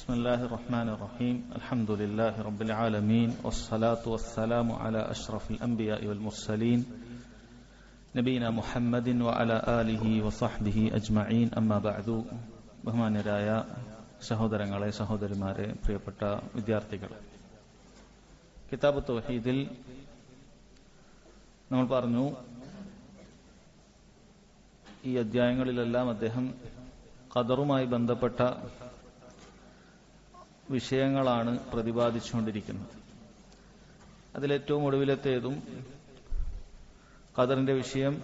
بسم الله الرحمن الرحيم الحمد لله رب العالمين والصلاة والسلام على أشرف الأنبياء والمرسلين نبينا محمد وعلى آله وصحبه أجمعين أما بعد ബഹുമാന്യരായ സഹോദരങ്ങളെ സഹോദരിമാരെ പ്രിയപ്പെട്ട വിദ്യാർത്ഥികൾ, കിതാബ് തൗഹീദിൽ നമ്മൾ പറഞ്ഞു, ഈ അധ്യായങ്ങളിലെല്ലാം അദ്ദേഹം ഖദറുമായി ബന്ധപ്പെട്ട വിഷയങ്ങളാണ് പ്രതിപാദിച്ചുകൊണ്ടിരിക്കുന്നത്. അതിലേറ്റവും ഒടുവിലത്തേതും ഖദറിന്റെ വിഷയം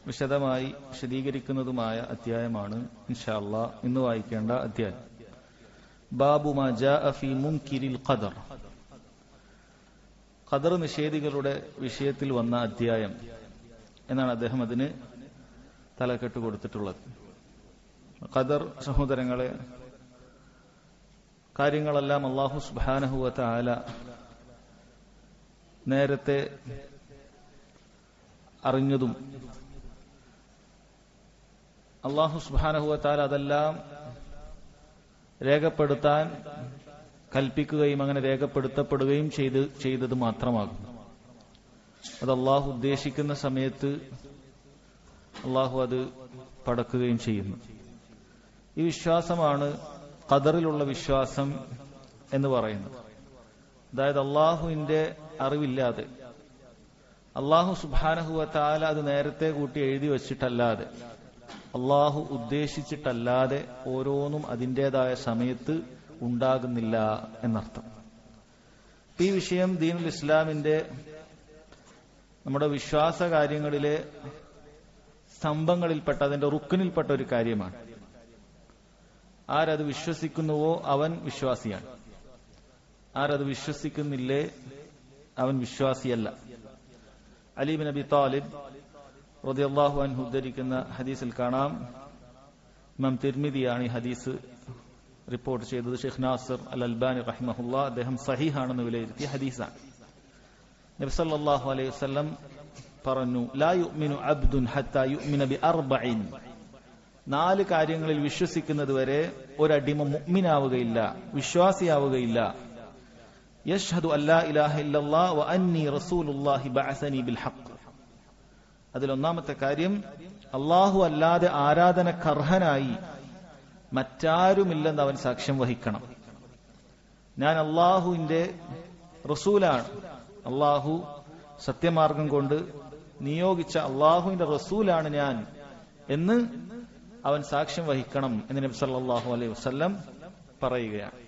വിശദമായി വിശദീകരിക്കുന്നതുമായ അധ്യായമാണ് ഇൻഷാ അല്ലാഹ് ഇന്ന് വായിക്കേണ്ട അധ്യായം. ബാബു മാ ജാഅ ഫീ മുൻകിരിൽ ഖദർ. ഖദർ നിഷേധികളുടെ വിഷയത്തിൽ വന്ന അധ്യായം എന്നാണ് അദ്ദേഹം അതിന് തലക്കെട്ട് കൊടുത്തിട്ടുള്ളത്. ഖദർ, സഹോദരങ്ങളെ, കാര്യങ്ങളെല്ലാം അല്ലാഹു സുബ്ഹാനഹു വ തആല നേരത്തെ അറിഞ്ഞതും അല്ലാഹു സുബ്ഹാനഹു വ തആല അതെല്ലാം രേഖപ്പെടുത്താൻ കൽപ്പിക്കുകയും അങ്ങനെ രേഖപ്പെടുത്തപ്പെടുകയും ചെയ്തത് മാത്രമാകും. അത് അല്ലാഹു ഉദ്ദേശിക്കുന്ന സമയത്ത് അല്ലാഹു അത് പടക്കുകയും ചെയ്യുന്നു. ഈ വിശ്വാസമാണ് ഖദറിലുള്ള വിശ്വാസം എന്ന് പറയുന്നത്. അതായത് അള്ളാഹുവിന്റെ അറിവില്ലാതെ, അള്ളാഹു സുബ്ഹാനഹു വ തആല അത് നേരത്തെ കൂട്ടി എഴുതി വച്ചിട്ടല്ലാതെ, അള്ളാഹു ഉദ്ദേശിച്ചിട്ടല്ലാതെ ഓരോന്നും അതിൻ്റെതായ സമയത്ത് ഉണ്ടാകുന്നില്ല എന്നർത്ഥം. ഈ വിഷയം ദീനുൽ ഇസ്ലാമിന്റെ നമ്മുടെ വിശ്വാസ കാര്യങ്ങളിലെ സ്തംഭങ്ങളിൽപ്പെട്ട, അതിന്റെ റുക്കിനിൽപ്പെട്ട ഒരു കാര്യമാണ്. ആരത് വിശ്വസിക്കുന്നുവോ അവൻ വിശ്വാസിയാണ്, ആരത് വിശ്വസിക്കുന്നില്ലേ അവൻ വിശ്വാസിയല്ല. അലി ബിൻ അബി താലിബ് റളിയല്ലാഹു അൻഹു ഉദ്ധരിക്കുന്ന ഹദീസിൽ കാണാം, ഇമാം തിർമിദിയാണ് ഈ ഹദീസ് റിപ്പോർട്ട് ചെയ്തത്. ഷെയ്ഖ് നാസിർ അൽ അൽബാനി റഹിമഹുല്ലാ അദ്ദേഹം സഹീഹാണെന്ന് വിലയിരുത്തിയ ഹദീസാണ്. നബി സല്ലല്ലാഹു അലൈഹി വസല്ലം പറഞ്ഞു, ലാ യുഅ്മിനു അബ്ദുൻ ഹത്താ യുഅ്മിന ബി അർബഇൻ. 4 കാര്യങ്ങളിൽ വിശ്വസിക്കുന്നത് വരെ ഒരടിമ മുഅ്മിനാവുകയില്ല, വിശ്വാസിയാവുകയില്ല. യശ്ഹദു അല്ലാ ഇലാഹ ഇല്ലല്ലാഹ് വ അന്നി റസൂലുള്ളാഹി ബഅസനി ബിൽ ഹഖ്. അതിലൊന്നാമത്തെ കാര്യം, അല്ലാഹു അല്ലാതെ ആരാധനക്കർഹനായി മറ്റാരുമില്ലെന്ന് അവൻ സാക്ഷ്യം വഹിക്കണം. ഞാൻ അല്ലാഹുവിന്റെ റസൂലാണ്, അല്ലാഹു സത്യമാർഗം കൊണ്ട് നിയോഗിച്ച അല്ലാഹുവിന്റെ റസൂലാണ് ഞാൻ എന്ന് അവൻ സാക്ഷ്യം വഹിക്കണം എന്ന് നബി സല്ലല്ലാഹു അലൈഹി വസല്ലം പറയുകയാണ്.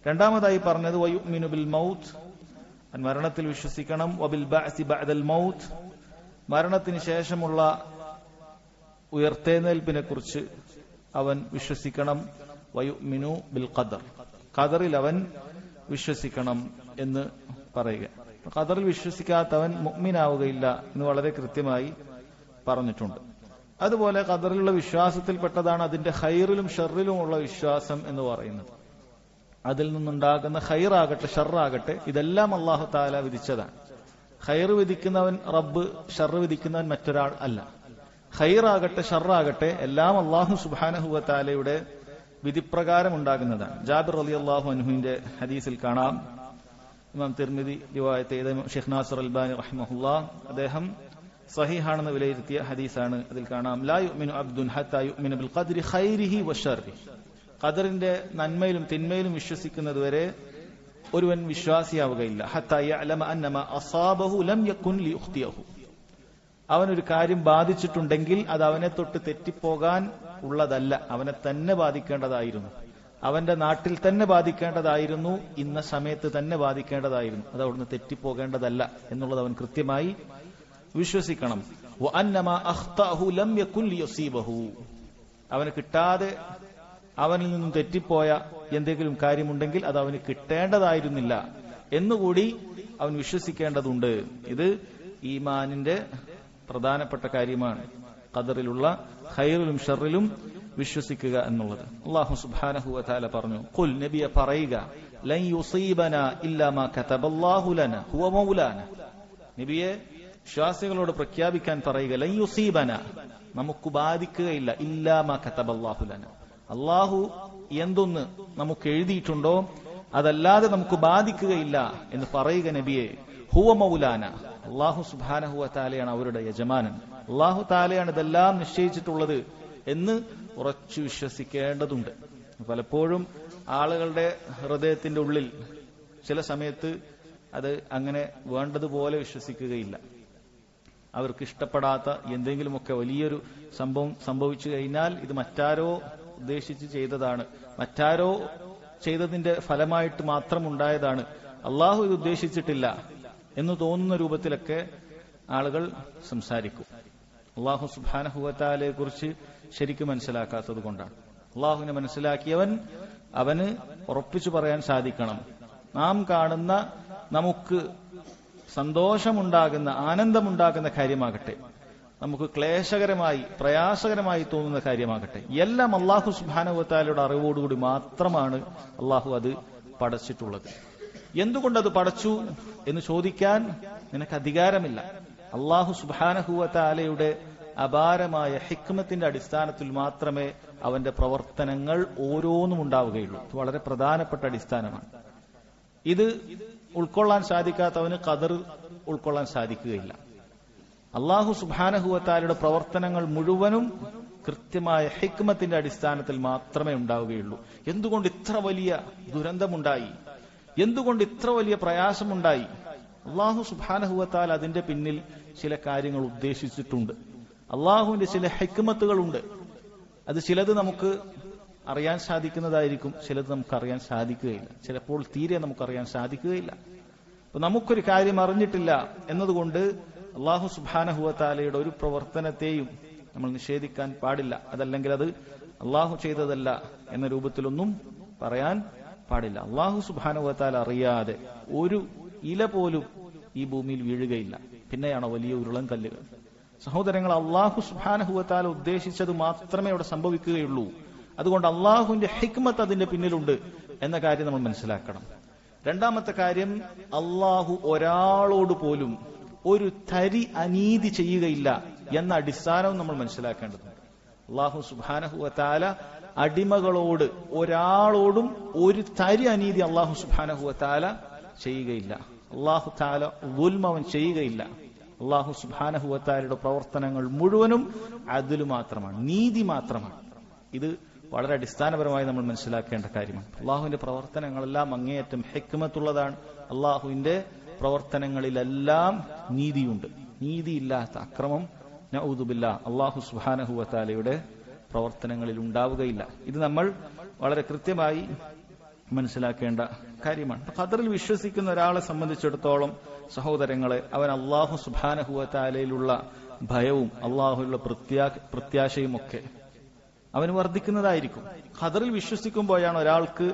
രണ്ടാമതായി പറഞ്ഞത് വയുഅ്മിനു ബിൽ മൗത്ത്, മരണത്തിൽ വിശ്വസിക്കണം. വബിൽ ബഅസി ബഅദൽ മൗത്ത്, മരണത്തിന് ശേഷമുള്ള ഉയർത്തെഴുന്നേൽപ്പിനെ കുറിച്ച് അവൻ വിശ്വസിക്കണം. വയുഅ്മിനു ബിൽ ഖദർ, ഖദറിൽ അവൻ വിശ്വസിക്കണം എന്ന് പറയുക. ഖദറിൽ വിശ്വസിക്കാത്തവൻ മുഅ്മിനാവുകയില്ല എന്ന് വളരെ കൃത്യമായി പറഞ്ഞിട്ടുണ്ട്. അതുപോലെ ഖദറിലുള്ള വിശ്വാസത്തിൽപ്പെട്ടതാണ് അതിന്റെ ഖൈറിലും ഷർറിലുമുള്ള വിശ്വാസം എന്ന് പറയുന്നത്. അതിൽ നിന്നുണ്ടാകുന്ന ഖൈറാകട്ടെ ഷർറാകട്ടെ ഇതെല്ലാം അല്ലാഹു തആല വിധിച്ചതാണ്. ഖൈർ വിധിക്കുന്നവൻ റബ്ബ്, ഷർറ് വിധിക്കുന്നവൻ മറ്റൊരാൾ അല്ല. ഖൈറാകട്ടെ ഷർറാകട്ടെ എല്ലാം അല്ലാഹു സുബ്ഹാനഹു വ തആലയുടെ വിധിപ്രകാരം ഉണ്ടാകുന്നതാണ്. ജാബിർ റളിയല്ലാഹു അൻഹുവിന്റെ ഹദീസിൽ കാണാം, ഇമാം തിർമിദി റിവായത്ത് ചെയ്ത ഷെയ്ഖ് നാസിർ അൽബാനി റഹിമഹുല്ലാഹ് അദ്ദേഹം സഹീഹാണെന്ന് വിലയിരുത്തിയ ഹദീസാണ്. അതിൽ കാണാം, ലാ യുഅ്മിനു അബ്ദുൻ ഹത്താ യുഅ്മിന ബിൽ ഖദ്രി ഖൈരിഹി വശർരിഹി. ഖദറിന്റെ നന്മയിലും തിന്മയിലും വിശ്വസിക്കുന്നതുവരെ ഒരുവൻ വിശ്വാസിയാവുകയില്ല. ഹത്താ യഅലമ അന്നമാ അസാബഹു ലം യകുൻ ലിയുഖ്തിയഹു. അവനൊരു കാര്യം ബാധിച്ചിട്ടുണ്ടെങ്കിൽ അത് അവനെ തൊട്ട് തെറ്റിപ്പോകാൻ ഉള്ളതല്ല, അവനെ തന്നെ ബാധിക്കേണ്ടതായിരുന്നു, അവന്റെ നാട്ടിൽ തന്നെ ബാധിക്കേണ്ടതായിരുന്നു, ഇന്ന സമയത്ത് തന്നെ ബാധിക്കേണ്ടതായിരുന്നു, അത് അവിടുന്ന് തെറ്റിപ്പോകേണ്ടതല്ല എന്നുള്ളത് അവൻ കൃത്യമായി വിശ്വസിക്കണം. വഅന്നമാ അഖ്തഅഹു ലം യകുൻ ലിയുസീബഹു. അവന് കിട്ടാതെ അവനിൽ നിന്നും തെറ്റിപ്പോയ എന്തെങ്കിലും കാര്യമുണ്ടെങ്കിൽ അത് അവന് കിട്ടേണ്ടതായിരുന്നില്ല എന്നുകൂടി അവൻ വിശ്വസിക്കേണ്ടതുണ്ട്. ഇത് ഈമാനിന്റെ പ്രധാനപ്പെട്ട കാര്യമാണ്, ഖദറിലുള്ള ഖൈറിലും ഷർറിലും വിശ്വസിക്കുക എന്നുള്ളത്. അല്ലാഹു സുബ്ഹാനഹു വ തആല പറഞ്ഞു, ഖുൽ, നബിയെ പറയുക, ലൻ യുസീബനാ ഇല്ലാ മാ കതബല്ലാഹു ലനാ ഹുവ മൗലാനാ. നബിയെ വിശ്വാസികളോട് പ്രഖ്യാപിക്കാൻ പറയുക, ലൻ യുസീബന, നമുക്ക് ബാധിക്കുകയില്ല, ഇല്ലാ മാ കതബല്ലാഹു ലനാ, അള്ളാഹു എന്തൊന്ന് നമുക്ക് എഴുതിയിട്ടുണ്ടോ അതല്ലാതെ നമുക്ക് ബാധിക്കുകയില്ല എന്ന് പറയുക നബിയെ. ഹുവ മൗലാന, അല്ലാഹു സുബ്ഹാനഹു വ തആലയാണ് അവരുടെ യജമാനൻ, അല്ലാഹു തആലയാണ് ഇതെല്ലാം നിശ്ചയിച്ചിട്ടുള്ളത് എന്ന് ഉറച്ചു വിശ്വസിക്കേണ്ടതുണ്ട്. പലപ്പോഴും ആളുകളുടെ ഹൃദയത്തിന്റെ ഉള്ളിൽ ചില സമയത്ത് അത് അങ്ങനെ വേണ്ടതുപോലെ വിശ്വസിക്കുകയില്ല. അവർക്ക് ഇഷ്ടപ്പെടാത്ത എന്തെങ്കിലുമൊക്കെ വലിയൊരു സംഭവം സംഭവിച്ചു കഴിഞ്ഞാൽ ഇത് മറ്റാരോ ഉദ്ദേശിച്ച് ചെയ്തതാണ്, മറ്റാരോ ചെയ്തതിന്റെ ഫലമായിട്ട് മാത്രം ഉണ്ടായതാണ്, അള്ളാഹു ഇത് ഉദ്ദേശിച്ചിട്ടില്ല എന്ന് തോന്നുന്ന രൂപത്തിലൊക്കെ ആളുകൾ സംസാരിക്കും. അള്ളാഹു സുബ്ഹാനഹു വ തആലയെ കുറിച്ച് ശരിക്കും മനസ്സിലാക്കാത്തത് കൊണ്ടാണ്. അള്ളാഹുവിനെ മനസ്സിലാക്കിയവൻ അവന് ഉറപ്പിച്ചു പറയാൻ സാധിക്കണം, നാം കാണുന്ന നമുക്ക് സന്തോഷമുണ്ടാകുന്ന ആനന്ദമുണ്ടാകുന്ന കാര്യമാകട്ടെ, നമുക്ക് ക്ലേശകരമായി പ്രയാസകരമായി തോന്നുന്ന കാര്യമാകട്ടെ, എല്ലാം അള്ളാഹു സുബ്ഹാനഹു വ തആലയുടെ അറിവോടുകൂടി മാത്രമാണ് അള്ളാഹു അത് പടച്ചിട്ടുള്ളത്. എന്തുകൊണ്ടത് പടച്ചു എന്ന് ചോദിക്കാൻ നിനക്ക് അധികാരമില്ല. അള്ളാഹു സുബ്ഹാനഹു വ തആലയുടെ അപാരമായ ഹിക്മത്തിന്റെ അടിസ്ഥാനത്തിൽ മാത്രമേ അവന്റെ പ്രവർത്തനങ്ങൾ ഓരോന്നും ഉണ്ടാവുകയുള്ളൂ. ഇത് വളരെ പ്രധാനപ്പെട്ട അടിസ്ഥാനമാണ്. ഇത് ഉൾക്കൊള്ളാൻ സാധിക്കാത്തവന് ഖദർ ഉൾക്കൊള്ളാൻ സാധിക്കുകയില്ല. അള്ളാഹു സുബ്ഹാനഹു വ തആലയുടെ പ്രവർത്തനങ്ങൾ മുഴുവനും കൃത്യമായ ഹിക്മത്തിന്റെ അടിസ്ഥാനത്തിൽ മാത്രമേ ഉണ്ടാവുകയുള്ളൂ. എന്തുകൊണ്ട് ഇത്ര വലിയ ദുരന്തമുണ്ടായി, എന്തുകൊണ്ട് ഇത്ര വലിയ പ്രയാസമുണ്ടായി? അള്ളാഹു സുബ്ഹാനഹു വ തആല അതിന്റെ പിന്നിൽ ചില കാര്യങ്ങൾ ഉദ്ദേശിച്ചിട്ടുണ്ട്. അള്ളാഹുവിന്റെ ചില ഹിക്മത്തുകളുണ്ട്. അത് ചിലത് നമുക്ക് അറിയാൻ സാധിക്കുന്നതായിരിക്കും, ചിലത് നമുക്ക് അറിയാൻ സാധിക്കുകയില്ല, ചിലപ്പോൾ തീരെ നമുക്കറിയാൻ സാധിക്കുകയില്ല. അപ്പൊ നമുക്കൊരു കാര്യം അറിഞ്ഞിട്ടില്ല എന്നതുകൊണ്ട് അള്ളാഹു സുബ്ഹാനഹു വ തആലയുടെ ഒരു പ്രവർത്തനത്തെയും നമ്മൾ നിഷേധിക്കാൻ പാടില്ല. അതല്ലെങ്കിൽ അത് അള്ളാഹു ചെയ്തതല്ല എന്ന രൂപത്തിലൊന്നും പറയാൻ പാടില്ല. അള്ളാഹു സുബ്ഹാനഹു വ തആല അറിയാതെ ഒരു ഇല പോലും ഈ ഭൂമിയിൽ വീഴുകയില്ല. പിന്നെയാണോ വലിയ ഉരുളൻ കല്ലുകൾ. സഹോദരങ്ങൾ, അള്ളാഹു സുബ്ഹാനഹു വ തആല ഉദ്ദേശിച്ചത് മാത്രമേ അവിടെ സംഭവിക്കുകയുള്ളൂ. അതുകൊണ്ട് അള്ളാഹുവിന്റെ ഹിക്മത്ത് അതിന്റെ പിന്നിലുണ്ട് എന്ന കാര്യം നമ്മൾ മനസ്സിലാക്കണം. രണ്ടാമത്തെ കാര്യം, അള്ളാഹു ഒരാളോട് പോലും ഒരു തരി അനീതി ചെയ്യുകയില്ല എന്ന അടിസ്ഥാനവും നമ്മൾ മനസ്സിലാക്കേണ്ടതുണ്ട്. അള്ളാഹു സുബ്ഹാനഹു വ തആല അടിമകളോട് ഒരാളോടും ഒരു തരി അനീതി അള്ളാഹു സുബ്ഹാനഹു വ തആല ചെയ്യുകയില്ല. അള്ളാഹു തആല ദുൽമ അവൻ ചെയ്യുകയില്ല. അള്ളാഹു സുബ്ഹാനഹു വ തആലയുടെ പ്രവർത്തനങ്ങൾ മുഴുവനും അദ്ൽ മാത്രമാണ്, നീതി മാത്രമാണ്. ഇത് വളരെ അടിസ്ഥാനപരമായി നമ്മൾ മനസ്സിലാക്കേണ്ട കാര്യമാണ്. അള്ളാഹുവിന്റെ പ്രവർത്തനങ്ങളെല്ലാം അങ്ങേയറ്റം ഹിക്മത്തുള്ളതാണ്. അള്ളാഹുവിന്റെ പ്രവർത്തനങ്ങളിലെല്ലാം നീതിയുണ്ട്. നീതിയില്ലാത്ത അക്രമം നഊദു ബില്ലാഹ് അള്ളാഹു സുബ്ഹാനഹു വ തആലയുടെ പ്രവർത്തനങ്ങളിൽ ഉണ്ടാവുകയില്ല. ഇത് നമ്മൾ വളരെ കൃത്യമായി മനസ്സിലാക്കേണ്ട കാര്യമാണ്. ഖദറിൽ വിശ്വസിക്കുന്ന ഒരാളെ സംബന്ധിച്ചിടത്തോളം സഹോദരങ്ങളെ, അവൻ അള്ളാഹു സുബ്ഹാനഹു വ തആലയിലുള്ള ഭയവും അള്ളാഹുവിലുള്ള പ്രത്യാശയും ഒക്കെ അവന് വർദ്ധിക്കുന്നതായിരിക്കും. ഖദറിൽ വിശ്വസിക്കുമ്പോഴാണ് ഒരാൾക്ക്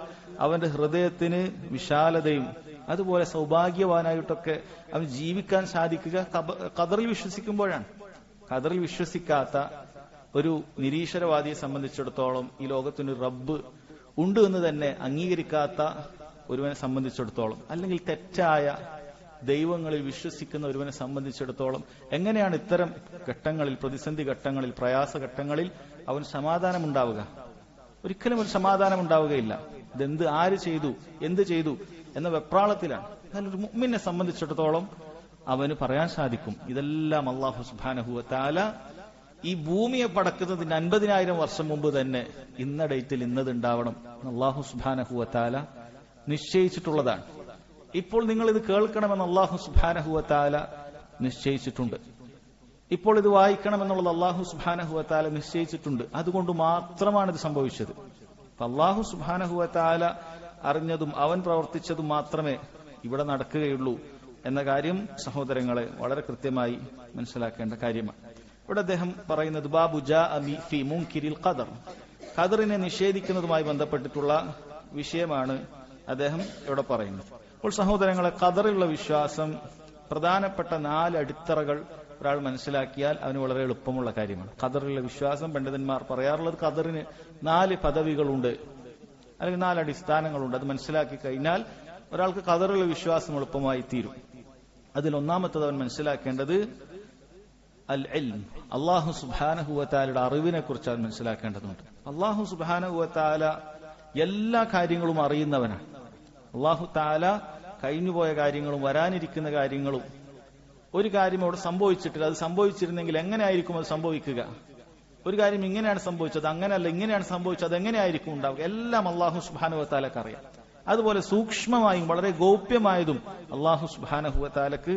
അവന്റെ ഹൃദയത്തിന് വിശാലതയും അതുപോലെ സൗഭാഗ്യവാനായിട്ടൊക്കെ അവൻ ജീവിക്കാൻ സാധിക്കുക ഖദറിൽ വിശ്വസിക്കുമ്പോഴാണ്. ഖദറിൽ വിശ്വസിക്കാത്ത ഒരു നിരീശ്വരവാദിയെ സംബന്ധിച്ചിടത്തോളം, ഈ ലോകത്തിന് റബ്ബ് ഉണ്ട് എന്ന് തന്നെ അംഗീകരിക്കാത്ത ഒരുവനെ സംബന്ധിച്ചിടത്തോളം, അല്ലെങ്കിൽ തെറ്റായ ദൈവങ്ങളിൽ വിശ്വസിക്കുന്ന ഒരുവനെ സംബന്ധിച്ചിടത്തോളം എങ്ങനെയാണ് ഇത്തരം ഘട്ടങ്ങളിൽ, പ്രതിസന്ധി ഘട്ടങ്ങളിൽ, പ്രയാസഘട്ടങ്ങളിൽ അവൻ സമാധാനമുണ്ടാവുക? ഒരിക്കലും ഒരു സമാധാനം ഉണ്ടാവുകയില്ല. ഇതെന്ത്, ആര് ചെയ്തു, എന്ത് ചെയ്തു എന്ന വെപ്രാളത്തിലാണ്. എന്നാൽ ഒരു മുഅ്മിനെ സംബന്ധിച്ചിടത്തോളം അവന് പറയാൻ സാധിക്കും, ഇതെല്ലാം അല്ലാഹു സുബ്ഹാനഹു വ തആല ഈ ഭൂമിയെ പടക്കുന്നതിന് 50,000 വർഷം മുമ്പ് തന്നെ ഇന്ന ഡേറ്റിൽ ഇന്നത് ഉണ്ടാവണം അല്ലാഹു സുബ്ഹാനഹു വ തആല നിശ്ചയിച്ചിട്ടുള്ളതാണ്. ഇപ്പോൾ നിങ്ങൾ ഇത് കേൾക്കണമെന്ന് അല്ലാഹു സുബ്ഹാനഹു വ തആല നിശ്ചയിച്ചിട്ടുണ്ട്. ഇപ്പോൾ ഇത് വായിക്കണമെന്നുള്ളത് അല്ലാഹു സുബ്ഹാനഹു വ തആല നിശ്ചയിച്ചിട്ടുണ്ട്. അതുകൊണ്ട് മാത്രമാണ് ഇത് സംഭവിച്ചത്. അല്ലാഹു സുബ്ഹാനഹു വ തആല അറിഞ്ഞതും അവൻ പ്രവർത്തിച്ചതും മാത്രമേ ഇവിടെ നടക്കുകയുള്ളൂ എന്ന കാര്യം സഹോദരങ്ങളെ വളരെ കൃത്യമായി മനസ്സിലാക്കേണ്ട കാര്യമാണ്. ഇവിടെ അദ്ദേഹം പറയുന്നത് ബാബു ജാഅ ഫീ മുൻകിരിൽ ഖദർ, ഖദറിനെ നിഷേധിക്കുന്നതുമായി ബന്ധപ്പെട്ടിട്ടുള്ള വിഷയമാണ് അദ്ദേഹം ഇവിടെ പറയുന്നത്. അപ്പോൾ സഹോദരങ്ങളെ, ഖദറിലുള്ള വിശ്വാസം പ്രധാനപ്പെട്ട 4 അടിത്തറകൾ ഒരാൾ മനസ്സിലാക്കിയാൽ അവന് വളരെ എളുപ്പമുള്ള കാര്യമാണ്. ഖദറിലുള്ള വിശ്വാസം, പണ്ഡിതന്മാർ പറയാറുള്ളത് ഖദറിന് 4 പദവികളുണ്ട്, അല്ലെങ്കിൽ 4 അടിസ്ഥാനങ്ങളുണ്ട്. അത് മനസ്സിലാക്കി കഴിഞ്ഞാൽ ഒരാൾക്ക് ഖദറിലുള്ള വിശ്വാസം എളുപ്പമായി തീരും. അതിൽ ഒന്നാമത്തത് അവൻ മനസ്സിലാക്കേണ്ടത് അൽ ഇൽം, അല്ലാഹു സുബ്ഹാനഹു വ തആലയുടെ അറിവിനെ കുറിച്ച് അവൻ മനസ്സിലാക്കേണ്ടതുണ്ട്. അല്ലാഹു സുബ്ഹാനഹു വ തആല എല്ലാ കാര്യങ്ങളും അറിയുന്നവനാണ്. അല്ലാഹു തആല കഴിഞ്ഞുപോയ കാര്യങ്ങളും വരാനിരിക്കുന്ന കാര്യങ്ങളും, ഒരു കാര്യം അവിടെ സംഭവിച്ചിട്ടില്ല, അത് സംഭവിച്ചിരുന്നെങ്കിൽ എങ്ങനെയായിരിക്കും അത് സംഭവിക്കുക, ഒരു കാര്യം ഇങ്ങനെയാണ് സംഭവിച്ചത്, അങ്ങനെയല്ല ഇങ്ങനെയാണ് സംഭവിച്ചത്, അത് എങ്ങനെയായിരിക്കും ഉണ്ടാവുക, എല്ലാം അല്ലാഹു സുബ്ഹാനഹു വ തആലക്ക് അറിയാം. അതുപോലെ സൂക്ഷ്മമായും വളരെ ഗോപ്യമായതും അല്ലാഹു സുബ്ഹാനഹു വ തആലക്ക്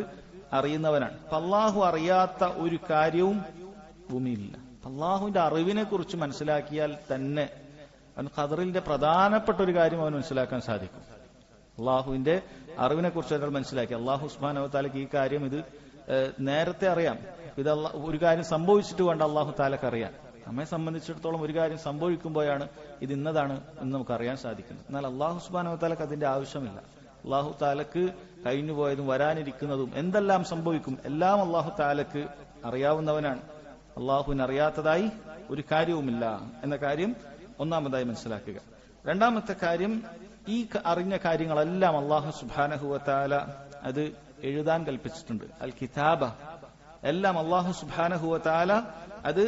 അറിയുന്നവനാണ്. അല്ലാഹു അറിയാത്ത ഒരു കാര്യവും ഭൂമിയിലില്ല. അല്ലാഹുവിന്റെ അറിവിനെ കുറിച്ച് മനസ്സിലാക്കിയാൽ തന്നെ അവൻ ഖദറിന്റെ പ്രധാനപ്പെട്ട ഒരു കാര്യം അവൻ മനസ്സിലാക്കാൻ സാധിക്കും. അള്ളാഹുവിന്റെ അറിവിനെ കുറിച്ച് ഒരാൾ മനസ്സിലാക്കി അല്ലാഹു സുബ്ഹാനഹു വ തആലക്ക് ഈ കാര്യം ഇത് നേരത്തെ അറിയാം, ഇത് ഒരു കാര്യം സംഭവിച്ചിട്ട് വേണ്ട അല്ലാഹു തആലക്ക് അറിയാൻ. നമ്മെ സംബന്ധിച്ചിടത്തോളം ഒരു കാര്യം സംഭവിക്കുമ്പോഴാണ് ഇത് ഇന്നതാണ് എന്ന് നമുക്ക് അറിയാൻ സാധിക്കുന്നത്. എന്നാൽ അല്ലാഹു സുബ്ഹാനഹു വ തആലക്ക് അതിന്റെ ആവശ്യമില്ല. അല്ലാഹു തആലക്ക് കഴിഞ്ഞുപോയതും വരാനിരിക്കുന്നതും എന്തെല്ലാം സംഭവിക്കും എല്ലാം അല്ലാഹു തആലക്ക് അറിയാവുന്നവനാണ്. അള്ളാഹുവിന് അറിയാത്തതായി ഒരു കാര്യവുമില്ല എന്ന കാര്യം ഒന്നാമതായി മനസ്സിലാക്കുക. രണ്ടാമത്തെ കാര്യം, ഈ അറിഞ്ഞ കാര്യങ്ങളെല്ലാം അല്ലാഹു സുബ്ഹാനഹു വ തആല അത് എഴുതാൻ കൽപ്പിച്ചിട്ടുണ്ട്. അൽ കിതാബ എല്ലാം അല്ലാഹു സുബ്ഹാനഹു വ തആല അത്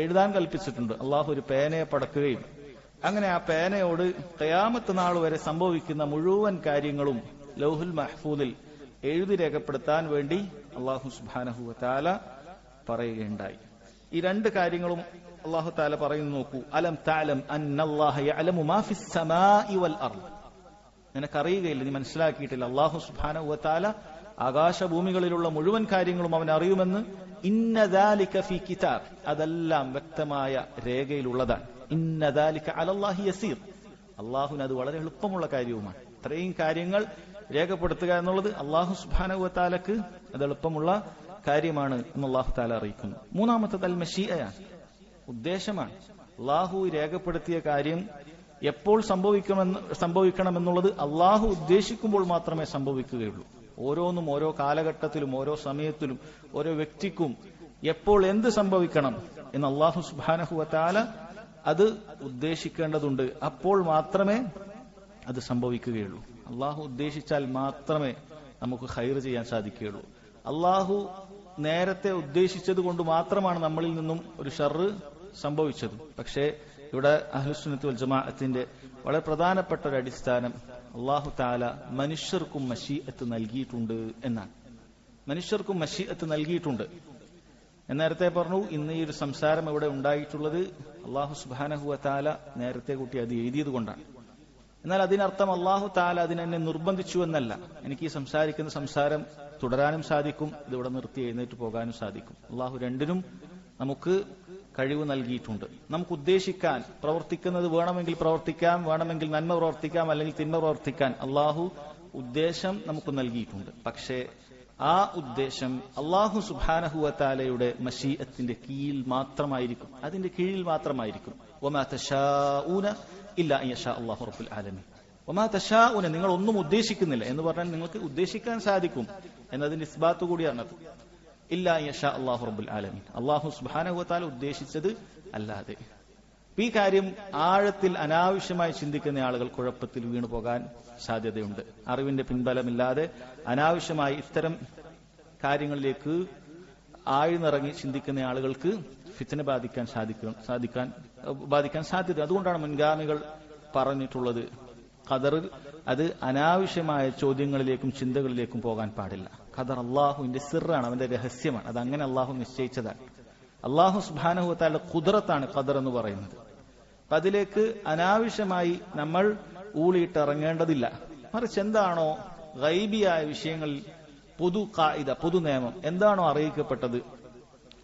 എഴുതാൻ കൽപ്പിച്ചിട്ടുണ്ട്. അല്ലാഹു ഒരു പേനയെ പടക്കുകയും അങ്ങനെ ആ പേനയോട് ഖിയാമത്ത് നാൾ വരെ സംഭവിക്കുന്ന മുഴുവൻ കാര്യങ്ങളും ലൗഹുൽ മഹ്ഫൂദിൽ എഴുതി രേഖപ്പെടുത്താൻ വേണ്ടി അല്ലാഹു സുബ്ഹാനഹു വ തആല പറയുകയുണ്ടായി. ഈ രണ്ട് കാര്യങ്ങളും അല്ലാഹു തആല പറയുന്നു, നോക്കൂ, അലം തഅലം അന്നല്ലാഹ യഅലമു മാ ഫിസ് സമാഇ വൽ അർദ്. നിനക്കറിയുകയില്ല, നീ മനസ്സിലാക്കിയിട്ടില്ല, അല്ലാഹു സുബ്ഹാനഹു വ തആല ആകാശഭൂമികളിലുള്ള മുഴുവൻ കാര്യങ്ങളും അവൻ അറിയുമെന്ന്. ഇന്ന ദാലിക ഫീ കിതാബ്, അതെല്ലാം വ്യക്തമായ രേഖയിലുള്ളതാണ്. ഇന്ന ദാലിക അലല്ലാഹി യസീർ, അല്ലാഹുവിന് അത് വളരെ എളുപ്പമുള്ള കാര്യവുമാണ്. ഇത്രയും കാര്യങ്ങൾ രേഖപ്പെടുത്തുക എന്നുള്ളത് അല്ലാഹു സുബ്ഹാനഹു വ തആലക്ക് അത് എളുപ്പമുള്ള കാര്യമാണ് എന്ന് അല്ലാഹു തആല അറിയിക്കുന്നു. മൂന്നാമത്തേത് അൽ മശീഅയാണ്, ഉദ്ദേശമാണ്. അല്ലാഹു രേഖപ്പെടുത്തിയ കാര്യം എപ്പോൾ സംഭവിക്കണമെന്നുള്ളത് അല്ലാഹു ഉദ്ദേശിക്കുമ്പോൾ മാത്രമേ സംഭവിക്കുകയുള്ളൂ. ഓരോന്നും ഓരോ കാലഘട്ടത്തിലും ഓരോ സമയത്തിലും ഓരോ വ്യക്തിക്കും എപ്പോൾ എന്ത് സംഭവിക്കണം എന്ന് അല്ലാഹു സുബ്ഹാനഹു വ തആല അത് ഉദ്ദേശിക്കേണ്ടതുണ്ട്. അപ്പോൾ മാത്രമേ അത് സംഭവിക്കുകയുള്ളൂ. അല്ലാഹു ഉദ്ദേശിച്ചാൽ മാത്രമേ നമുക്ക് ഖൈർ ചെയ്യാൻ സാധിക്കുകയുള്ളൂ. അല്ലാഹു നേരത്തെ ഉദ്ദേശിച്ചത് കൊണ്ട് മാത്രമാണ് നമ്മളിൽ നിന്നും ഒരു ഷർറ് സംഭവിച്ചത്. പക്ഷേ ഇവിടെ അഹ്ലുസുന്നത്ത് വൽ ജമാഅത്തിന്റെ വളരെ പ്രധാനപ്പെട്ട ഒരു അടിസ്ഥാനം, അല്ലാഹു തആല മനുഷ്യർക്കും മശീഅത്ത് നൽകിയിട്ടുണ്ട് എന്നാണ്. മനുഷ്യർക്കും മശീഅത്ത് നൽകിയിട്ടുണ്ട്. ഞാൻ നേരത്തെ പറഞ്ഞു, ഇന്ന് ഈ ഒരു സംസാരം ഇവിടെ ഉണ്ടായിട്ടുള്ളത് അല്ലാഹു സുബ്ഹാനഹു വ തആല നേരത്തെ കൂട്ടി അത് എഴുതിയത് കൊണ്ടാണ്. എന്നാൽ അതിനർത്ഥം അല്ലാഹു തആല അതിനെന്നെ നിർബന്ധിച്ചു എന്നല്ല. എനിക്ക് ഈ സംസാരിക്കുന്ന സംസാരം തുടരാനും സാധിക്കും, ഇതിവിടെ നിർത്തി എഴുന്നേറ്റ് പോകാനും സാധിക്കും. അല്ലാഹു രണ്ടിനും നമുക്ക് കഴിവ് നൽകിയിട്ടുണ്ട്. നമുക്ക് ഉദ്ദേശിക്കാൻ, പ്രവർത്തിക്കുന്നത് വേണമെങ്കിൽ പ്രവർത്തിക്കാം, വേണമെങ്കിൽ നന്മ പ്രവർത്തിക്കാം, അല്ലെങ്കിൽ തിന്മ പ്രവർത്തിക്കാൻ അല്ലാഹു ഉദ്ദേശം നമുക്ക് നൽകിയിട്ടുണ്ട്. പക്ഷേ ആ ഉദ്ദേശം അല്ലാഹു സുബ്ഹാനഹു വ തആലയുടെ മശീഅത്തിന്റെ കീഴിൽ മാത്രമായിരിക്കും, അതിന്റെ കീഴിൽ മാത്രമായിരിക്കും. വമാ തശാഊന ഇല്ലാ അൻ യശാ അല്ലാഹു റബ്ബുൽ ആലമീൻ. വമാ തശാഊന, നിങ്ങൾ ഒന്നും ഉദ്ദേശിക്കുന്നില്ല എന്ന് പറഞ്ഞാൽ നിങ്ങൾക്ക് ഉദ്ദേശിക്കാൻ സാധിക്കും എന്നതിന്റെ ഇസ്ബാത്ത് കൂടിയാണത്. ഇല്ലാ അൻ യശാ അല്ലാഹു റബ്ബുൽ ആലമീൻ, അല്ലാഹു സുബ്ഹാനഹു വ തആല ഉദ്ദേശിച്ചത് അല്ലാതെ. ഈ കാര്യം ആഴത്തിൽ അനാവശ്യമായി ചിന്തിക്കുന്ന ആളുകൾ കുഴപ്പത്തിൽ വീണു പോകാൻ സാധ്യതയുണ്ട്. അറിവിന്റെ പിൻബലമില്ലാതെ അനാവശ്യമായി ഇത്തരം കാര്യങ്ങളിലേക്ക് ആഴ്ന്നിറങ്ങി ചിന്തിക്കുന്ന ആളുകൾക്ക് ഫിത്ന ബാധിക്കാൻ സാധ്യത. അതുകൊണ്ടാണ് മുൻഗാമികൾ പറഞ്ഞിട്ടുള്ളത്, ഖദറിൽ അത് അനാവശ്യമായ ചോദ്യങ്ങളിലേക്കും ചിന്തകളിലേക്കും പോകാൻ പാടില്ല. ഖദർ അള്ളാഹുവിന്റെ സിറാണ്, അവന്റെ രഹസ്യമാണ്. അത് അങ്ങനെ അള്ളാഹു നിശ്ചയിച്ചതാണ്. അള്ളാഹു സുബ്ഹാനഹു വ തആല ഖുദ്റത്താണ് ഖദർ എന്ന് പറയുന്നത്. അപ്പൊ അതിലേക്ക് അനാവശ്യമായി നമ്മൾ ഊളിയിട്ടിറങ്ങേണ്ടതില്ല. മറിച്ച് എന്താണോ ഗൈബിയായ വിഷയങ്ങളിൽ പൊതു ഖായിദ, പൊതു നിയമം എന്താണോ അറിയിക്കപ്പെട്ടത്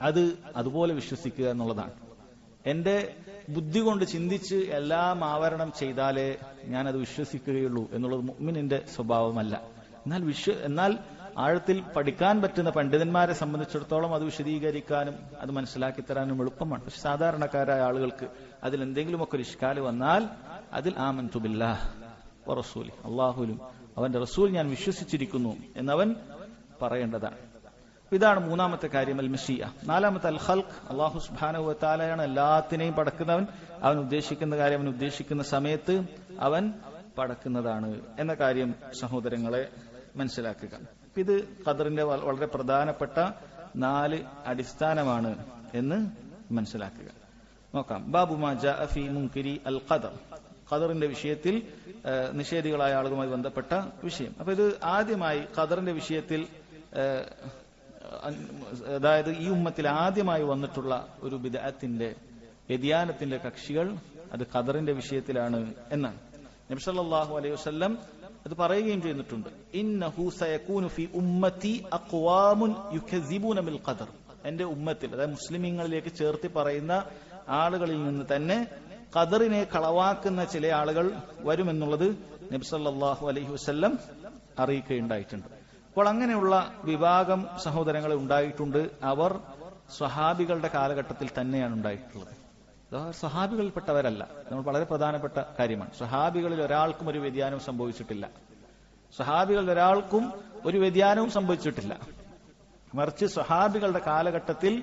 അത് അതുപോലെ വിശ്വസിക്കുക എന്നുള്ളതാണ്. എന്റെ ബുദ്ധി കൊണ്ട് ചിന്തിച്ച് എല്ലാം ആവരണം ചെയ്താലേ ഞാനത് വിശ്വസിക്കുകയുള്ളൂ എന്നുള്ളത് മുഅ്മിനിന്റെ സ്വഭാവമല്ല. എന്നാൽ ആഴത്തിൽ പഠിക്കാൻ പറ്റുന്ന പണ്ഡിതന്മാരെ സംബന്ധിച്ചിടത്തോളം അത് വിശദീകരിക്കാനും അത് മനസ്സിലാക്കി തരാനും എളുപ്പമാണ്. പക്ഷെ സാധാരണക്കാരായ ആളുകൾക്ക് അതിൽ എന്തെങ്കിലുമൊക്കെ ഒരു ഇഷ്കാല് വന്നാൽ അതിൽ ആമൻതു ബില്ലാഹ് വ റസൂലി, അള്ളാഹുലും അവന്റെ റസൂൽ ഞാൻ വിശ്വസിച്ചിരിക്കുന്നു എന്നവൻ പറയേണ്ടതാണ്. ഇതാണ് മൂന്നാമത്തെ കാര്യം, അൽ മശീഅ. നാലാമത്തെ അൽ ഖൽഖ്, അല്ലാഹു സുബ്ഹാനഹു വ തആലയാണ് എല്ലാത്തിനെയും പടക്കുന്നവൻ. അവൻ ഉദ്ദേശിക്കുന്ന കാര്യം അവൻ ഉദ്ദേശിക്കുന്ന സമയത്ത് അവൻ പടക്കുന്നതാണ് എന്ന കാര്യം സഹോദരങ്ങളെ മനസ്സിലാക്കുക. ഇത് ഖദറിന്റെ വളരെ പ്രധാനപ്പെട്ട 4 അടിസ്ഥാനമാണ് എന്ന് മനസ്സിലാക്കുക. നോക്കാം. ബാബു മാ ജാഅ ഫീ മുൻകിരി അൽ ഖദർ. ഖദറിന്റെ വിഷയത്തിൽ നിഷേധികളായ ആളുകളുമായി ബന്ധപ്പെട്ട വിഷയം. അപ്പൊ ഇത് ആദ്യമായി ഖദറിന്റെ വിഷയത്തിൽ അതായത് ഈ ഉമ്മത്തിൽ ആദ്യമായി വന്നിട്ടുള്ള ഒരു ബിദ്അത്തിന്റെ വ്യതിയാനത്തിന്റെ കക്ഷികൾ അത് ഖദറിന്റെ വിഷയത്തിലാണ് എന്നാണ്. നബി സല്ലല്ലാഹു അലൈഹി വസല്ലം അത് പറയുകയും ചെയ്തിട്ടുണ്ട്. ഇന്നഹു സയകൂനു ഫീ ഉമ്മത്തി അഖ്വാമുൻ യുകസിബൂന ബിൽ ഖദർ. എന്റെ ഉമ്മത്തിൽ, അതായത് മുസ്ലിമീങ്ങളിലേക്ക് ചേർത്തി പറയുന്ന ആളുകളിൽ നിന്ന് തന്നെ ഖദറിനെ കളവാക്കുന്ന ചില ആളുകൾ വരുമെന്നുള്ളത് നബി സല്ലല്ലാഹു അലൈഹി വസല്ലം അറിയിക്കുകയുണ്ടായിട്ടുണ്ട്. അപ്പോൾ അങ്ങനെയുള്ള വിഭാഗം സഹോദരങ്ങളെ ഉണ്ടായിട്ടുണ്ട്. അവർ സ്വഹാബികളുടെ കാലഘട്ടത്തിൽ തന്നെയാണ് ഉണ്ടായിട്ടുള്ളത്. സ്വഹാബികളിൽപ്പെട്ടവരല്ല. നമ്മൾ വളരെ പ്രധാനപ്പെട്ട കാര്യമാണ്. സ്വഹാബികളിൽ ഒരാൾക്കും ഒരു വ്യതിയാനവും സംഭവിച്ചിട്ടില്ല. സ്വഹാബികളിൽ ഒരാൾക്കും ഒരു വ്യതിയാനവും സംഭവിച്ചിട്ടില്ല. മറിച്ച് സ്വഹാബികളുടെ കാലഘട്ടത്തിൽ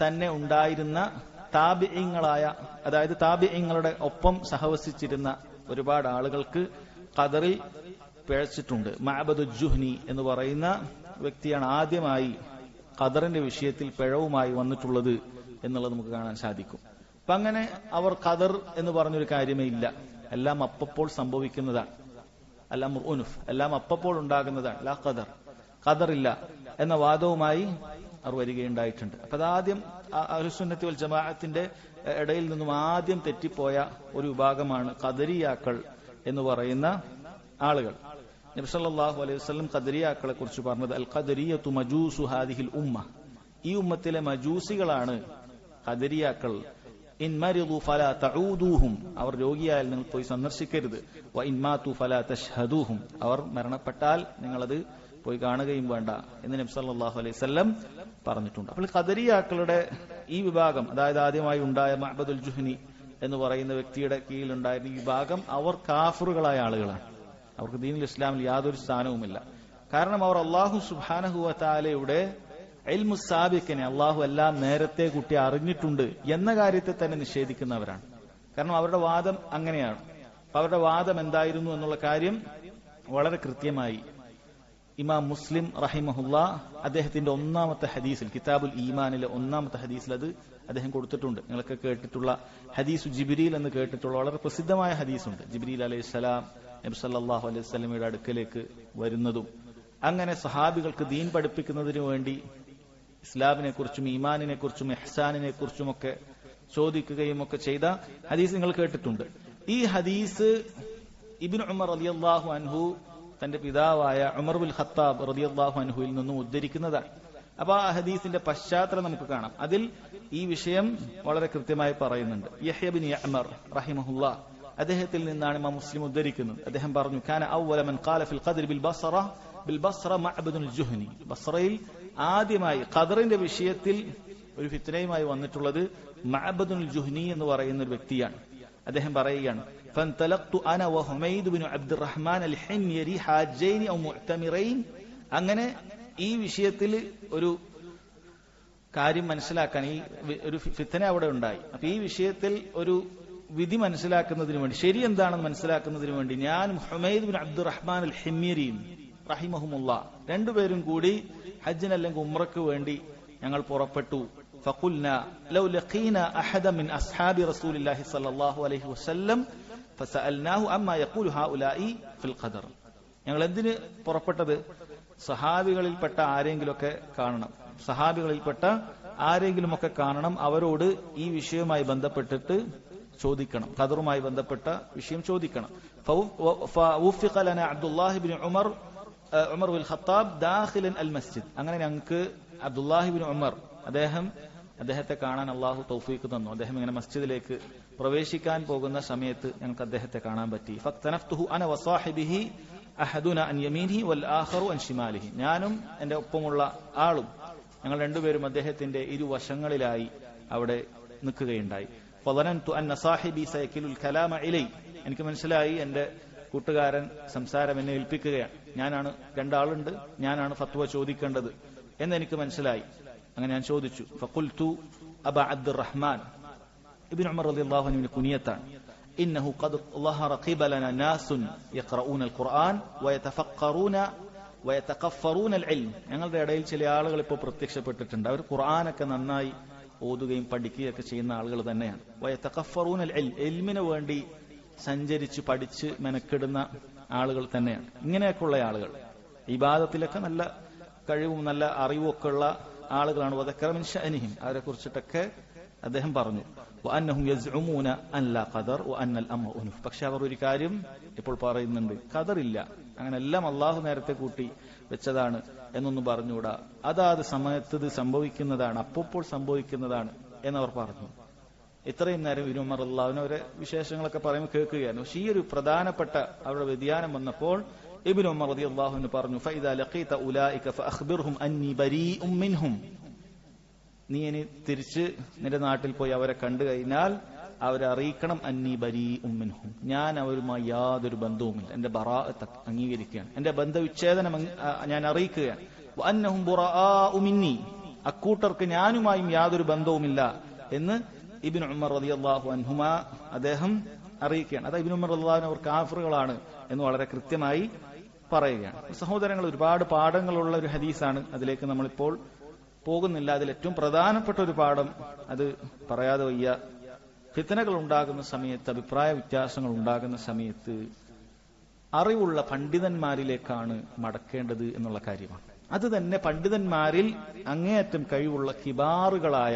തന്നെ ഉണ്ടായിരുന്ന താബിഈങ്ങളായ, അതായത് താബിഈങ്ങളുടെ ഒപ്പം സഹവസിച്ചിരുന്ന ഒരുപാട് ആളുകൾക്ക് ഖദറിൽ പിഴച്ചിട്ടുണ്ട്. മഅബദു ജുഹ്നി എന്ന് പറയുന്ന വ്യക്തിയാണ് ആദ്യമായി ഖദറിന്റെ വിഷയത്തിൽ പിഴവുമായി വന്നിട്ടുള്ളത് എന്നുള്ളത് നമുക്ക് കാണാൻ സാധിക്കും. അപ്പൊ അങ്ങനെ അവർ ഖദർ എന്ന് പറഞ്ഞൊരു കാര്യമേ ഇല്ല, എല്ലാം അപ്പപ്പോൾ സംഭവിക്കുന്നതാണ്, എല്ലാം ഉനുഫ്, എല്ലാം അപ്പപ്പോൾ ഉണ്ടാകുന്നതാണ്, ലാ ഖദർ, ഖദറില്ല എന്ന വാദവുമായി അവർ വരികയുണ്ടായിട്ടുണ്ട്. അപ്പൊ അതാദ്യം അഹ്ലുസുന്നത്തി വൽ ജമാഅത്തിന്റെ ഇടയിൽ നിന്നും ആദ്യം തെറ്റിപ്പോയ ഒരു വിഭാഗമാണ് ഖദരിയാക്കൾ എന്ന് പറയുന്ന ആളുകൾ. നബി സല്ലല്ലാഹു അലൈഹി വസല്ലം ഖദരിയാക്കളെ കുറിച്ച് പറഞ്ഞത് അൽ ഖദരിയത്തു മജൂസു ഹാദിഹിൽ ഉമ്മ, ഈ ഉമ്മത്തിലെ മജൂസികളാണ് ഖദരിയാക്കൾ. ഇൻ മരിദു ഫലാ തഊദൂഹും, അവർ രോഗിയായാൽ നിങ്ങൾ പോയി സന്ദർശിക്കരുത്. വ ഇൻ മാതു ഫലാ തശ്ഹദൂഹും, അവർ മരണപ്പെട്ടാൽ നിങ്ങളത് പോയി കാണുകയും വേണ്ട എന്ന് നബി സല്ലല്ലാഹു അലൈഹി വസല്ലം പറഞ്ഞിട്ടുണ്ട്. അപ്പോൾ ഖദരിയാക്കളുടെ ഈ വിഭാഗം, അതായത് ആദ്യമായി ഉണ്ടായ മഅബദുൽ ജുഹ്നി എന്ന് പറയുന്ന വ്യക്തിയുടെ കീഴിലുണ്ടായിരുന്ന ഈ വിഭാഗം, അവർ കാഫിറുകളായ ആളുകളാണ്. അവർക്ക് ദീനുൽ ഇസ്ലാമിൽ യാതൊരു സ്ഥാനവുമില്ല. കാരണം അവർ അല്ലാഹു സുബ്ഹാനഹു വ തആലയുടെ ഇൽമു സാബിഖിനെ, അല്ലാഹു എല്ലാം നേരത്തെ കൂട്ടി അറിഞ്ഞിട്ടുണ്ട് എന്ന കാര്യത്തെ തന്നെ നിഷേധിക്കുന്നവരാണ്. കാരണം അവരുടെ വാദം അങ്ങനെയാണ്. അവരുടെ വാദം എന്തായിരുന്നു എന്നുള്ള കാര്യം വളരെ കൃത്യമായി ഇമാം മുസ്ലിം റഹിമഹുല്ലാ അദ്ദേഹത്തിന്റെ ഒന്നാമത്തെ ഹദീസിൽ, കിതാബുൽ ഈമാനിലെ ഒന്നാമത്തെ ഹദീസിൽ അത് അദ്ദേഹം കൊടുത്തിട്ടുണ്ട്. നിങ്ങളൊക്കെ കേട്ടിട്ടുള്ള ഹദീസു ജിബ്രീൽ എന്ന് കേട്ടിട്ടുള്ള വളരെ പ്രസിദ്ധമായ ഹദീസുണ്ട്. ജിബ്രീൽ അലൈഹിസ്സലാം നബി സല്ലല്ലാഹു അലൈഹി വസല്ലമയുടെ അടുക്കലേക്ക് വരുന്നതും അങ്ങനെ സഹാബികൾക്ക് ദീൻ പഠിപ്പിക്കുന്നതിനു വേണ്ടി ഇസ്ലാമിനെ കുറിച്ചും ഈമാനിനെ കുറിച്ചും ഇഹ്സാനിനെ കുറിച്ചുമൊക്കെ ചോദിക്കുകയും ഒക്കെ ചെയ്ത ഹദീസ് നിങ്ങൾ കേട്ടിട്ടുണ്ട്. ഈ ഹദീസ് ഇബ്നു ഉമർ റളിയല്ലാഹു അൻഹു തന്റെ പിതാവായ ഉമർ ബിൻ ഖത്താബ് റളിയല്ലാഹു അൻഹുവിൽ നിന്നും ഉദ്ധരിക്കുന്നതാണ്. അപ്പൊ ആ ഹദീസിന്റെ പശ്ചാത്തലം നമുക്ക് കാണാം. അതിൽ ഈ വിഷയം വളരെ കൃത്യമായി പറയുന്നുണ്ട്. യഹ്യ ബിൻ യഅ്മർ റഹിമഹുല്ലാഹ്, അദ്ദേഹത്തിൽ നിന്നാണ് ഇമാം മുസ്ലിം ഉദ്ധരിക്കുന്നത്. അദ്ദേഹം പറഞ്ഞു, കാന അവ്വല മൻ ഖാല ഫിൽ ഖദ്ർ ബിൽ ബസ്റ മഅബദുൽ ജുഹ്നി, ബസ്റയിൽ ആദ്യമായി ഖദറിന്റെ വിഷയത്തിൽ ഒരു ഫിത്നയുമായി വന്നിട്ടുള്ളത് മഅബദുൽ ജുഹ്നി എന്ന് പറയുന്ന ഒരു വ്യക്തിയാണ്. അദ്ദേഹം പറയുകയാണ്, ഫൻതലഖ്തു അന വഹുമൈദ് ബിൻ അബ്ദുറഹ്മാൻ അൽ ഹിംയരി ഹാജൈൻ ഔ മുഅ്തമിറൈൻ. അങ്ങനെ ഈ വിഷയത്തിൽ ഒരു കാര്യം മനസ്സിലാക്കാൻ, ഈ ഒരു ഫിത്ന അവിടെ ഉണ്ടായി. അപ്പൊ ഈ വിഷയത്തിൽ ഒരു വിധി മനസ്സിലാക്കുന്നതിന് വേണ്ടി, ശരി എന്താണെന്ന് മനസ്സിലാക്കുന്നതിന് വേണ്ടി ഞാനും ഹുമൈദ് ബിൻ അബ്ദുറഹ്മാൻ അൽ ഹിംയരിയും റഹിമഹുമുല്ലാ രണ്ടുപേരും കൂടി ഹജ്ജിന് അല്ലെങ്കിൽ ഉംറയ്ക്ക് വേണ്ടി ഞങ്ങൾ പുറപ്പെട്ടു. فقلنا لو لقينا أحدا من أصحاب رسول الله صلى الله عليه وسلم فسألناه أما يقول هؤلاء في القدر. ഞങ്ങൾ എന്തിന് പുറപ്പെട്ടത്? സഹാബികളിൽപ്പെട്ട ആരെങ്കിലുമൊക്കെ കാണണം, സഹാബികളിൽപ്പെട്ട ആരെങ്കിലുമൊക്കെ കാണണം, അവരോട് ഈ വിഷയവുമായി ബന്ധപ്പെട്ടിട്ട് ചോദിക്കണം, ഖദറുമായി ബന്ധപ്പെട്ട വിഷയം ചോദിക്കണം. فوفق لنا عبد الله بن عمر ബിൻ ഖത്താബ് ദാഖിലൻ അൽ മസ്ജിദ്. അങ്ങനെ ഞങ്ങൾക്ക് അബ്ദുല്ലാഹി ബിൻ ഉമർ, അദ്ദേഹത്തെ കാണാൻ അള്ളാഹു തൗഫീഖ് തന്നു. അദ്ദേഹം ഇങ്ങനെ മസ്ജിദിലേക്ക് പ്രവേശിക്കാൻ പോകുന്ന സമയത്ത് ഞങ്ങൾക്ക് അദ്ദേഹത്തെ കാണാൻ പറ്റി. ഫക്തനഫ്തുഹു അന വസാഹിബിഹി അഹദുന അൻ യമീനിഹി വൽ ആഖറു അൻ ശിമാലിഹി. ഞാനും എന്റെ ഒപ്പമുള്ള ആളും ഞങ്ങൾ രണ്ടുപേരും അദ്ദേഹത്തിന്റെ ഇരുവശങ്ങളിലായി അവിടെ നിൽക്കുകയുണ്ടായി. ഫളനന്തു അന്ന സാഹിബി സയകിലുൽ കലാമ ഇലൈ. എനിക്ക് മനസ്സിലായി എന്റെ കൂട്ടുകാരൻ സംസാരം എന്നെ ഏൽപ്പിക്കുകയാണ്, ഞാനാണ്, രണ്ടാളുണ്ട്, ഞാനാണ് ഫത്വ ചോദിക്കേണ്ടത് എന്നെനിക്ക് മനസ്സിലായി. അങ്ങനെ ഞാൻ ചോദിച്ചു. ഫഖുൽതു അബ അബ്ദുറഹ്മാൻ, ഇബ്നു ഉമർ റളിയല്ലാഹു അൻഹുവിന്റെ കുനിയത്താണ്. ഇന്നഹു ഖദ് ളഹറ ഖിബലന നാസുൻ യഖറഊന അൽ ഖുർആൻ വയതഖഫറൂന അൽ ഇൽം. ഞങ്ങളുടെ ഇടയിൽ ചില ആളുകൾ ഇപ്പോൾ പ്രത്യക്ഷപ്പെട്ടിട്ടുണ്ട്. അവർ ഖുർആനൊക്കെ നന്നായി ഓതുകയും പഠിക്കുകയൊക്കെ ചെയ്യുന്ന ആളുകൾ തന്നെയാണ്. വയതഖഫറൂന അൽ ഇൽം, ഇൽമിന് വേണ്ടി സഞ്ചരിച്ച് പഠിച്ച് മെനക്കെടുന്ന ആളുകൾ തന്നെയാണ്. ഇങ്ങനെയൊക്കെയുള്ള ആളുകൾ ഇബാദത്തിലൊക്കെ നല്ല കഴിവും നല്ല അറിവും ഒക്കെ ഉള്ള ആളുകളാണ്. വദക്കറ മിൻ ശഅനിഹിം, അവരെ കുറിച്ചിട്ടൊക്കെ അദ്ദേഹം പറഞ്ഞു. വഅന്നഹും യസ്ഉമൂന അൻ ലാ ഖദർ വഅന്നൽ അംറ ഉനഫ്. പക്ഷെ അവർ ഒരു കാര്യം ഇപ്പോൾ പറയുന്നുണ്ട്, ഖദറില്ല, അങ്ങനെ എല്ലാം അള്ളാഹു നേരത്തെ കൂട്ടി വെച്ചതാണ് എന്നൊന്നും പറഞ്ഞുകൂടാ, അതാത് സമയത്ത് ഇത് സംഭവിക്കുന്നതാണ്, അപ്പോൾ സംഭവിക്കുന്നതാണ് എന്നവർ പറഞ്ഞു. ഇത്രയും നേരം ഇബ്നു ഉമർ റളിയല്ലാഹു അൻഹു അവരെ വിശേഷങ്ങളൊക്കെ പറയുമ്പോൾ കേൾക്കുകയാണ്. പക്ഷെ ഈ ഒരു പ്രധാനപ്പെട്ട അവരുടെ വ്യതിയാനം വന്നപ്പോൾ ഇബ്നു ഉമർ റളിയല്ലാഹു അൻഹു പറഞ്ഞു, ഫഇദാ ലഖീത ഉലൈക ഫഅഖ്ബിർഹും അന്നി ബരീഉം മിൻഹും. നീ ഇനി തിരിച്ച് നിന്റെ നാട്ടിൽ പോയി അവരെ കണ്ടു കഴിഞ്ഞാൽ അവരെ അറിയിക്കണം, അന്നി ബരീഉം മിൻഹും, ഞാൻ അവരുമായി യാതൊരു ബന്ധവുമില്ല, എന്റെ ബറാഅത്ത് അംഗീകരിക്കുകയാണ്, എന്റെ ബന്ധവിച്ഛേദനം ഞാൻ അറിയിക്കുകയാണ്. വഅന്നഹും ബുറാഉ മിന്നി, അക്കൂട്ടർക്ക് ഞാനുമായും യാതൊരു ബന്ധവുമില്ല എന്ന് ഇബ്നു ഉമർ റളിയല്ലാഹു അൻഹുമാ അദ്ദേഹം അറിയിക്കുകയാണ്. അത് ഇബ്നു ഉമർ റളിയല്ലാഹു അൻഹു അവർ കാഫിറുകളാണ് എന്ന് വളരെ കൃത്യമായി പറയുകയാണ്. സഹോദരങ്ങൾ, ഒരുപാട് പാഠങ്ങളുള്ള ഒരു ഹദീസാണ്, അതിലേക്ക് നമ്മളിപ്പോൾ പോകുന്നില്ല. അതിൽ ഏറ്റവും പ്രധാനപ്പെട്ട ഒരു പാഠം, അത് പറയാതെ വയ്യ, ഫിത്നകൾ ഉണ്ടാകുന്ന സമയത്ത്, അഭിപ്രായ വ്യത്യാസങ്ങൾ ഉണ്ടാകുന്ന സമയത്ത് അറിവുള്ള പണ്ഡിതന്മാരിലേക്കാണ് മടക്കേണ്ടത് എന്നുള്ള കാര്യമാണ്. അത് തന്നെ പണ്ഡിതന്മാരിൽ അങ്ങേയറ്റം കഴിവുള്ള കിബാറുകളായ,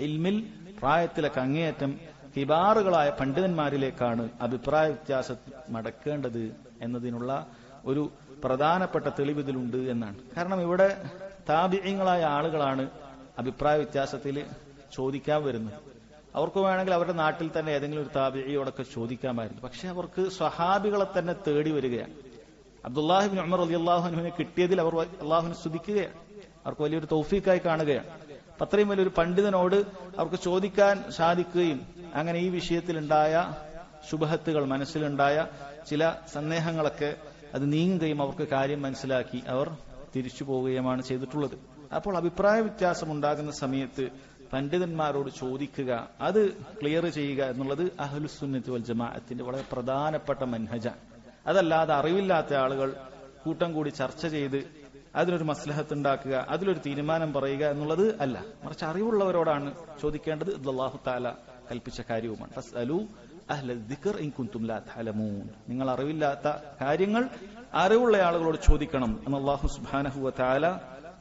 ഇൽമിൽ പ്രായത്തിലൊക്കെ അങ്ങേയറ്റം കിബാറുകളായ പണ്ഡിതന്മാരിലേക്കാണ് അഭിപ്രായ വ്യത്യാസം മടക്കേണ്ടത് എന്നതിനുള്ള ഒരു പ്രധാനപ്പെട്ട തെളിവ് ഇതിലുണ്ട് എന്നാണ്. കാരണം ഇവിടെ താബിഈങ്ങളായ ആളുകളാണ് അഭിപ്രായ വ്യത്യാസത്തിൽ ചോദിക്കാൻ വരുന്നത്. അവർക്ക് വേണമെങ്കിൽ അവരുടെ നാട്ടിൽ തന്നെ ഏതെങ്കിലും ഒരു താബിഈയോടൊക്കെ ചോദിക്കാമായിരുന്നു. പക്ഷെ അവർക്ക് സ്വഹാബികളെ തന്നെ തേടി വരികയാണ്. അബ്ദുല്ലാഹി ഇബ്നു ഉമർ റളിയല്ലാഹു അൻഹുവിനെ കിട്ടിയതിൽ അവർ അല്ലാഹുവിനെ സ്തുതിക്കുകയാണ്. അവർക്ക് വലിയൊരു തൗഫീഖായി കാണുകയാണ്. അത്രയും വലിയൊരു പണ്ഡിതനോട് അവർക്ക് ചോദിക്കാൻ സാധിക്കുകയും അങ്ങനെ ഈ വിഷയത്തിലുണ്ടായ ശുബഹത്തുകൾ, മനസ്സിലുണ്ടായ ചില സന്ദേഹങ്ങളൊക്കെ അത് നീങ്ങുകയും അവർക്ക് കാര്യം മനസ്സിലാക്കി അവർ തിരിച്ചു പോവുകയുമാണ് ചെയ്തിട്ടുള്ളത്. അപ്പോൾ അഭിപ്രായ വ്യത്യാസം ഉണ്ടാകുന്ന സമയത്ത് പണ്ഡിതന്മാരോട് ചോദിക്കുക, അത് ക്ലിയർ ചെയ്യുക എന്നുള്ളത് അഹ്ലുസുന്നത്തി വൽ ജമാഅത്തിന്റെ വളരെ പ്രധാനപ്പെട്ട മൻഹജാണ്. അതല്ലാതെ അറിവില്ലാത്ത ആളുകൾ കൂട്ടം കൂടി ചർച്ച ചെയ്ത് അതിലൊരു മസ്ലഹത്ത് ഉണ്ടാക്കുക, അതിലൊരു തീരുമാനം പറയുക എന്നുള്ളത് അല്ല. മറിച്ച് അറിവുള്ളവരോടാണ് ചോദിക്കേണ്ടത്. അല്ലാഹു തആല കൽപ്പിച്ച കാര്യവുമാണ്. ഫസ്അലു അഹ്ല ദിക്ർ ഇൻ കുൻതും ലാ തഅലമൂൻ. നിങ്ങൾ അറിവില്ലാത്ത കാര്യങ്ങൾ അറിവുള്ള ആളുകളോട് ചോദിക്കണം എന്ന് അല്ലാഹു സുബ്ഹാനഹു വ തആല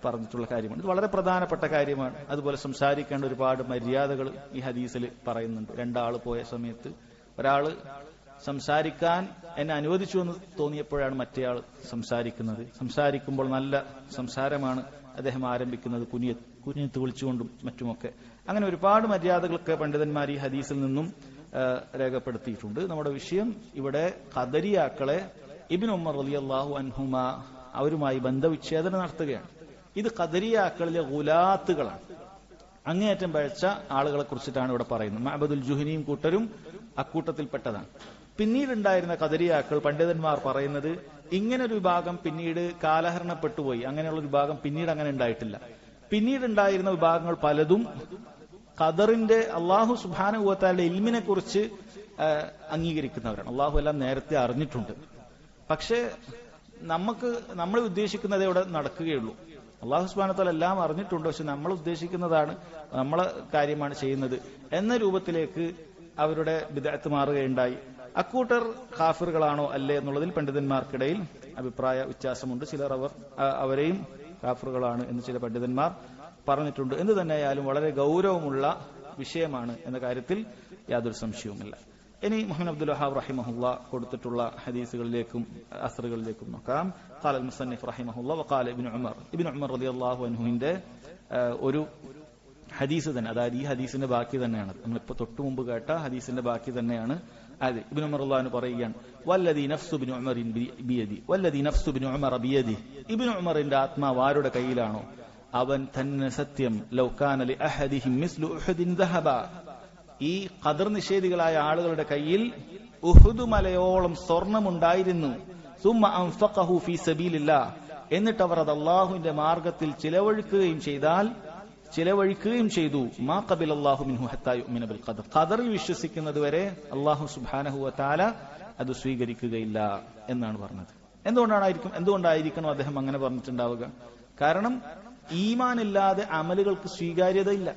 പറഞ്ഞിട്ടുള്ള കാര്യമാണ്. ഇത് വളരെ പ്രധാനപ്പെട്ട കാര്യമാണ്. അതുപോലെ സംസാരിക്കേണ്ട ഒരുപാട് മര്യാദകൾ ഈ ഹദീസിൽ പറയുന്നുണ്ട്. രണ്ടാള് പോയ സമയത്ത് ഒരാള് സംസാരിക്കാൻ എന്നെ അനുവദിച്ചു എന്ന് തോന്നിയപ്പോഴാണ് മറ്റേയാൾ സംസാരിക്കുന്നത്. സംസാരിക്കുമ്പോൾ നല്ല സംസാരമാണ് അദ്ദേഹം ആരംഭിക്കുന്നത്, കുനിയത്ത് വിളിച്ചുകൊണ്ടും മറ്റുമൊക്കെ. അങ്ങനെ ഒരുപാട് മര്യാദകളൊക്കെ പണ്ഡിതന്മാർ ഈ ഹദീസിൽ നിന്നും രേഖപ്പെടുത്തിയിട്ടുണ്ട്. നമ്മുടെ വിഷയം ഇവിടെ ഖദരിയാക്കളെ ഇബ്നു ഉമർ റളിയല്ലാഹു അൻഹുമാ അവരുമായി ബന്ധവിച്ഛേദനം നടത്തുകയാണ്. ഇത് ഖദരിയാക്കളിലെ ഗുലാത്തുകളാണ്, അങ്ങേയറ്റം പഴച്ച ആളുകളെ കുറിച്ചിട്ടാണ് ഇവിടെ പറയുന്നത്. മഅബദുൽ ജുഹനിയും കൂട്ടരും അക്കൂട്ടത്തിൽപ്പെട്ടതാണ്. പിന്നീടുണ്ടായിരുന്ന ഖദരിയാക്കൾ പണ്ഡിതന്മാർ പറയുന്നത് ഇങ്ങനൊരു വിഭാഗം പിന്നീട് കാലഹരണപ്പെട്ടുപോയി, അങ്ങനെയുള്ള ഒരു വിഭാഗം പിന്നീട് അങ്ങനെ ഉണ്ടായിട്ടില്ല. പിന്നീടുണ്ടായിരുന്ന വിഭാഗങ്ങൾ പലതും ഖദറിന്റെ അള്ളാഹു സുബ്ഹാനഹു വ തആലയുടെ ഇൽമിനെ കുറിച്ച് അംഗീകരിക്കുന്നവരാണ്. അള്ളാഹു എല്ലാം നേരത്തെ അറിഞ്ഞിട്ടുണ്ട്. പക്ഷേ നമ്മൾ ഉദ്ദേശിക്കുന്നതേ ഇവിടെ നടക്കുകയുള്ളൂ. അള്ളാഹു സുബ്ഹാനഹു വ തആല എല്ലാം അറിഞ്ഞിട്ടുണ്ട്, പക്ഷെ നമ്മൾ ഉദ്ദേശിക്കുന്നതാണ്, നമ്മളെ കാര്യമാണ് ചെയ്യുന്നത് എന്ന രൂപത്തിലേക്ക് അവരുടെ ബിദ്അത്ത് മാറുകയുണ്ടായി. അക്കൂട്ടർ കാഫിറുകളാണോ അല്ലേ എന്നുള്ളതിൽ പണ്ഡിതന്മാർക്കിടയിൽ അഭിപ്രായ വ്യത്യാസമുണ്ട്. ചിലർ അവരെയും കാഫിറുകളാണ് എന്ന് ചില പണ്ഡിതന്മാർ പറഞ്ഞിട്ടുണ്ട്. എന്ത് തന്നെയായാലും വളരെ ഗൗരവമുള്ള വിഷയമാണ് എന്ന കാര്യത്തിൽ യാതൊരു സംശയവുമില്ല. ഇനി മുഹമ്മദ് അബ്ദുൽ വഹാബ് റഹിമഹുല്ലാ കൊടുത്തിട്ടുള്ള ഹദീസുകളിലേക്കും അസ്റുകളിലേക്കും നോക്കാം. ഖാല അൽ മുസന്നിഫ് റഹിമഹുല്ലാ വഖാല ഇബ്നു ഉമർ റളിയല്ലാഹു അൻഹുവിന്റെ ഒരു ഹദീസ് തന്നെ, അതായത് ഈ ഹദീസിന്റെ ബാക്കി തന്നെയാണ്, നമ്മളിപ്പോ തൊട്ടു മുമ്പ് കേട്ട ഹദീസിന്റെ ബാക്കി തന്നെയാണ് അത്. ഇബ്നു ഉമർ റളിയല്ലാഹു അൻഹു പറയുകയാണ്, വല്ലദീ നഫ്സു ഇബ്നു ഉമറിൻ ബിയദി വല്ലദീ നഫ്സു ഇബ്നു ഉമർ ബിയദി. ഇബ്നു ഉമറിന്റെ ആത്മാവ് ആരുടെ കയ്യിലാണോ അവൻ തന്നെ സത്യം, ലൗ കാന ലി അഹദിഹിം മിസ്ലു ഉഹദിൻ ദഹബ. ഈ ഖദർ നിഷേധികളായ ആളുകളുടെ കയ്യിൽ ഉഹുദ് മലയോളം സ്വർണമുണ്ടായിരുന്നു. സുമ്മ അൻഫഖഹു ഫീ സബീലില്ലാഹ്, എന്നിട്ട് അവർ അത് അല്ലാഹുവിന്റെ മാർഗത്തിൽ ചിലവഴിക്കുകയും ചെയ്തു. മാ ഖബിലല്ലാഹു മിൻഹു ഹത്താ യുഅ്മിന ബിൽ ഖദർ. ഖദറിൽ വിശ്വസിക്കുന്നത് വരെ അല്ലാഹു സുബ്ഹാനഹു വ തആല അത് സ്വീകരിക്കുകയില്ല എന്നാണ് പറഞ്ഞത്. എന്തുകൊണ്ടായിരിക്കണം അദ്ദേഹം അങ്ങനെ പറഞ്ഞിട്ടുണ്ടാവുക? കാരണം ഈമാനില്ലാതെ അമലുകൾക്ക് സ്വീകാര്യതയില്ല.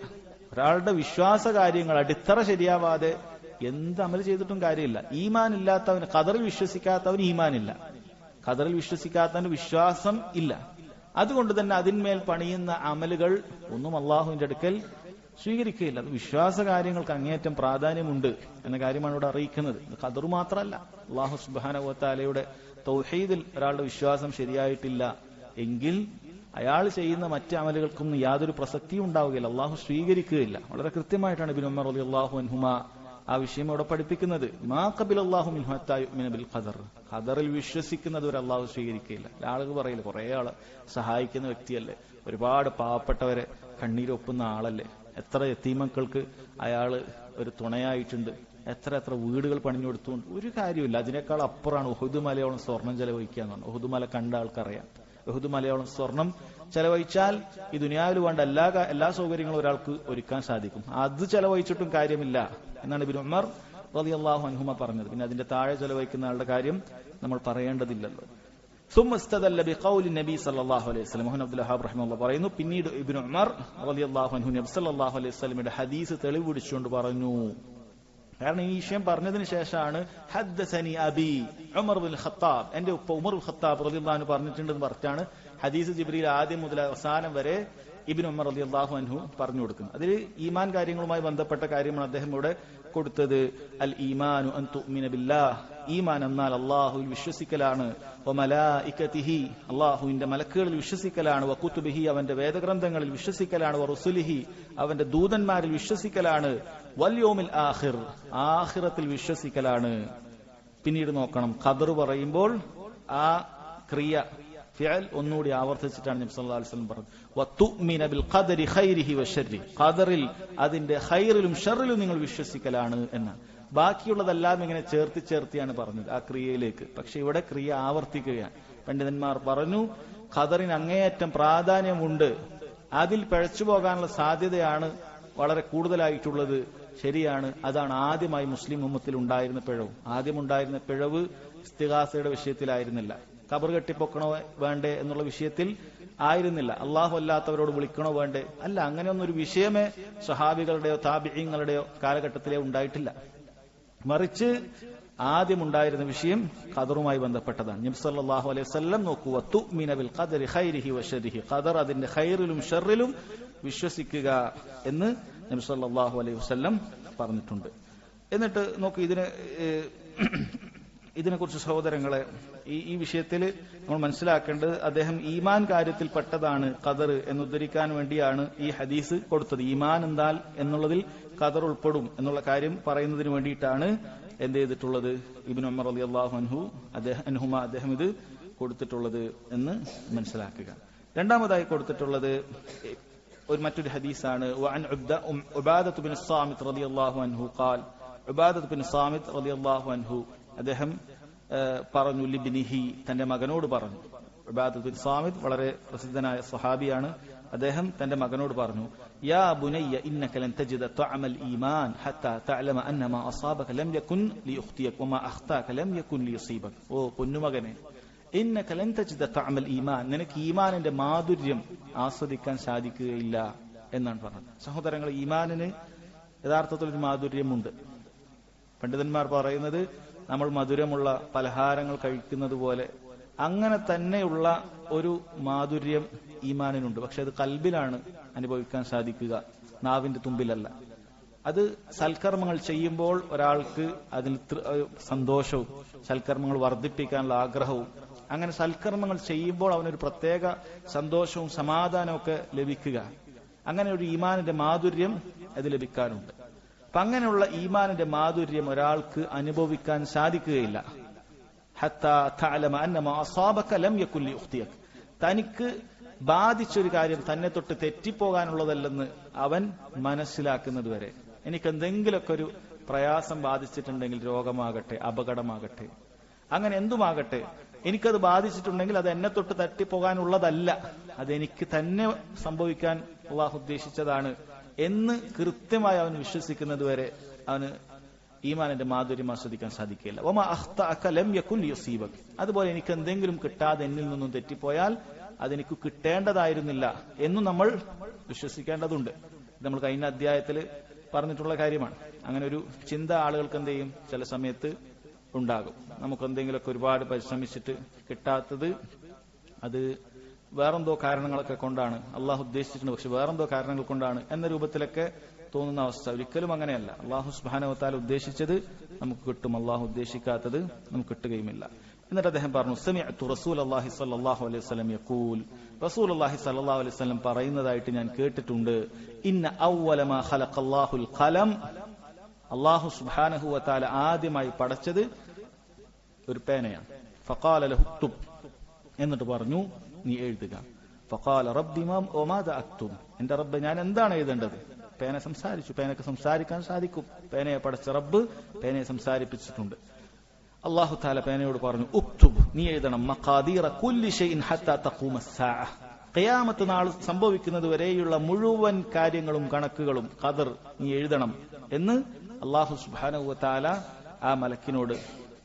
ഒരാളുടെ വിശ്വാസ കാര്യങ്ങൾ അടിത്തറ ശരിയാവാതെ എന്ത് അമൽ ചെയ്തിട്ടും കാര്യമില്ല. ഈമാൻ ഇല്ലാത്തവന്, ഖദറിൽ വിശ്വസിക്കാത്തവന് ഈമാനില്ല, ഖദറിൽ വിശ്വസിക്കാത്തവന് വിശ്വാസം ഇല്ല. അതുകൊണ്ട് തന്നെ അതിന്മേൽ പണിയുന്ന അമലുകൾ ഒന്നും അള്ളാഹുവിന്റെ അടുക്കൽ സ്വീകരിക്കുകയില്ല. അത് വിശ്വാസ കാര്യങ്ങൾക്ക് അങ്ങേയറ്റം പ്രാധാന്യമുണ്ട് എന്ന കാര്യമാണ് ഇവിടെ അറിയിക്കുന്നത്. ഖദർ മാത്രമല്ല, അള്ളാഹു സുബ്ഹാനഹു വ തആലയുടെ തൗഹീദിൽ ഒരാളുടെ വിശ്വാസം ശരിയായിട്ടില്ല എങ്കിൽ അയാൾ ചെയ്യുന്ന മറ്റ് അമലുകൾക്കൊന്നും യാതൊരു പ്രസക്തിയും ഉണ്ടാവുകയില്ല, അള്ളാഹു സ്വീകരിക്കുകയില്ല. വളരെ കൃത്യമായിട്ടാണ് ഇബ്നു ഉമർ റളിയല്ലാഹു അൻഹുമാ ആ വിഷയം അവിടെ പഠിപ്പിക്കുന്നത്. മാ ഖബിലല്ലാഹു മിൻഹു ഹത്താ യുഅ്മിന ബിൽ ഖദർ. ഖദറിൽ വിശ്വസിക്കുന്നത് വരെ അള്ളാഹു സ്വീകരിക്കുകയില്ല. ആളുകൾ പറയില്ല, കുറെ ആള് സഹായിക്കുന്ന വ്യക്തിയല്ലേ, ഒരുപാട് പാവപ്പെട്ടവരെ കണ്ണീരൊപ്പുന്ന ആളല്ലേ, എത്ര യതീമക്കൾക്ക് അയാള് ഒരു തുണയായിട്ടുണ്ട്, എത്ര വീടുകൾ പണിഞ്ഞു കൊടുത്തുകൊണ്ട്. ഒരു കാര്യമില്ല. അതിനേക്കാൾ അപ്പുറമാണ് ഉഹുദ് മലയോളം സ്വർണം ചെലവഴിക്കുക എന്ന് പറഞ്ഞു. ഉഹുദ് മല കണ്ട ആൾക്കറിയാം. ഉഹുദ് മലയോളം സ്വർണം ചെലവഴിച്ചാൽ ഈ ദുനിയാവിൽ വേണ്ട എല്ലാ സൗകര്യങ്ങളും ഒരാൾക്ക് ഒരുക്കാൻ സാധിക്കും. അത് ചെലവഴിച്ചിട്ടും കാര്യമില്ല എന്നാണ് ഇബ്നു ഉമർ റളിയല്ലാഹു അൻഹുമ പറഞ്ഞത്. പിന്നെ അതിന്റെ താഴെ ചെലവഴിക്കുന്ന ആളുടെ കാര്യം നമ്മൾ പറയേണ്ടതില്ലല്ലോ. ثم استدل بقول النبي صلى الله عليه وسلم. മുഹമ്മദ് അബ്ദുൽ വഹാബ് റഹിമഹുല്ലാഹ് പറയുന്നു, പിന്നീട് ഇബ്നു ഉമർ റളിയല്ലാഹു അൻഹു നബി സല്ലല്ലാഹു അലൈഹി വസല്ലമയുടെ ഹദീസ് തെളിവ് പിടിച്ചുകൊണ്ട് പറഞ്ഞു. കാരണം ഈ വിഷയം പറഞ്ഞതിന് ശേഷമാണ് ഹദ്ദസനി അബി ഉമർ ബിൻ ഖത്താബ്, എന്റെ ഉപ്പ ഉമർ ബിൻ ഖത്താബ് റളിയല്ലാഹു അൻഹു പറഞ്ഞിട്ടുണ്ടെന്ന് പറഞ്ഞാണ് ഹദീസ് ജിബ്രീൽ ആദ്യം മുതൽ അവസാനം വരെ ഇബ്നു ഉമർ റളിയല്ലാഹു അൻഹു പറഞ്ഞു കൊടുക്കുന്നത്. അതിൽ ഈമാൻ കാര്യങ്ങളുമായി ബന്ധപ്പെട്ട കാര്യമാണ് അദ്ദേഹം ഇവിടെ കൊടുത്തത്. അൽ ഈമാനു അൻ തുഅ്മിന ബില്ലാഹ്, ഈമാൻ എന്നാൽ അല്ലാഹുവിൽ വിശ്വസിക്കലാണ്. വ മലായികതിഹി, അല്ലാഹുവിന്റെ മലക്കുകളിൽ വിശ്വസിക്കലാണ്. വ കുതുബിഹി, അവന്റെ വേദഗ്രന്ഥങ്ങളിൽ വിശ്വസിക്കലാണ്. വ റുസുലിഹി, അവന്റെ ദൂതന്മാരിൽ വിശ്വസിക്കലാണ്. വൽ യൗമിൽ ആഖിർ, ആഖിറത്തിൽ വിശ്വസിക്കലാണ്. പിന്നീട് നോക്കണം, ഖദർ പറയുമ്പോൾ ആ ക്രിയ ഫിഅൽ ഒന്നുകൂടി ആവർത്തിച്ചിട്ടാണ് നബി സല്ലല്ലാഹു അലൈഹി വസല്ലം പറഞ്ഞത്. വതുഅ്മിന ബിൽ ഖദരി ഖൈരിഹി വശർരി, ഖദറിൽ അതിന്റെ ഖൈറിലും ഷർറിലും നിങ്ങൾ വിശ്വസിക്കലാണ് എന്നാണ്. ബാക്കിയുള്ളതെല്ലാം ഇങ്ങനെ ചേർത്തിയാണ് പറഞ്ഞത് ആ ക്രിയയിലേക്ക്. പക്ഷെ ഇവിടെ ക്രിയ ആവർത്തിക്കുകയാണ്. പണ്ഡിതന്മാർ പറഞ്ഞു, ഖദറിന് അങ്ങേയറ്റം പ്രാധാന്യമുണ്ട്, അതിൽ പിഴച്ചു പോകാനുള്ള സാധ്യതയാണ് വളരെ കൂടുതലായിട്ടുള്ളത്. ശരിയാണ്, അതാണ് ആദ്യമായി മുസ്ലിം ഉമ്മത്തിൽ ഉണ്ടായിരുന്ന പിഴവ്. ആദ്യമുണ്ടായിരുന്ന പിഴവ് ഇസ്തിഗാസയുടെ വിഷയത്തിലായിരുന്നില്ല, ഖബർ കെട്ടിപ്പൊക്കണോ വേണ്ടേ എന്നുള്ള വിഷയത്തിൽ ആയിരുന്നില്ല, അള്ളാഹു അല്ലാത്തവരോട് വിളിക്കണോ വേണ്ടേ അല്ല. അങ്ങനെയൊന്നൊരു വിഷയമേ സ്വഹാബികളുടെയോ താബിഈങ്ങളുടെയോ കാലഘട്ടത്തിലേ ഉണ്ടായിട്ടില്ല. മറിച്ച് ആദ്യമുണ്ടായിരുന്ന വിഷയം ഖദറുമായി ബന്ധപ്പെട്ടതാണ്. നബി സല്ലല്ലാഹു അലൈഹി വസല്ലം നോക്കൂ, വതുഅ്മിന ബിൽ ഖദരി ഖൈരിഹി വശർരിഹി, ഖദർ അതിന്റെ ഖൈറിലും ഷർറിലും വിശ്വസിക്കുക എന്ന് നബി സല്ലല്ലാഹു അലൈഹി വസല്ലം പറഞ്ഞിട്ടുണ്ട്. എന്നിട്ട് നോക്കൂ, ഇതിനെക്കുറിച്ച് സഹോദരങ്ങളെ, ഈ വിഷയത്തിൽ നമ്മൾ മനസ്സിലാക്കേണ്ടത്, അദ്ദേഹം ഈമാൻ കാര്യത്തിൽ പെട്ടതാണ് ഖദർ എന്നുദ്ധരിക്കാൻ വേണ്ടിയാണ് ഈ ഹദീസ് കൊടുത്തത്. ഈമാൻ എന്താൽ എന്നുള്ളതിൽ ഖദർ ഉൾപ്പെടും എന്നുള്ള കാര്യം പറയുന്നതിന് വേണ്ടിയിട്ടാണ് എന്ത് ചെയ്തിട്ടുള്ളത്, ഇബ്നു ഉമർ റളിയല്ലാഹു അദ്ദേഹം ഇത് കൊടുത്തിട്ടുള്ളത് എന്ന് മനസ്സിലാക്കുക. രണ്ടാമതായി കൊടുത്തിട്ടുള്ളത് മറ്റൊരു ഹദീസാണ്. വഅൻ ഉബാദത്ത് ബിൻ സാമിത്ത് റളിയല്ലാഹു അൻഹു ഖാൽ, ഉബാദത്ത് ബിൻ സാമിത്ത് റളിയല്ലാഹു അൻഹു അദ്ദേഹം പറഞ്ഞു, ലിബ്നിഹി, തന്റെ മകനോട് പറഞ്ഞു. ഉബാദത്ത് ബിൻ സാമിത്ത് വളരെ പ്രസിദ്ധനായ സ്വഹാബിയാണ്. അദ്ദേഹം തന്റെ മകനോട് പറഞ്ഞു, യാ ബുനയ്യ ഇന്നക ലൻ തജിദ തഅമൽ ഈമാൻ ഹത്താ തഅലമ അന്ന മാ അസാബക ലം യകുൻ ലിയുഖ്തിയക വമാ അഖ്താക ലം യകുൻ ലിയുസീബക. ഓ പൊന്നുമകനെ, ഇന്നക ലൻ തജിദ തഅമൽ ഈമാൻ, നിനക്ക് ഈമാനിന്റെ മാധുര്യം ആസ്വദിക്കാൻ സാധിക്കുകയില്ല എന്നാണ് പറഞ്ഞത്. സഹോദരങ്ങൾ, ഈമാനിന് യഥാർത്ഥത്തിൽ ഒരു മാധുര്യമുണ്ട്. പണ്ഡിതന്മാർ പറയുന്നത്, നമ്മൾ മധുരമുള്ള പലഹാരങ്ങൾ കഴിക്കുന്നത് പോലെ അങ്ങനെ തന്നെയുള്ള ഒരു മാധുര്യം ഈമാനിനുണ്ട്. പക്ഷെ അത് കൽബിലാണ് അനുഭവിക്കാൻ സാധിക്കുക, നാവിന്റെ തുമ്പിലല്ല. അത് സൽക്കർമ്മങ്ങൾ ചെയ്യുമ്പോൾ ഒരാൾക്ക് അതിൽ സന്തോഷവും സൽക്കർമ്മങ്ങൾ വർദ്ധിപ്പിക്കാനുള്ള ആഗ്രഹവും, അങ്ങനെ സൽക്കർമ്മങ്ങൾ ചെയ്യുമ്പോൾ അവനൊരു പ്രത്യേക സന്തോഷവും സമാധാനവും ഒക്കെ ലഭിക്കുക, അങ്ങനെ ഒരു ഈമാനിന്റെ മാധുര്യം അത് ലഭിക്കാറുണ്ട്. അപ്പൊ അങ്ങനെയുള്ള ഈമാനിന്റെ മാധുര്യം ഒരാൾക്ക് അനുഭവിക്കാൻ സാധിക്കുകയില്ല. ഹത്താ തഅലമ അന്ന മാ അസാബക ലം യകുൻ ലിയുഖ്തിയക, തനിക്ക് ബാധിച്ചൊരു കാര്യം തന്നെ തൊട്ട് തെറ്റിപ്പോകാനുള്ളതല്ലെന്ന് അവൻ മനസ്സിലാക്കുന്നത് വരെ. എനിക്ക് എന്തെങ്കിലുമൊക്കെ ഒരു പ്രയാസം ബാധിച്ചിട്ടുണ്ടെങ്കിൽ, രോഗമാകട്ടെ, അപകടമാകട്ടെ, അങ്ങനെ എന്തുമാകട്ടെ, എനിക്കത് ബാധിച്ചിട്ടുണ്ടെങ്കിൽ അത് എന്നെ തൊട്ട് തട്ടിപ്പോകാനുള്ളതല്ല, അതെനിക്ക് തന്നെ സംഭവിക്കാൻ അള്ളാഹു ഉദ്ദേശിച്ചതാണ് എന്ന് കൃത്യമായി അവൻ വിശ്വസിക്കുന്നത് വരെ അവന് ഈമാനിന്റെ മാധുര്യം ആസ്വദിക്കാൻ സാധിക്കില്ല. വമാ അഖ്തഅക ലം യകുൻ ലിയുസീബക, അതുപോലെ എനിക്ക് എന്തെങ്കിലും കിട്ടാതെ എന്നിൽ നിന്നും തെറ്റിപ്പോയാൽ അതെനിക്ക് കിട്ടേണ്ടതായിരുന്നില്ല എന്നും നമ്മൾ വിശ്വസിക്കേണ്ടതുണ്ട്. നമ്മൾ കഴിഞ്ഞ അധ്യായത്തിൽ പറഞ്ഞിട്ടുള്ള കാര്യമാണ്. അങ്ങനെ ഒരു ചിന്ത ആളുകൾക്ക് എന്ത് ചെയ്യും, ചില സമയത്ത് ഉണ്ടാകും. നമുക്ക് എന്തെങ്കിലുമൊക്കെ ഒരുപാട് പരിശ്രമിച്ചിട്ട് കിട്ടാത്തത് അത് വേറെന്തോ കാരണങ്ങളൊക്കെ കൊണ്ടാണ്, അള്ളാഹു ഉദ്ദേശിച്ചിട്ടുണ്ട് പക്ഷെ വേറെന്തോ കാരണങ്ങൾ കൊണ്ടാണ് എന്ന രൂപത്തിലൊക്കെ തോന്നുന്ന അവസ്ഥ. ഒരിക്കലും അങ്ങനെയല്ല. അള്ളാഹു സുബ്ഹാനഹു വ തആല ഉദ്ദേശിച്ചത് നമുക്ക് കിട്ടും, അള്ളാഹു ഉദ്ദേശിക്കാത്തത് നമുക്ക് കിട്ടുകയുമില്ല. എന്നിട്ട് അദ്ദേഹം പറഞ്ഞു, സമിഅ്തു റസൂലല്ലാഹി സ്വല്ലല്ലാഹു അലൈഹി വസല്ലം യഖൂൽ, റസൂലുള്ളാഹി സ്വല്ലല്ലാഹു അലൈഹി വസല്ലം പറയുന്നതായിട്ട് ഞാൻ കേട്ടിട്ടുണ്ട്, ഇന്ന അവ്വല മാ ഖലഖല്ലാഹുൽ ഖലം, അള്ളാഹു സുബ്ഹാനഹു വ തആല ആദ്യമായി പടച്ചത് ഒരു പേനയാണ്. ഫഖാല ലഹു ഉക്തുബ്, എന്നിട്ട് പറഞ്ഞു നീ എഴുതുക. ഫഖാല റബ്ബി വമാദാ അക്തുബ്, എന്റെ റബ്ബ് ഞാൻ എന്താണ് എഴുതേണ്ടത്? പേന സംസാരിച്ചു. പേനക്ക് സംസാരിക്കാൻ സാധിക്കും. പേനയെ പടച്ച റബ്ബ് പേനയെ സംസാരിപ്പിച്ചിട്ടുണ്ട്. അല്ലാഹു തആല പേനയോട് പറഞ്ഞു, ഉക്തുബ്, നീ എഴുതണം, മഖാദീറ കുല്ലി ഷൈഇൻ ഹത്താ തഖൂമ അസ്സാഅ, ഖിയാമത്ത് നാൾ സംഭവിക്കുന്നത് വരെയുള്ള മുഴുവൻ കാര്യങ്ങളും കണക്കുകളും ഖദർ നീ എഴുതണം എന്ന് അല്ലാഹു സുബ്ഹാനഹു വ തആല ആ മലക്കിനോട്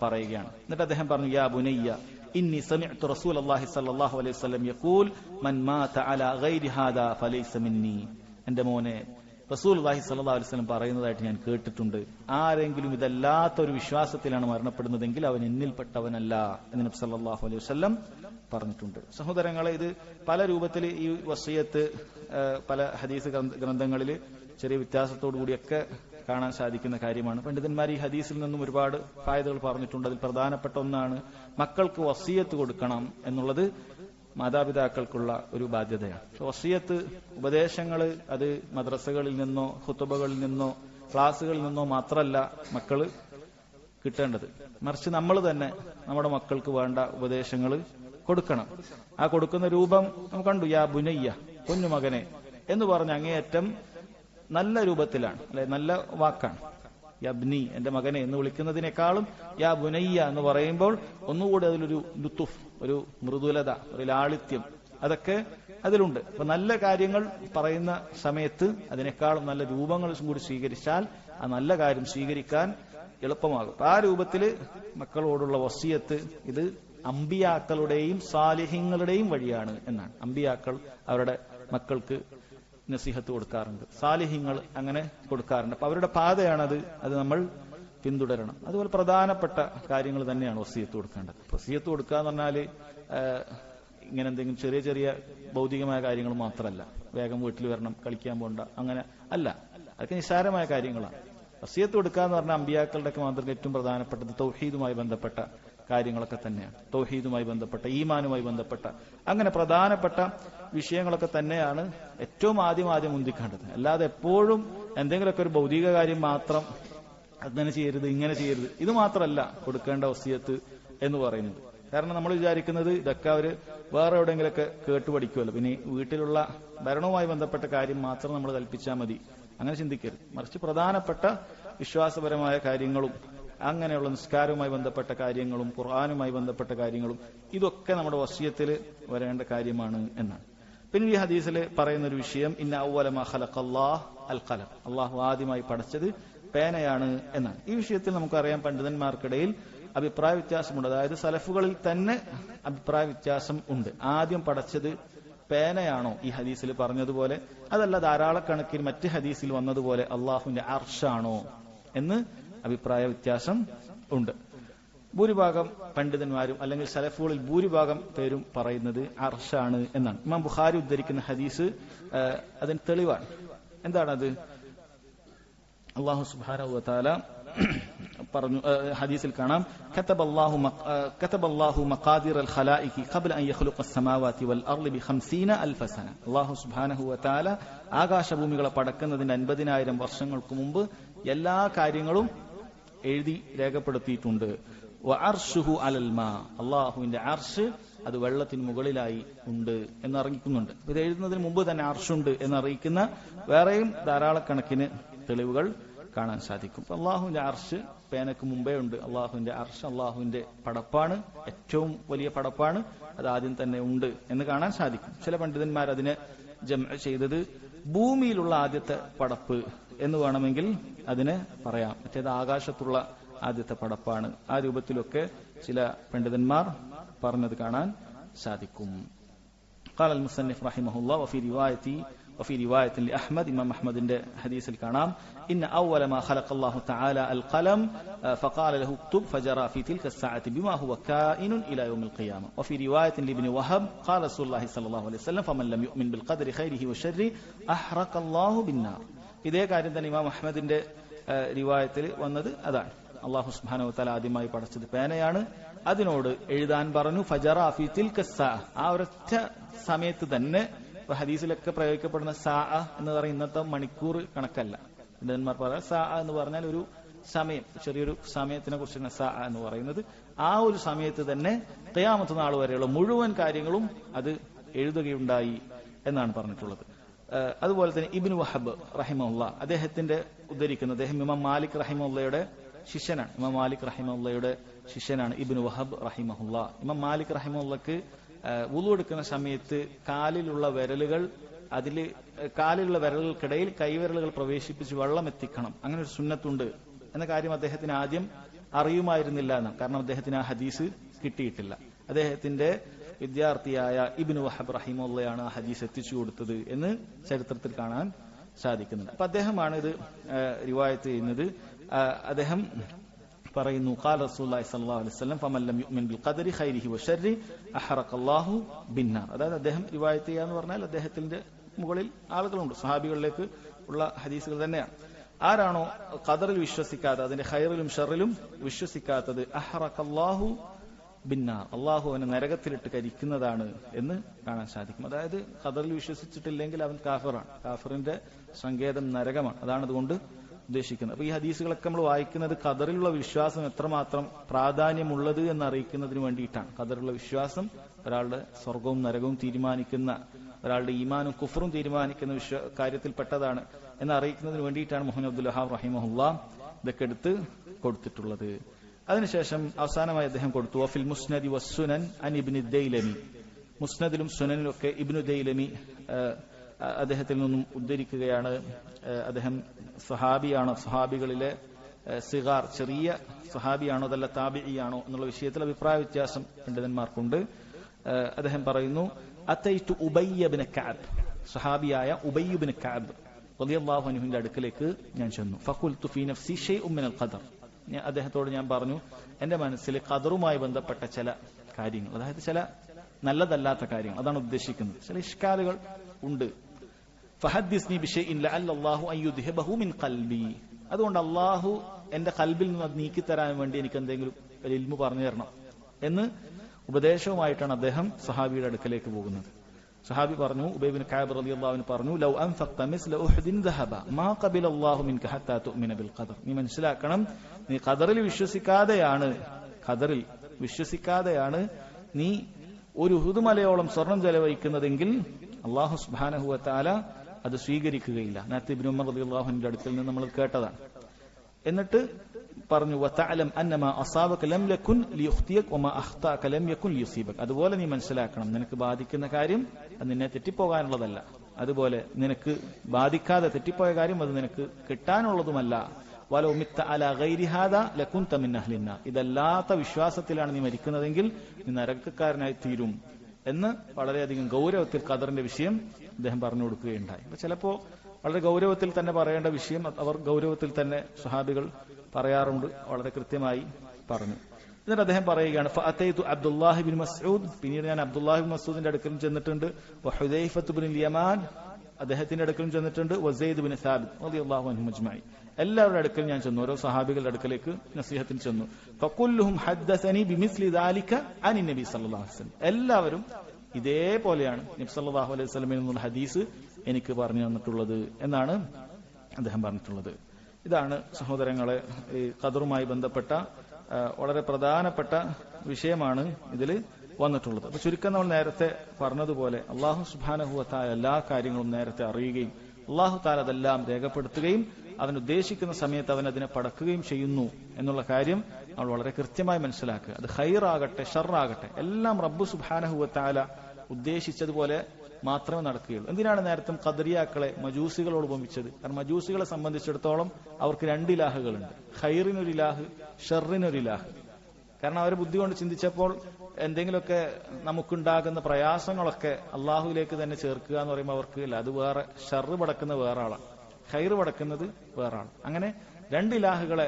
പറയുകയാണ്. എന്നിട്ട് അദ്ദേഹം പറഞ്ഞു, യാ ബുനയ്യ ഇന്നി സമിഅ്തു റസൂലല്ലാഹി സ്വല്ലല്ലാഹു അലൈഹി വസല്ലം യഖൂൽ മൻ മാത അലാ ഗൈരി ഹാദാ ഫലൈസ മിന്നി, എന്റെ മോനെ, റസൂലുള്ളാഹി സ്വല്ലല്ലാഹു അലൈഹി വസല്ലം പറയുന്നതായിട്ട് ഞാൻ കേട്ടിട്ടുണ്ട്, ആരെങ്കിലും ഇതല്ലാത്ത ഒരു വിശ്വാസത്തിലാണ് മരണപ്പെടുന്നതെങ്കിൽ അവൻ എന്നിൽപ്പെട്ടവനല്ല എന്ന് നബി സല്ലല്ലാഹു അലൈഹി വസല്ലം പറഞ്ഞിട്ടുണ്ട്. സഹോദരങ്ങളെ, ഇത് പല രൂപത്തിൽ ഈ വസിയത്ത് പല ഹദീസ് ഗ്രന്ഥങ്ങളിൽ ചെറിയ വ്യത്യാസത്തോടു കൂടിയൊക്കെ കാണാൻ സാധിക്കുന്ന കാര്യമാണ്. പണ്ഡിതന്മാർ ഈ ഹദീസിൽ നിന്നും ഒരുപാട് ഫായദകൾ പറഞ്ഞിട്ടുണ്ട്. അതിൽ പ്രധാനപ്പെട്ട ഒന്നാണ് മക്കൾക്ക് വസിയത്ത് കൊടുക്കണം എന്നുള്ളത് മാതാപിതാക്കൾക്കുള്ള ഒരു ബാധ്യതയാണ്. വസിയത്ത്, ഉപദേശങ്ങൾ അത് മദ്രസകളിൽ നിന്നോ ഖുതുബകളിൽ നിന്നോ ക്ലാസുകളിൽ നിന്നോ മാത്രമല്ല മക്കള് കിട്ടേണ്ടത്, മറിച്ച് നമ്മൾ തന്നെ നമ്മുടെ മക്കൾക്ക് വേണ്ട ഉപദേശങ്ങൾ കൊടുക്കണം. ആ കൊടുക്കുന്ന രൂപം നമുക്ക് കണ്ടു, യാ ബുനയ്യ, കുഞ്ഞുമകനെ എന്ന് പറഞ്ഞ അങ്ങേയറ്റം നല്ല രൂപത്തിലാണ്, അല്ലെ, നല്ല വാക്കാണ്. യബ്നി, എന്റെ മകനെ എന്ന് വിളിക്കുന്നതിനേക്കാളും യാ ബുനയ്യ എന്ന് പറയുമ്പോൾ ഒന്നുകൂടി അതിലൊരു ലുത്തുഫ്, ഒരു മൃദുലത, ഒരു ലാളിത്യം അതൊക്കെ അതിലുണ്ട്. അപ്പൊ നല്ല കാര്യങ്ങൾ പറയുന്ന സമയത്ത് അതിനേക്കാളും നല്ല രൂപങ്ങൾ കൂടി സ്വീകരിച്ചാൽ ആ നല്ല കാര്യം സ്വീകരിക്കാൻ എളുപ്പമാകും. ആ രൂപത്തില് മക്കളോടുള്ള വസിയത്ത് ഇത് അമ്പിയാക്കളുടെയും സാലിഹ്യങ്ങളുടെയും വഴിയാണ് എന്നാണ്. അമ്പിയാക്കൾ അവരുടെ മക്കൾക്ക് നസീഹത്ത് കൊടുക്കാറുണ്ട്, സാലിഹ്യങ്ങൾ അങ്ങനെ കൊടുക്കാറുണ്ട്. അപ്പൊ അവരുടെ പാതയാണത്, അത് നമ്മൾ പിന്തുടരണം. അതുപോലെ പ്രധാനപ്പെട്ട കാര്യങ്ങൾ തന്നെയാണ് വസിയത്ത് കൊടുക്കേണ്ടത്. വസിയത്ത് കൊടുക്കുക എന്ന് പറഞ്ഞാല് ഇങ്ങനെ എന്തെങ്കിലും ചെറിയ ചെറിയ ഭൗതികമായ കാര്യങ്ങൾ മാത്രമല്ല, വേഗം വീട്ടിൽ വരണം, കളിക്കാൻ പോകണ്ട, അങ്ങനെ അല്ല, അതൊക്കെ നിസ്സാരമായ കാര്യങ്ങളാണ്. വസിയത്ത് കൊടുക്കുക എന്ന് പറഞ്ഞാൽ അമ്പിയാക്കളുടെ ഒക്കെ മാതൃക ഏറ്റവും പ്രധാനപ്പെട്ടത് തൗഹീദുമായി ബന്ധപ്പെട്ട കാര്യങ്ങളൊക്കെ തന്നെയാണ്. തൗഹീദുമായി ബന്ധപ്പെട്ട, ഈമാനുമായി ബന്ധപ്പെട്ട അങ്ങനെ പ്രധാനപ്പെട്ട വിഷയങ്ങളൊക്കെ തന്നെയാണ് ഏറ്റവും ആദ്യം മുന്തിക്കേണ്ടത്. അല്ലാതെ എപ്പോഴും എന്തെങ്കിലുമൊക്കെ ഒരു ഭൗതിക കാര്യം മാത്രം, അങ്ങനെ ചെയ്യരുത്, ഇങ്ങനെ ചെയ്യരുത്, ഇത് മാത്രമല്ല കൊടുക്കേണ്ട വസിയത്ത് എന്ന് പറയുന്നത്. കാരണം നമ്മൾ വിചാരിക്കുന്നത് ഇതൊക്കെ അവര് വേറെ എവിടെയെങ്കിലൊക്കെ കേട്ടു പഠിക്കുമല്ലോ, പിന്നെ വീട്ടിലുള്ള ഭരണവുമായി ബന്ധപ്പെട്ട കാര്യം മാത്രം നമ്മൾ കൽപ്പിച്ചാൽ മതി, അങ്ങനെ ചിന്തിക്കരുത്. മറിച്ച് പ്രധാനപ്പെട്ട വിശ്വാസപരമായ കാര്യങ്ങളും അങ്ങനെയുള്ള നിസ്കാരവുമായി ബന്ധപ്പെട്ട കാര്യങ്ങളും ഖുർആനുമായി ബന്ധപ്പെട്ട കാര്യങ്ങളും ഇതൊക്കെ നമ്മുടെ വസിയത്തിൽ വരേണ്ട കാര്യമാണ് എന്നാണ്. പിന്നെ ഈ ഹദീസിൽ പറയുന്ന ഒരു വിഷയം, ഇന്ന അവ്വല മാ ഖലഖല്ലാഹ് അൽ ഖലം, അള്ളാഹു ആദ്യമായി പടച്ചത് പേനയാണ് എന്നാണ്. ഈ വിഷയത്തിൽ നമുക്കറിയാം പണ്ഡിതന്മാർക്കിടയിൽ അഭിപ്രായ വ്യത്യാസമുണ്ട്. അതായത് സലഫുകളിൽ തന്നെ അഭിപ്രായ വ്യത്യാസം ഉണ്ട്. ആദ്യം പടച്ചത് പേനയാണോ ഈ ഹദീസിൽ പറഞ്ഞതുപോലെ, അതല്ല ധാരാളക്കണക്കിന് മറ്റ് ഹദീസിൽ വന്നതുപോലെ അള്ളാഹുവിന്റെ അർഷാണോ എന്ന് അഭിപ്രായ വ്യത്യാസം ഉണ്ട്. ഭൂരിഭാഗം പണ്ഡിതന്മാരും അല്ലെങ്കിൽ സലഫുകളിൽ ഭൂരിഭാഗം പേരും പറയുന്നത് അർഷാണ് എന്നാണ്. ഇമാം ബുഖാരി ഉദ്ധരിക്കുന്ന ഹദീസ് അതിന് തെളിവാണ്. എന്താണത്? അല്ലാഹു സുബ്ഹാനഹു വ തആല പറഞ്ഞു, ഹദീസിൽ കാണാം, കതബല്ലാഹു മഖാദിറൽ ഖലായികി ഖബ്ല അൻ യഖ്ലുഖ അസ്സമാവാതി വൽ അർളി ബി 50,000 സന. അല്ലാഹു സുബ്ഹാനഹു വ തആല ആകാശഭൂമികളെ പടക്കുന്നതിന് 50,000 വർഷങ്ങൾക്ക് മുമ്പ് എല്ലാ കാര്യങ്ങളും എഴുതി രേഖപ്പെടുത്തിയിട്ടുണ്ട്. വഅർശുഹു അലൽ മാ, അല്ലാഹുവിന്റെ അർശ് അത് വെള്ളത്തിന് മുകളിലായി ഉണ്ട് എന്നറിയിക്കുന്നുണ്ട്. ഇത് എഴുതുന്നതിന് മുമ്പ് തന്നെ അർശുണ്ട് എന്നറിയിക്കുന്ന വേറെയും ധാരാളക്കണക്കിന് തെളിവുകൾ കാണാൻ സാധിക്കും. അള്ളാഹുവിന്റെ അർശ് പേനക്ക് മുമ്പേ ഉണ്ട്. അള്ളാഹുവിന്റെ അർശ് അള്ളാഹുവിന്റെ പടപ്പാണ്, ഏറ്റവും വലിയ പടപ്പാണ്, അത് ആദ്യം തന്നെ ഉണ്ട് എന്ന് കാണാൻ സാധിക്കും. ചില പണ്ഡിതന്മാർ അതിനെ ജംഅ് ചെയ്തത് ഭൂമിയിലുള്ള ആദ്യത്തെ പടപ്പ് എന്ന് വേണമെങ്കിൽ അതിനെ പറയാം, മറ്റേത് ആകാശത്തുള്ള ആദ്യത്തെ പടപ്പാണ്. ആ രൂപത്തിലൊക്കെ ചില പണ്ഡിതന്മാർ പറഞ്ഞത് കാണാൻ സാധിക്കും. قال المصنف رحمه الله وفي رواية وفي رواية لأحمد إمام أحمد عند حديث الكلام إن أول ما خلق الله تعالى القلم فقال له اكتب فجرى في تلك الساعة بما هو كائن إلى يوم القيامة. وفي رواية لابن وهب قال رسول الله صلى الله عليه وسلم فمن لم يؤمن بالقدر خيره وشره أحرق الله بالنار. ഇതേ കാര്യം തന്നെ ഇമാം അഹ്മദിന്റെ റിവായത്തിൽ വന്നത് അതാണ്. അല്ലാഹു സുബ്ഹാനഹു വ തആല ആദ്യമായി പടച്ചത് പേനയാണ്, അതിനോട് എഴുതാൻ പറഞ്ഞു. ഫജറ ഫീ തിൽക സ്സാ, ആ ഒരൊറ്റ സമയത്ത് തന്നെ. ഹദീസിലൊക്കെ പ്രയോഗിക്കപ്പെടുന്ന സാ എന്ന് പറയുന്ന ഇന്നത്തെ മണിക്കൂർ കണക്കല്ല. പണ്ഡിതന്മാർ പറയാം സാ എന്ന് പറഞ്ഞാൽ ഒരു സമയം, ചെറിയൊരു സമയത്തിനെ കുറിച്ചാണ് സാ എന്ന് പറയുന്നത്. ആ ഒരു സമയത്ത് തന്നെ ഖിയാമത്ത് നാൾ വരെയുള്ള മുഴുവൻ കാര്യങ്ങളും അത് എഴുതുകയുണ്ടായി എന്നാണ് പറഞ്ഞിട്ടുള്ളത്. അതുപോലെ തന്നെ ഇബ്നു വഹബ് റഹിമഹുല്ലാ അദ്ദേഹത്തിന്റെ ഉദ്ധരിക്കുന്ന, അദ്ദേഹം ഇമാം മാലിക് റഹിമഹുല്ലയുടെ ശിഷ്യനാണ്. ഇമാം മാലിക് റഹിമഹുല്ലയുടെ ശിഷ്യനാണ് ഇബ്നു വഹബ് റഹിമഹുല്ലാ. ഇമാം മാലിക് റഹിമഹുല്ലക്ക് വുളു എടുക്കുന്ന സമയത്ത് കാലിലുള്ള വിരലുകൾക്കിടയിൽ കൈവിരലുകൾ പ്രവേശിപ്പിച്ച് വെള്ളം എത്തിക്കണം, അങ്ങനെ ഒരു സുന്നത്തുണ്ട് എന്ന കാര്യം അദ്ദേഹത്തിന് ആദ്യം അറിയുമായിരുന്നില്ല എന്നാണ്. കാരണം അദ്ദേഹത്തിന് ആ ഹദീസ് കിട്ടിയിട്ടില്ല. അദ്ദേഹത്തിന്റെ വിദ്യാർത്ഥിയായ ഇബ്നു വഹബ് റഹിമഹുല്ലയാണ് ആ ഹദീസ് എത്തിച്ചു കൊടുത്തത് എന്ന് ചരിത്രത്തിൽ കാണാൻ സാധിക്കുന്നുണ്ട്. അപ്പൊ അദ്ദേഹമാണ് ഇത് റിവായത്ത് ചെയ്യുന്നത്. അദ്ദേഹം പറയുന്നു ഖാല റസൂലുള്ളാഹി സ്വല്ലല്ലാഹു അലൈഹി വസല്ലം ഫമൻ ലം യുഅ്മിൻ ബിൽ ഖദരി ഖൈരിഹി വശർരി അഹറഖല്ലാഹു ബിന്നാർ. അതായത് അദ്ദേഹം റിവായത്ത് ചെയ്യാന്ന് പറഞ്ഞാൽ അദ്ദേഹത്തിന്റെ മുകളിൽ ആളുകളുണ്ട്, സ്വഹാബികളിലേക്ക് ഉള്ള ഹദീസുകൾ തന്നെയാണ്. ആരാണോ ഖദറിൽ വിശ്വസിക്കാതെ, അതിന്റെ ഖൈറിലും ഷർറിലും വിശ്വസിക്കാത്തത്, അഹറഖല്ലാഹു ബിന്നാർ, അള്ളാഹു അവനെ നരകത്തിലിട്ട് കരിക്കുന്നതാണ് എന്ന് കാണാൻ സാധിക്കും. അതായത് ഖദറിൽ വിശ്വസിച്ചിട്ടില്ലെങ്കിൽ അവൻ കാഫിറാണ്, കാഫിറിന്റെ സങ്കേതം നരകമാണ്. അതാണ് അതുകൊണ്ട് ഉദ്ദേശിക്കുന്നത്. അപ്പൊ ഈ ഹദീസുകളൊക്കെ നമ്മൾ വായിക്കുന്നത് ഖദറിലുള്ള വിശ്വാസം എത്രമാത്രം പ്രാധാന്യമുള്ളത് എന്ന് അറിയിക്കുന്നതിന് വേണ്ടിയിട്ടാണ്. ഖദറിലുള്ള വിശ്വാസം ഒരാളുടെ സ്വർഗവും നരകവും തീരുമാനിക്കുന്ന, ഒരാളുടെ ഈമാനും കുഫറും തീരുമാനിക്കുന്ന കാര്യത്തിൽപ്പെട്ടതാണ് എന്ന് അറിയിക്കുന്നതിന് വേണ്ടിയിട്ടാണ് മുഹമ്മദ് അബ്ദുൽ വഹാബ് റഹിമഹുല്ലാ ഇതൊക്കെ എടുത്ത് കൊടുത്തിട്ടുള്ളത്. അതിനുശേഷം അവസാനമായി അദ്ദേഹം കൊടുത്തു വഫിൽ മുസ്നദി വസ്സുനൻ അൻ ഇബ്നു ദൈലമി. മുസ്നദിലും സുനനിലും ഒക്കെ ഇബ്നു ദൈലമി അദ്ദേഹത്തിൽ നിന്നും ഉദ്ധരിക്കുകയാണ്. അദ്ദേഹം സഹാബിയാണോ, സഹാബികളിലെ സിഗാർ ചെറിയ സഹാബിയാണോ അതല്ല താബിഇയാണോ എന്നുള്ള വിഷയത്തിൽ അഭിപ്രായ വ്യത്യാസം പണ്ഡിതന്മാർക്കുണ്ട്. അദ്ദേഹം പറയുന്നു അത്തൈതു ഉബയ്യ ഇബ്നു കഅബ്, സഹാബിയായ ഉബയ്യ ഇബ്നു കഅബ് റളിയല്ലാഹു അൻഹുവിന്റെ അടുക്കലേക്ക് ഞാൻ ചെന്നു. ഫഖുൽതു ഫീ നഫ്സി ഷൈഉൻ മിനൽ ഖദർ, അദ്ദേഹത്തോട് ഞാൻ പറഞ്ഞു എന്റെ മനസ്സിൽ ഖദറുമായി ബന്ധപ്പെട്ട ചില കാര്യങ്ങൾ, അതായത് ചില നല്ലതല്ലാത്ത കാര്യങ്ങൾ, അതാണ് ഉദ്ദേശിക്കുന്നത്. ചില ഇഷ്കാലുകൾ ഉണ്ട്. ഫഹദ്ദിസ്നി ബിശൈഇൻ ലഅല്ലല്ലാഹു അൻ യുദ്ഹിബഹു മിൻ ഖൽബി, അതുകൊണ്ട് അള്ളാഹു എന്റെ ഖൽബിൽ നിന്ന് അത് നീക്കിത്തരാൻ വേണ്ടി എനിക്ക് എന്തെങ്കിലും ഒരു ഇൽമു പറഞ്ഞു തരണം എന്ന് ഉപദേശവുമായിട്ടാണ് അദ്ദേഹം സഹാബിയുടെ അടുക്കലേക്ക് പോകുന്നത്. സഹാബി പറഞ്ഞു, ഉബൈ ഇബ്നു കഅബ് റളിയല്ലാഹു അൻഹു പറഞ്ഞു, ലൗ അൻഫഖത മിസ്ല ഉഹ്ദിൻ ദഹബ മാ ഖബില അല്ലാഹു മിൻക ഹത്താ തുഅ്മിന ബിൽ ഖദർ. നീ മനസ്സിലാക്കണം, നീ ഖദറിൽ വിശ്വസിക്കാതെയാണ് നീ ഒരു ഉഹുദ് മലയോളം സ്വർണം ചെലവഴിക്കുന്നതെങ്കിൽ അല്ലാഹു സുബ്ഹാനഹു വ തആല അത് സ്വീകരിക്കുകയില്ല. നേരത്തെ ഇബ്നു ഉമർ റളിയല്ലാഹു അൻഹുവിന്റെ അടുക്കൽ നിന്ന് നമ്മൾ കേട്ടതാണ്. എന്നിട്ട് പറഞ്ഞു വതഅലം അന്നമാ അസാബക ലം യകുൻ ലിയുഖ്തിയക വമാ അഖ്തഅക ലം യകുൻ ലിയുസീബക. അതുപോലെ നീ മനസ്സിലാക്കണം, നിനക്ക് ബാധിക്കുന്ന കാര്യം അത് നിന്നെ തെറ്റിപ്പോകാനുള്ളതല്ല, അതുപോലെ നിനക്ക് ബാധിക്കാതെ തെറ്റിപ്പോയ കാര്യം അത് നിനക്ക് കിട്ടാനുള്ളതുമല്ല. വലൗ മിത്ത അലാ ഗൈരി ഹാദാ ലകുൻത മിൻ അഹ്ലിന്നാർ, ഇതല്ലാത്ത വിശ്വാസത്തിലാണ് നീ മരിക്കുന്നതെങ്കിൽ നീ നരകക്കാരനായി തീരും എന്ന് വളരെയധികം ഗൗരവത്തിൽ ഖദറിന്റെ വിഷയം അദ്ദേഹം പറഞ്ഞു കൊടുക്കുകയുണ്ടായി. അപ്പൊ ചിലപ്പോ വളരെ ഗൗരവത്തിൽ തന്നെ പറയേണ്ട വിഷയം അവർ ഗൗരവത്തിൽ തന്നെ സ്വഹാബികൾ പറയാറുണ്ട്, വളരെ കൃത്യമായി പറഞ്ഞു. എന്നിട്ട് അദ്ദേഹം പറയുകയാണ് ഫഅതൈതു അബ്ദുല്ലാഹി ഇബ്നു മസ്ഊദ്, പിന്നീട് ഞാൻ അബ്ദുല്ലാഹി ഇബ്നു മസ്ഊദിന്റെ അടുക്കലും ചെന്നിട്ടുണ്ട്, വഹുദൈഫത്ത് ഇബ്നുൽ യമാൻ അദ്ദേഹത്തിന്റെ അടുക്കലും ചെന്നിട്ടുണ്ട്, വസൈദ് ഇബ്നു സാബിത് റളിയല്ലാഹു അൻഹും അജ്മഈൻ, എല്ലാവരുടെ അടുക്കലും ഞാൻ ചെന്നു, ഓരോ സഹാബികളുടെ അടുക്കലേക്ക് നസീഹത്തിന് ചെന്നു. ഫകുല്ലുഹും ഹദ്ദസനി ബിമിസ്ലി ദാലിക അനി നബി സല്ലല്ലാഹു അലൈഹി വസല്ലം, എല്ലാവരും ഇതേപോലെയാണ് നബി സല്ലല്ലാഹു അലൈഹി വസല്ലമയിൽ നിന്നുള്ള ഹദീസ് എനിക്ക് പറഞ്ഞു തന്നിട്ടുള്ളത് എന്നാണ് അദ്ദേഹം പറഞ്ഞിട്ടുള്ളത്. ഇതാണ് സഹോദരങ്ങളെ ഈ ഖദറുമായി ബന്ധപ്പെട്ട വളരെ പ്രധാനപ്പെട്ട വിഷയമാണ് ഇതിൽ വന്നിട്ടുള്ളത്. അപ്പൊ ചുരുക്കം നമ്മൾ നേരത്തെ പറഞ്ഞതുപോലെ അല്ലാഹു സുബ്ഹാനഹു വ തആല എല്ലാ കാര്യങ്ങളും നേരത്തെ അറിയുകയും അല്ലാഹു തആല അതെല്ലാം രേഖപ്പെടുത്തുകയും അവൻ ഉദ്ദേശിക്കുന്ന സമയത്ത് അവൻ അതിനെ പടക്കുകയും ചെയ്യുന്നു എന്നുള്ള കാര്യം നമ്മൾ വളരെ കൃത്യമായി മനസ്സിലാക്കുക. അത് ഖൈറാകട്ടെ ഷർറാകട്ടെ എല്ലാം റബ്ബ് സുബ്ഹാനഹു വ തആല ഉദ്ദേശിച്ചതുപോലെ മാത്രമേ നടക്കുകയുള്ളൂ. എന്തിനാണ് നേരത്തെ ഖദരിയാക്കളെ മജൂസികളോട് ഉപമിച്ചത്? കാരണം മജൂസികളെ സംബന്ധിച്ചിടത്തോളം അവർക്ക് രണ്ട് ഇലാഹുകളുണ്ട്, ഖൈറിനൊരു ഇലാഹ്, ഷർറിനൊരു ഇലാഹ്. കാരണം അവർ ബുദ്ധി കൊണ്ട് ചിന്തിച്ചപ്പോൾ എന്തെങ്കിലുമൊക്കെ നമുക്കുണ്ടാകുന്ന പ്രയാസങ്ങളൊക്കെ അള്ളാഹുവിലേക്ക് തന്നെ ചേർക്കുക എന്ന് പറയുമ്പോൾ അവർക്ക് ഇല്ല, അത് വേറെ ഷർറ് പടക്കുന്ന വേറെ ആളാണ്, ഖൈറ് പടക്കുന്നത് വേറെ ആൾ. അങ്ങനെ രണ്ട് ഇലാഹുകളെ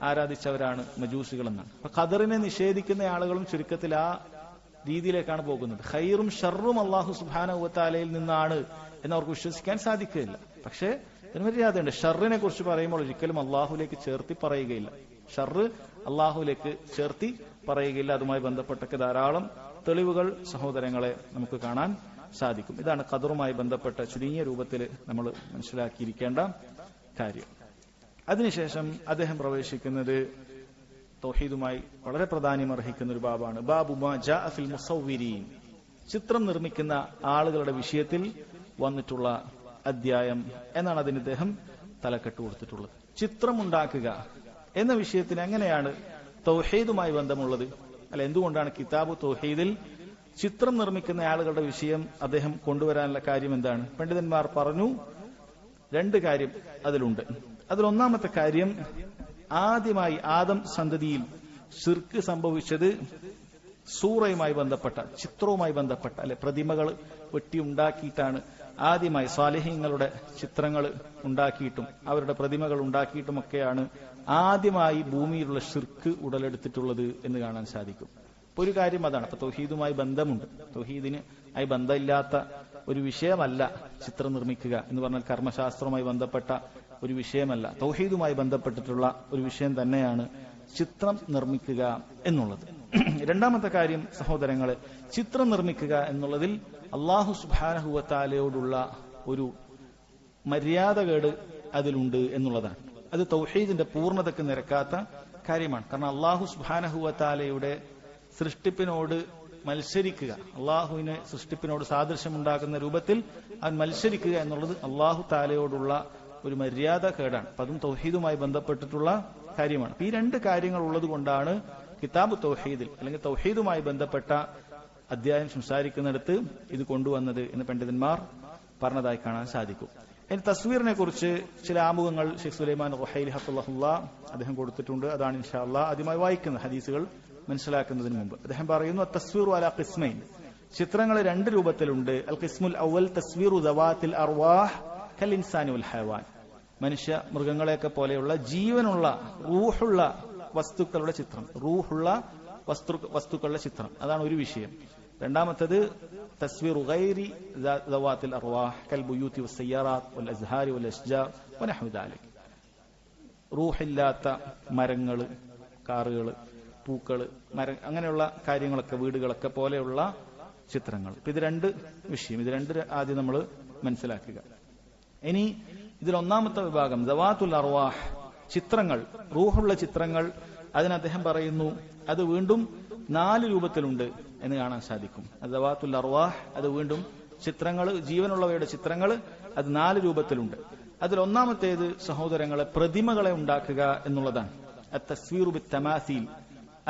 ആരാധിച്ചവരാണ് മജൂസികൾ എന്നാണ്. അപ്പൊ ഖദറിനെ നിഷേധിക്കുന്ന ആളുകളും ചുരുക്കത്തിൽ ആ രീതിയിലേക്കാണ് പോകുന്നത്. ഖൈറും ഷർറും അള്ളാഹു സുബ്ഹാനഹു വ തആലയിൽ നിന്നാണ് എന്നവർക്ക് വിശ്വസിക്കാൻ സാധിക്കുകയില്ല. പക്ഷേ ഇതിന് മര്യാദയുണ്ട്. ഷർറിനെ കുറിച്ച് പറയുമ്പോൾ ഒരിക്കലും അള്ളാഹുലേക്ക് ചേർത്തി പറയുകയില്ല. ഷർറ് അള്ളാഹുലേക്ക് ചേർത്തി പറയുകയില്ല. അതുമായി ബന്ധപ്പെട്ടൊക്കെ ധാരാളം തെളിവുകൾ സഹോദരങ്ങളെ നമുക്ക് കാണാൻ സാധിക്കും. ഇതാണ് ഖദറുമായി ബന്ധപ്പെട്ട ചുരുങ്ങിയ രൂപത്തിൽ നമ്മൾ മനസ്സിലാക്കിയിരിക്കേണ്ട കാര്യം. അതിനുശേഷം അദ്ദേഹം പ്രവേശിക്കുന്നത് തൗഹീദുമായി വളരെ പ്രാധാന്യമർഹിക്കുന്ന ഒരു ബാബാണ്. ബാബു മാ ജാഅ ഫിൽ മുസവ്വിരീൻ, ചിത്രം നിർമ്മിക്കുന്ന ആളുകളുടെ വിഷയത്തിൽ വന്നിട്ടുള്ള അധ്യായം എന്നാണ് അതിന് അദ്ദേഹം തലക്കെട്ട് കൊടുത്തിട്ടുള്ളത്. ചിത്രമുണ്ടാക്കുക എന്ന വിഷയത്തിന് എങ്ങനെയാണ് തൗഹീദുമായി ബന്ധമുള്ളത്? അല്ല, എന്തുകൊണ്ടാണ് കിതാബു തൗഹീദിൽ ചിത്രം നിർമ്മിക്കുന്ന ആളുകളുടെ വിഷയം അദ്ദേഹം കൊണ്ടുവരാനുള്ള കാര്യം എന്താണ്? പണ്ഡിതന്മാർ പറഞ്ഞു, രണ്ട് കാര്യം അതിലുണ്ട്. അതിലൊന്നാമത്തെ കാര്യം, ആദ്യമായി ആദം സന്തതിയിൽ ശിർക്ക് സംഭവിച്ചത് സൂറയുമായി ബന്ധപ്പെട്ട, ചിത്രവുമായി ബന്ധപ്പെട്ട, അല്ലെ പ്രതിമകൾ വെട്ടിയുണ്ടാക്കിയിട്ടാണ് ആദ്യമായി സാലിഹീങ്ങളുടെ ചിത്രങ്ങൾ ഉണ്ടാക്കിയിട്ടും അവരുടെ പ്രതിമകൾ ഉണ്ടാക്കിയിട്ടുമൊക്കെയാണ് ആദ്യമായി ഭൂമിയിലുള്ള ശിർക്ക് ഉടലെടുത്തിട്ടുള്ളത് എന്ന് കാണാൻ സാധിക്കും. ഇപ്പൊ ഒരു കാര്യം അതാണ്. അപ്പൊ തൗഹീദുമായി ബന്ധമുണ്ട്. തൗഹീദിന് ആയി ബന്ധമില്ലാത്ത ഒരു വിഷയമല്ല ചിത്രം നിർമ്മിക്കുക എന്ന് പറഞ്ഞാൽ കർമ്മശാസ്ത്രവുമായി ബന്ധപ്പെട്ട ഒരു വിഷയമല്ല. തൗഹീദുമായി ബന്ധപ്പെട്ടിട്ടുള്ള ഒരു വിഷയം തന്നെയാണ് ചിത്രം നിർമ്മിക്കുക എന്നുള്ളത്. രണ്ടാമത്തെ കാര്യം സഹോദരങ്ങളെ, ചിത്രം നിർമ്മിക്കുക എന്നുള്ളതിൽ അള്ളാഹു സുബ്ഹാനഹു വ തആലയോടുള്ള ഒരു മര്യാദകേട് അതിലുണ്ട് എന്നുള്ളതാണ്. അത് തൗഹീദിന്റെ പൂർണ്ണതയ്ക്ക് നിരക്കാത്ത കാര്യമാണ്. കാരണം അള്ളാഹു സുബ്ഹാനഹു വ തആലയുടെ സൃഷ്ടിപ്പിനോട് മത്സരിക്കുക, അള്ളാഹുവിനെ സൃഷ്ടിപ്പിനോട് സാദൃശ്യമുണ്ടാക്കുന്ന രൂപത്തിൽ അവൻ മത്സരിക്കുക എന്നുള്ളത് അള്ളാഹു തആലയോടുള്ള ഒരു മര്യാദ കേടാണ്. അപ്പൊ അതും തൗഹീദുമായി ബന്ധപ്പെട്ടിട്ടുള്ള കാര്യമാണ്. ഈ രണ്ട് കാര്യങ്ങൾ ഉള്ളത് കൊണ്ടാണ് കിതാബ് തൗഹീദിൽ അല്ലെങ്കിൽ തൗഹീദുമായി ബന്ധപ്പെട്ട അധ്യായം സംസാരിക്കുന്നിടത്ത് ഇത് കൊണ്ടുവന്നത് എന്ന് പണ്ഡിതന്മാർ പറഞ്ഞതായി കാണാൻ സാധിക്കും. ഇനി തസ്വീറിനെ കുറിച്ച് ചില ആമുഖങ്ങൾ ഷെയ്ഖ് സുലൈമാൻ റുഹൈലി ഹഫ്ളഹുല്ലാഹ് അദ്ദേഹം കൊടുത്തിട്ടുണ്ട്. അതാണ് ഇൻഷാ അല്ലാഹ് ആദ്യമായി വായിക്കുന്ന ഹദീസുകൾ മനസ്സിലാക്കുന്നതിന് മുമ്പ്. അദ്ദേഹം പറയുന്നു, തസ്വീറു അലാ ഖിസ്മൈൻ, ചിത്രങ്ങൾ രണ്ട് രൂപത്തിലുണ്ട്. അൽ ഖിസ്മുൽ അവൽ തസ്വീറു ദവാത്തിൽ അർവാഹ് കൽ ഇൻസാനി വൽ ഹയവാൻ, മനുഷ്യ മൃഗങ്ങളെയൊക്കെ പോലെയുള്ള ജീവനുള്ള റൂഹുള്ള വസ്തുക്കളുടെ ചിത്രം, റൂഹുള്ള വസ്തുക്കളുടെ ചിത്രം, അതാണ് ഒരു വിഷയം. രണ്ടാമത്തേത് തസ്വീറു ഗൈരി ദവാത്തിൽ അർവാഹ് കൽ ബുയൂതി വസ്സയ്യാറാത്ത് വൽ അസ്ഹാരി വൽ അശ്ജാർ വനഹ്വ ദാലിക്, റൂഹില്ലാത്ത മരങ്ങള്, കാറുകള്, പൂക്കള്, അങ്ങനെയുള്ള കാര്യങ്ങളൊക്കെ, വീടുകളൊക്കെ പോലെയുള്ള ചിത്രങ്ങൾ. ഇത് രണ്ട് വിഷയം, ഇത് രണ്ട് ആദ്യം നമ്മൾ മനസ്സിലാക്കുക. ഇനി ഇതിൽ ഒന്നാമത്തെ വിഭാഗം ദവാത്തുൽ അർവാഹ്, ചിത്രങ്ങൾ, റൂഹുള്ള ചിത്രങ്ങൾ. അതിന് അദ്ദേഹം പറയുന്നു അത് വീണ്ടും 4 രൂപത്തിലുണ്ട് എന്ന് കാണാൻ സാധിക്കും. ദവാത്തുൽ അർവാഹ്, അത് വീണ്ടും ചിത്രങ്ങൾ, ജീവനുള്ളവയുടെ ചിത്രങ്ങൾ, അത് 4 രൂപത്തിലുണ്ട്. അതിൽ ഒന്നാമത്തേത് സഹോദരങ്ങളെ പ്രതിമകളെ ഉണ്ടാക്കുക എന്നുള്ളതാണ്. അത്തസ്വീറു ബിത്തമാസീൽ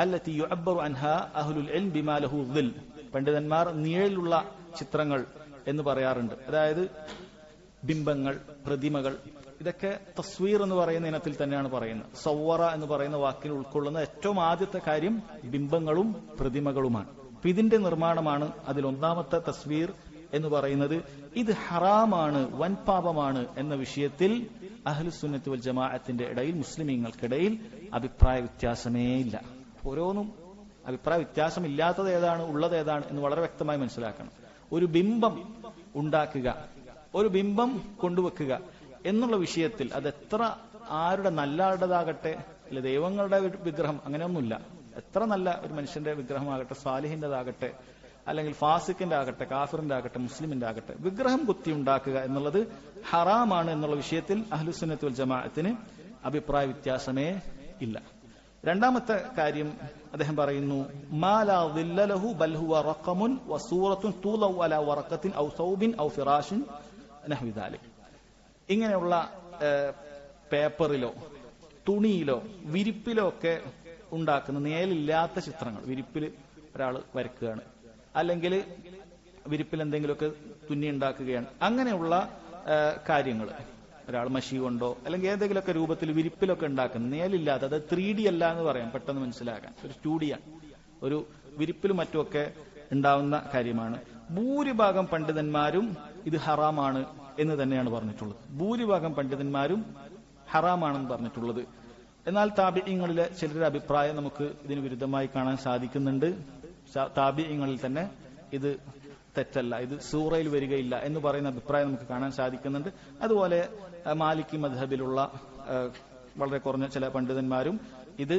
അല്ലതി യുഅബ്ബറു അൻഹാ അഹ്ലുൽ ഇൽം ബിമാ ലഹു ദിൽ, പണ്ഡിതന്മാർ നിഴലുള്ള ചിത്രങ്ങൾ എന്ന് പറയാറുണ്ട്. അതായത് ബിംബങ്ങൾ, പ്രതിമകൾ, ഇതൊക്കെ തസ്വീർ എന്ന് പറയുന്ന ഇനത്തിൽ തന്നെയാണ് പറയുന്നത്. സവ്വറ എന്ന് പറയുന്ന വാക്കിൽ ഉൾക്കൊള്ളുന്ന ഏറ്റവും ആദ്യത്തെ കാര്യം ബിംബങ്ങളും പ്രതിമകളുമാണ്. അപ്പൊ ഇതിന്റെ നിർമ്മാണമാണ് അതിലൊന്നാമത്തെ തസ്വീർ എന്ന് പറയുന്നത്. ഇത് ഹറാമാണ്, വൻപാപമാണ് എന്ന വിഷയത്തിൽ അഹ്ലുസുന്നത്ത് വൽ ജമാഅത്തിന്റെ ഇടയിൽ, മുസ്ലിമീങ്ങൾക്കിടയിൽ അഭിപ്രായ വ്യത്യാസമേ ഇല്ല. ഓരോന്നും അഭിപ്രായ വ്യത്യാസമില്ലാത്തത് ഏതാണ്, ഉള്ളത് ഏതാണ് എന്ന് വളരെ വ്യക്തമായി മനസ്സിലാക്കണം. ഒരു ബിംബം ഉണ്ടാക്കുക, ഒരു ബിംബം കൊണ്ടുവെക്കുക എന്നുള്ള വിഷയത്തിൽ അതെത്ര ആരുടെ നല്ല ആളുടേതാകട്ടെ, അല്ലെ ദൈവങ്ങളുടെ വിഗ്രഹം, അങ്ങനെയൊന്നുമില്ല. എത്ര നല്ല ഒരു മനുഷ്യന്റെ വിഗ്രഹമാകട്ടെ, സ്വാലിഹിന്റേതാകട്ടെ, അല്ലെങ്കിൽ ഫാസിക്കിന്റെ ആകട്ടെ, കാഫിറിന്റെ ആകട്ടെ, മുസ്ലിമിന്റെ ആകട്ടെ, വിഗ്രഹം കുത്തി ഉണ്ടാക്കുക എന്നുള്ളത് ഹറാമാണ് എന്നുള്ള വിഷയത്തിൽ അഹ്ലുസുന്നത്ത് വൽ ജമാഅത്തിന് അഭിപ്രായ വ്യത്യാസമേ ഇല്ല. രണ്ടാമത്തെ കാര്യം അദ്ദേഹം പറയുന്നു, മാ ലാ ദില്ല ലഹു ബൽ ഹുവ റഖമുൻ വസൂറത്തുൻ തുലൗ അലാ വറഖത്തിൻ ഔ സൗബിൻ ഔ ഫിറാഷിൻ നഹ്വി ദാലിക്, ഇങ്ങനെയുള്ള പേപ്പറിലോ തുണിയിലോ വിരിപ്പിലോ ഒക്കെ ഉണ്ടാക്കുന്ന നേലില്ലാത്ത ചിത്രങ്ങൾ, വിരിപ്പിൽ ഒരാൾ വരക്കുകയാണ്, അല്ലെങ്കിൽ വിരിപ്പിൽ എന്തെങ്കിലുമൊക്കെ തുന്നി ഉണ്ടാക്കുകയാണ്, അങ്ങനെയുള്ള കാര്യങ്ങൾ, ഒരാൾ മഷി കൊണ്ടോ അല്ലെങ്കിൽ ഏതെങ്കിലുമൊക്കെ രൂപത്തിൽ വിരിപ്പിലൊക്കെ ഉണ്ടാക്കുന്നത്, നേലില്ലാതെ, അത് 3D അല്ല എന്ന് പറയാം പെട്ടെന്ന് മനസ്സിലാക്കാൻ, ഒരു 2D ആണ്, ഒരു വിരിപ്പിലും മറ്റുമൊക്കെ ഉണ്ടാവുന്ന കാര്യമാണ്. ഭൂരിഭാഗം പണ്ഡിതന്മാരും ഇത് ഹറാമാണ് എന്ന് തന്നെയാണ് പറഞ്ഞിട്ടുള്ളത്. ഭൂരിഭാഗം പണ്ഡിതന്മാരും ഹറാമാണെന്ന് പറഞ്ഞിട്ടുള്ളത്. എന്നാൽ താബിഈങ്ങളിലെ ചിലരുടെ അഭിപ്രായം നമുക്ക് ഇതിന് വിരുദ്ധമായി കാണാൻ സാധിക്കുന്നുണ്ട്. താബിഈങ്ങളിൽ തന്നെ ഇത് തെറ്റല്ല, ഇത് സൂറയിൽ വരികയില്ല എന്ന് പറയുന്ന അഭിപ്രായം നമുക്ക് കാണാൻ സാധിക്കുന്നുണ്ട്. അതുപോലെ മാലിക്കി മദ്ഹബിലുള്ള വളരെ കുറഞ്ഞ ചില പണ്ഡിതന്മാരും ഇത്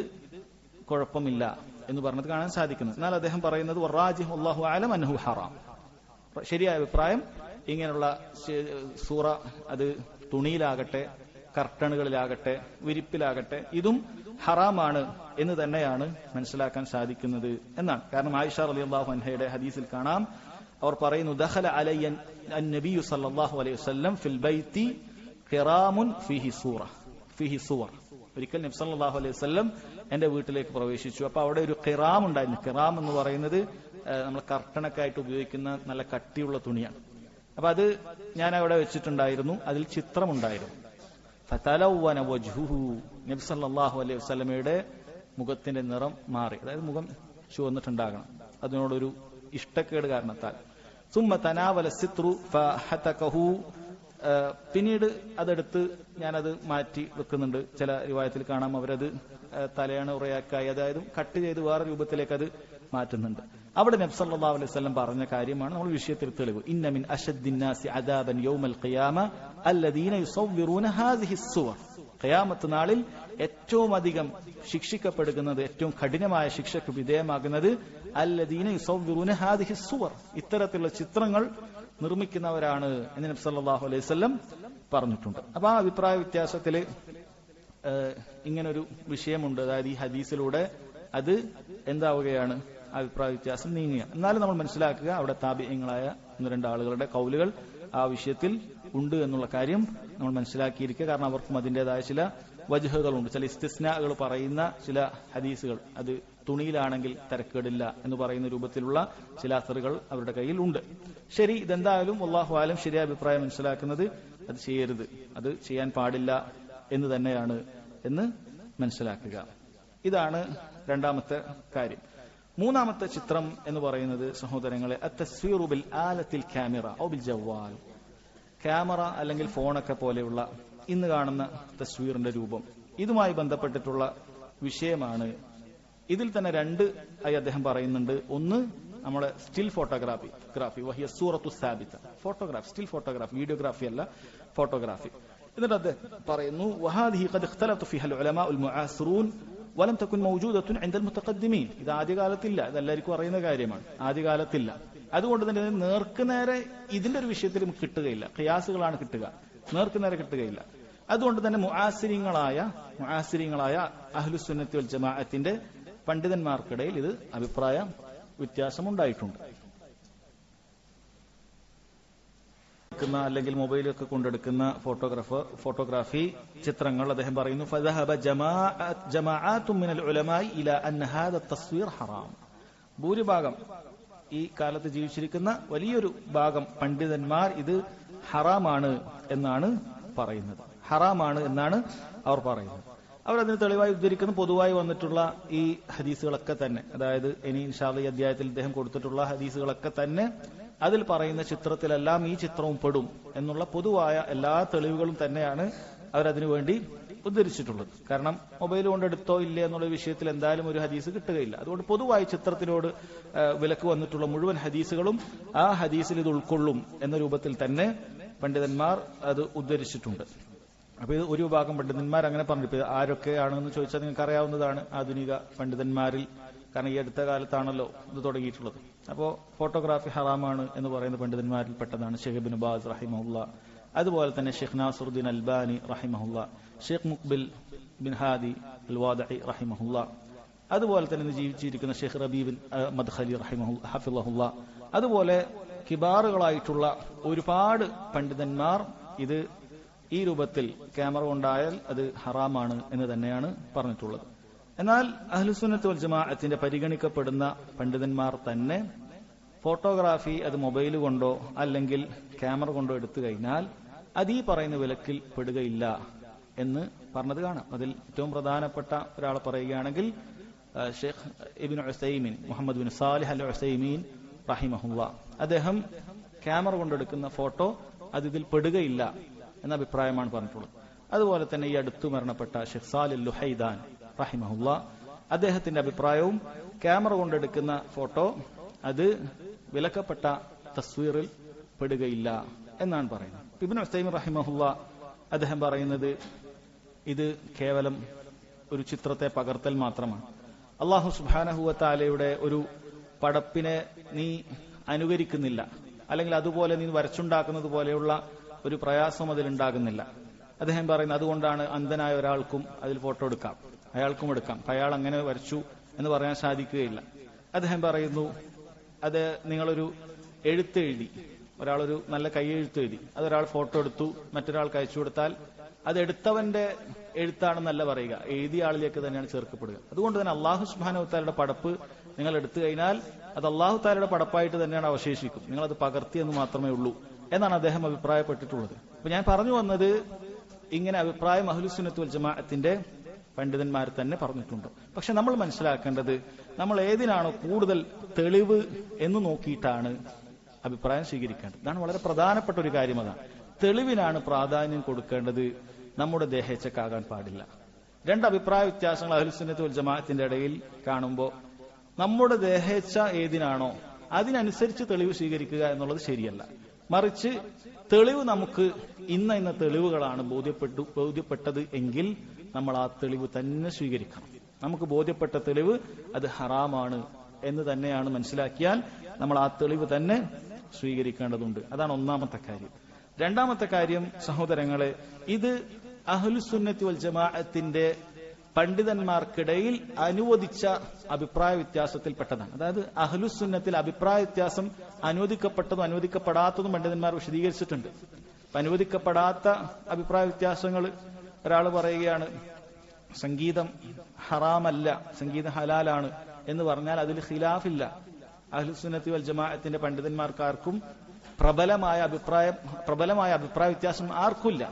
കുഴപ്പമില്ല എന്ന് പറഞ്ഞത് കാണാൻ സാധിക്കുന്നു. എന്നാൽ അദ്ദേഹം പറയുന്നത് വറാജിഹു അല്ലാഹു അലം അൻഹു ഹറാം, ശരിയായ അഭിപ്രായം ഇങ്ങനെയുള്ള സൂറ അത് തുണിയിലാകട്ടെ, കർട്ടണുകളിലാകട്ടെ, വിരിപ്പിലാകട്ടെ, ഇതും ഹറാമാണ് എന്ന് തന്നെയാണ് മനസ്സിലാക്കാൻ സാധിക്കുന്നത് എന്നാണ്. കാരണം ആയിഷ റളിയല്ലാഹു അൻഹയുടെ ഹദീസിൽ കാണാം, അവർ പറയുന്നു ദഖല അലയ്യ അന്നബിയു സല്ലല്ലാഹു അലൈഹി വസല്ലം ഫിൽ ബൈത്തി ഖിറാമുൻ ഫീഹി സൂവർ. ഒരിക്കൽ നബി സല്ലല്ലാഹു അലൈഹി വസല്ലം എന്റെ വീട്ടിലേക്ക് പ്രവേശിച്ചു. അപ്പൊ അവിടെ ഒരു ഖിറാം ഉണ്ടായിരുന്നു. ഖിറാം എന്ന് പറയുന്നത് നമ്മൾ കർട്ടനൊക്കെ ആയിട്ട് ഉപയോഗിക്കുന്ന നല്ല കട്ടിയുള്ള തുണിയാണ്. അപ്പൊ അത് ഞാൻ അവിടെ വെച്ചിട്ടുണ്ടായിരുന്നു, അതിൽ ചിത്രമുണ്ടായിരുന്നു. ഫതലവന വജ്ഹുഹു, നബി സല്ലല്ലാഹു അലൈഹി വസല്ലമയുടെ മുഖത്തിന്റെ നിറം മാറി, അതായത് മുഖം ചുവന്നിട്ടുണ്ടാകണം അതിനോടൊരു ഇഷ്ടക്കേട് കാരണത്താൽ. സുമ്മ തനാവല സിത്രു ഫഹതകഹു, പിന്നീട് അതെടുത്ത് ഞാനത് മാറ്റി വെക്കുന്നുണ്ട്. ചില റിവായത്തിൽ കാണാം അവരത് തലയാണ് ഉറയാക്കായി, അതായത് കട്ട് ചെയ്ത് വേറെ രൂപത്തിലേക്ക് അത് മാറ്റുന്നുണ്ട്. അവിടെ നബി സല്ലല്ലാഹു അലൈഹി വസല്ലം പറഞ്ഞ കാര്യമാണ് നമ്മൾ വിഷയത്തിൽ തെളിവ്. ഇന്ന മിൻ അശദ്ദിന്നാസി അദാബൻ യൗമൽ ഖിയാമ അല്ലദീന യുസവ്വിറൂന ഹാദിഹി സുവർ. ഖിയാമത്ത് നാളിൽ ഏറ്റവും അധികം ശിക്ഷിക്കപ്പെടുന്നത്, ഏറ്റവും കഠിനമായ ശിക്ഷയ്ക്ക് വിധേയമാകുന്നത് അല്ലദീന യുസവ്വിറൂന ഹാദിഹി സുവർ, ഇത്തരത്തിലുള്ള ചിത്രങ്ങൾ നിർമ്മിക്കുന്നവരാണ് എന്ന് നബി സല്ലല്ലാഹു അലൈഹി വസല്ലം പറഞ്ഞിട്ടുണ്ട്. അപ്പൊ ആ അഭിപ്രായ വ്യത്യാസത്തില് ഇങ്ങനൊരു വിഷയമുണ്ട്. അതായത് ഈ ഹദീസിലൂടെ അത് എന്താവുകയാണ്, അഭിപ്രായ വ്യത്യാസം നീങ്ങുക. എന്നാലും നമ്മൾ മനസ്സിലാക്കുക അവിടെ താബിഈങ്ങളായ 1-2 ആളുകളുടെ കൗലുകൾ ആ വിഷയത്തിൽ ഉണ്ട് എന്നുള്ള കാര്യം നമ്മൾ മനസ്സിലാക്കിയിരിക്കുക. കാരണം അവർക്കും അതിൻ്റെതായ ചില വജ്ഹുകളുണ്ട്, ചില ഇസ്തിസ്നാകൾ പറയുന്ന ചില ഹദീസുകൾ, അത് തുണിയിലാണെങ്കിൽ തരക്കേടില്ല എന്ന് പറയുന്ന രൂപത്തിലുള്ള ചില അസറുകൾ അവരുടെ കയ്യിൽ ഉണ്ട്. ശരി, ഇതെന്തായാലും അല്ലാഹു ആലം ശരിയായ അഭിപ്രായം മനസ്സിലാക്കുന്നത് അത് ചെയ്യരുത്, അത് ചെയ്യാൻ പാടില്ല എന്ന് തന്നെയാണ് എന്ന് മനസ്സിലാക്കുക. ഇതാണ് രണ്ടാമത്തെ കാര്യം. മൂന്നാമത്തെ ചിത്രം എന്ന് പറയുന്നത് സഹോദരങ്ങളെ അത്തസ്വീറു ബിൽ ആലത്തിൽ ക്യാമറ ഔ ബിൽ ജവാൽ, ക്യാമറ അല്ലെങ്കിൽ ഫോണൊക്കെ പോലെയുള്ള ഇന്ന് കാണുന്ന തസ്വീറിന്റെ രൂപം, ഇതുമായി ബന്ധപ്പെട്ടിട്ടുള്ള വിഷയമാണ്. ഇതിൽ തന്നെ 2 ആയി അദ്ദേഹം പറയുന്നുണ്ട്. ഒന്ന് നമ്മുടെ സ്റ്റിൽ ഫോട്ടോഗ്രാഫി വഹിയ സൂറത്തു Sabitha, photography, still photography, videography അല്ല, ഫോട്ടോഗ്രാഫി. എന്നിട്ട് അദ്ദേഹം പറയുന്നു വഹാദിഹി ഖദ് ഇഖ്തലഫ ഫിഹൽ ഉലമാഉൽ മുആസിറൂൻ വലം തകുൻ മൗജൂദത്തുൻ ഇൻദൽ മുതഖദ്ദിമീൻ. ഇത് ആദ്യകാലത്തില്ല, ഇതെല്ലാവർക്കും അറിയുന്ന കാര്യമാണ്, ആദ്യകാലത്തില്ല. അതുകൊണ്ട് തന്നെ നേർക്കുനേരെ ഇതിന്റെ ഒരു വിഷയത്തിൽ കിട്ടുകയില്ല, ഖിയാസുകളാണ് കിട്ടുക, നേർക്കുനേരെ കിട്ടുകയില്ല. അതുകൊണ്ട് തന്നെ മുആസിരീങ്ങളായ അഹ്ലുസുന്നത്തി വൽ ജമാഅത്തിന്റെ പണ്ഡിതന്മാർക്കിടയിൽ ഇത് അഭിപ്രായ വ്യത്യാസമുണ്ടായിട്ടുണ്ട്. അല്ലെങ്കിൽ മൊബൈലൊക്കെ കൊണ്ടെടുക്കുന്ന ഫോട്ടോഗ്രാഫി ചിത്രങ്ങൾ, അദ്ദേഹം പറയുന്നു ഫദഹബ ജമാഅത്തും മിനൽ ഉലമാഇ ഇലാ അന്ന ഹാദ തസ്വീർ ഹറാം. ഭൂരിഭാഗം ഈ കാലത്ത് ജീവിച്ചിരിക്കുന്ന വലിയൊരു ഭാഗം പണ്ഡിതന്മാർ ഇത് ഹറാമാണ് എന്നാണ് പറയുന്നത്, അവർ പറയുന്നത്. അവരതിന് തെളിവായി ഉദ്ധരിക്കുന്ന പൊതുവായി വന്നിട്ടുള്ള ഈ ഹദീസുകളൊക്കെ തന്നെ, അതായത് ഇനി ഇൻഷാ അല്ലാഹ് ഈ അധ്യായത്തിൽ അദ്ദേഹം കൊടുത്തിട്ടുള്ള ഹദീസുകളൊക്കെ തന്നെ അതിൽ പറയുന്ന ചിത്രത്തിലെല്ലാം ഈ ചിത്രവും പെടും എന്നുള്ള പൊതുവായ എല്ലാ തെളിവുകളും തന്നെയാണ് അവരതിനു വേണ്ടി ഉദ്ധരിച്ചിട്ടുള്ളത്. കാരണം മൊബൈൽ കൊണ്ടെടുത്തോ ഇല്ലേ എന്നുള്ള വിഷയത്തിൽ എന്തായാലും ഒരു ഹദീസ് കിട്ടുകയില്ല. അതുകൊണ്ട് പൊതുവായി ചിത്രത്തിനോട് വിലക്ക് വന്നിട്ടുള്ള മുഴുവൻ ഹദീസുകളും ആ ഹദീസിൽ ഇത് ഉൾക്കൊള്ളും എന്ന രൂപത്തിൽ തന്നെ പണ്ഡിതന്മാർ അത് ഉദ്ധരിച്ചിട്ടുണ്ട്. അപ്പൊ ഇത് ഒരു വിഭാഗം പണ്ഡിതന്മാർ അങ്ങനെ പറഞ്ഞു. ഇപ്പൊ ആരൊക്കെയാണെന്ന് ചോദിച്ചാൽ നിങ്ങൾക്ക് അറിയാവുന്നതാണ്, ആധുനിക പണ്ഡിതന്മാരിൽ. കാരണം ഈ അടുത്ത കാലത്താണല്ലോ ഇത് തുടങ്ങിയിട്ടുള്ളത്. അപ്പോൾ ഫോട്ടോഗ്രാഫി ഹറാമാണ് എന്ന് പറയുന്ന പണ്ഡിതന്മാരിൽ പെട്ടതാണ് ഷെയ്ഖ് ഇബ്നു ബാസ് റഹിമഹുല്ല, അതുപോലെ തന്നെ ഷെയ്ഖ് നാസറുദ്ദീൻ അൽബാനി റഹിമഹുല്ല, ഷെയ്ഖ് മുഖ്ബിൽ ബിൻ ഹാദി അൽ വാദഇ റഹിമഹുല്ല, അതുപോലെ തന്നെ ജീവിച്ചിരിക്കുന്ന ഷെയ്ഖ് റബീബ് മദ്ഖലി ഹഫിളഹുല്ല, അതുപോലെ കിബാറുകളായിട്ടുള്ള ഒരുപാട് പണ്ഡിതന്മാർ ഇത് ഈ രൂപത്തിൽ ക്യാമറ കൊണ്ടായാൽ അത് ഹറാമാണ് എന്ന് തന്നെയാണ് പറഞ്ഞിട്ടുള്ളത്. എന്നാൽ അഹ്ലുസുന്നത്ത് വൽ ജമാഅത്തിന്റെ പരിഗണിക്കപ്പെടുന്ന പണ്ഡിതന്മാർ തന്നെ ഫോട്ടോഗ്രാഫി അത് മൊബൈൽ കൊണ്ടോ അല്ലെങ്കിൽ ക്യാമറ കൊണ്ടോ എടുത്തു കഴിഞ്ഞാൽ അത് ഈ പറയുന്ന വിലക്കിൽ പെടുകയില്ല എന്ന് പറഞ്ഞത് കാണാം. അതിൽ ഏറ്റവും പ്രധാനപ്പെട്ട ഒരാൾ പറയുകയാണെങ്കിൽ ഷെയ്ഖ് ഇബ്നു ഉസൈമീൻ, മുഹമ്മദ് ബിൻ സാലിഹ് അൽ ഉസൈമീൻ റഹിമഹുല്ലാ, അദ്ദേഹം ക്യാമറ കൊണ്ടെടുക്കുന്ന ഫോട്ടോ അത് ഇതിൽ പെടുകയില്ല എന്ന അഭിപ്രായമാണ് പറഞ്ഞിട്ടുള്ളത്. അതുപോലെ തന്നെ ഈ അടുത്ത് മരണപ്പെട്ട ഷെയ്ഖ് സാലിഹ് ലുഹൈദാൻ റഹിമഹുല്ലാ, അദ്ദേഹത്തിന്റെ അഭിപ്രായവും ക്യാമറ കൊണ്ടെടുക്കുന്ന ഫോട്ടോ അത് വിലക്കപ്പെട്ട തസ്വീറിൽ പെടുകയില്ല എന്നാണ് പറയുന്നത്. ഇബ്നു ഉസൈമീൻ റഹിമഹുല്ലാ അദ്ദേഹം പറയുന്നത് ഇത് കേവലം ഒരു ചിത്രത്തെ പകർത്തൽ മാത്രമാണ്. അല്ലാഹു സുബ്ഹാനഹു വ തആലയുടെ ഒരു പടപ്പിനെ നീ അനുകരിക്കുന്നില്ല, അല്ലെങ്കിൽ അതുപോലെ നീ വരച്ചുണ്ടാക്കുന്നത് പോലെയുള്ള ഒരു പ്രയാസം അതിലുണ്ടാകുന്നില്ല. അദ്ദേഹം പറയുന്നത് അതുകൊണ്ടാണ് അന്ധനായ ഒരാൾക്കും അതിൽ ഫോട്ടോ എടുക്കാം, അയാൾക്കും എടുക്കാം, അയാൾ അങ്ങനെ വരച്ചു എന്ന് പറയാൻ സാധിക്കുകയില്ല. അദ്ദേഹം പറയുന്നു അത് നിങ്ങളൊരു എഴുത്തെഴുതി, ഒരാളൊരു നല്ല കൈയെഴുത്തെഴുതി അതൊരാൾ ഫോട്ടോ എടുത്തു മറ്റൊരാൾക്ക് അയച്ചു കൊടുത്താൽ അത് എടുത്തവന്റെ എഴുത്താണെന്നല്ല പറയുക, എഴുതിയ ആളിലേക്ക് തന്നെയാണ് ചേർക്കപ്പെടുക. അതുകൊണ്ട് തന്നെ അല്ലാഹു സുബ്ഹാനഹു വ തആലയുടെ പടപ്പ് നിങ്ങൾ എടുത്തു കഴിഞ്ഞാൽ അത് അല്ലാഹു തആലയുടെ പടപ്പായിട്ട് തന്നെയാണ് അവശേഷിക്കും, നിങ്ങളത് പകർത്തി എന്ന് മാത്രമേ ഉള്ളൂ എന്നാണ് അദ്ദേഹം അഭിപ്രായപ്പെട്ടിട്ടുള്ളത്. അപ്പൊ ഞാൻ പറഞ്ഞു വന്നത്, ഇങ്ങനെ അഭിപ്രായം അഹ്ലുസുന്നത്ത് വൽ ജമാഅത്തിന്റെ പണ്ഡിതന്മാർ തന്നെ പറഞ്ഞിട്ടുണ്ട്. പക്ഷെ നമ്മൾ മനസ്സിലാക്കേണ്ടത്, നമ്മൾ ഏതിനാണോ കൂടുതൽ തെളിവ് എന്ന് നോക്കിയിട്ടാണ് അഭിപ്രായം സ്വീകരിക്കേണ്ടത്. ഇതാണ് വളരെ പ്രധാനപ്പെട്ട ഒരു കാര്യം. അതാണ് തെളിവിനാണ് പ്രാധാന്യം കൊടുക്കേണ്ടത്, നമ്മുടെ ദേഹേച്ഛക്കാകാൻ പാടില്ല. രണ്ട് അഭിപ്രായ വ്യത്യാസങ്ങൾ അഹ്ലുസുന്നത്ത് വൽ ജമാഅത്തിന്റെ ഇടയിൽ കാണുമ്പോൾ നമ്മുടെ ദേഹേച്ഛ ഏതിനാണോ അതിനനുസരിച്ച് തെളിവ് സ്വീകരിക്കുക എന്നുള്ളത് ശരിയല്ല. മറിച്ച് തെളിവ് നമുക്ക് ഇന്ന തെളിവുകളാണ് ബോധ്യപ്പെട്ടത് എങ്കിൽ നമ്മൾ ആ തെളിവ് തന്നെ സ്വീകരിക്കണം. നമുക്ക് ബോധ്യപ്പെട്ട തെളിവ് അത് ഹറാമാണ് എന്ന് തന്നെയാണ് മനസ്സിലാക്കിയാൽ നമ്മൾ ആ തെളിവ് തന്നെ സ്വീകരിക്കേണ്ടതുണ്ട്. അതാണ് ഒന്നാമത്തെ കാര്യം. രണ്ടാമത്തെ കാര്യം സഹോദരങ്ങളെ, ഇത് അഹ്ലുസുന്നത്തി വൽ ജമാഅത്തിന്റെ പണ്ഡിതന്മാർക്കിടയിൽ അനുവദിച്ച അഭിപ്രായ വ്യത്യാസത്തിൽപ്പെട്ടതാണ്. അതായത് അഹ്ലുസുന്നത്തിൽ അഭിപ്രായ വ്യത്യാസം അനുവദിക്കപ്പെട്ടതും അനുവദിക്കപ്പെടാത്തതും പണ്ഡിതന്മാർ വിശദീകരിച്ചിട്ടുണ്ട്. അനുവദിക്കപ്പെടാത്ത അഭിപ്രായ വ്യത്യാസങ്ങൾ, ഒരാൾ പറയുകയാണ് സംഗീതം ഹറാമല്ല, സംഗീതം ഹലാലാണ് എന്ന് പറഞ്ഞാൽ അതിൽ ഖിലാഫില്ല. അഹ്ലുസുന്നത്തി വൽ ജമാഅത്തിന്റെ പണ്ഡിതന്മാർക്കാർക്കും പ്രബലമായ അഭിപ്രായ വ്യത്യാസം ആർക്കില്ല.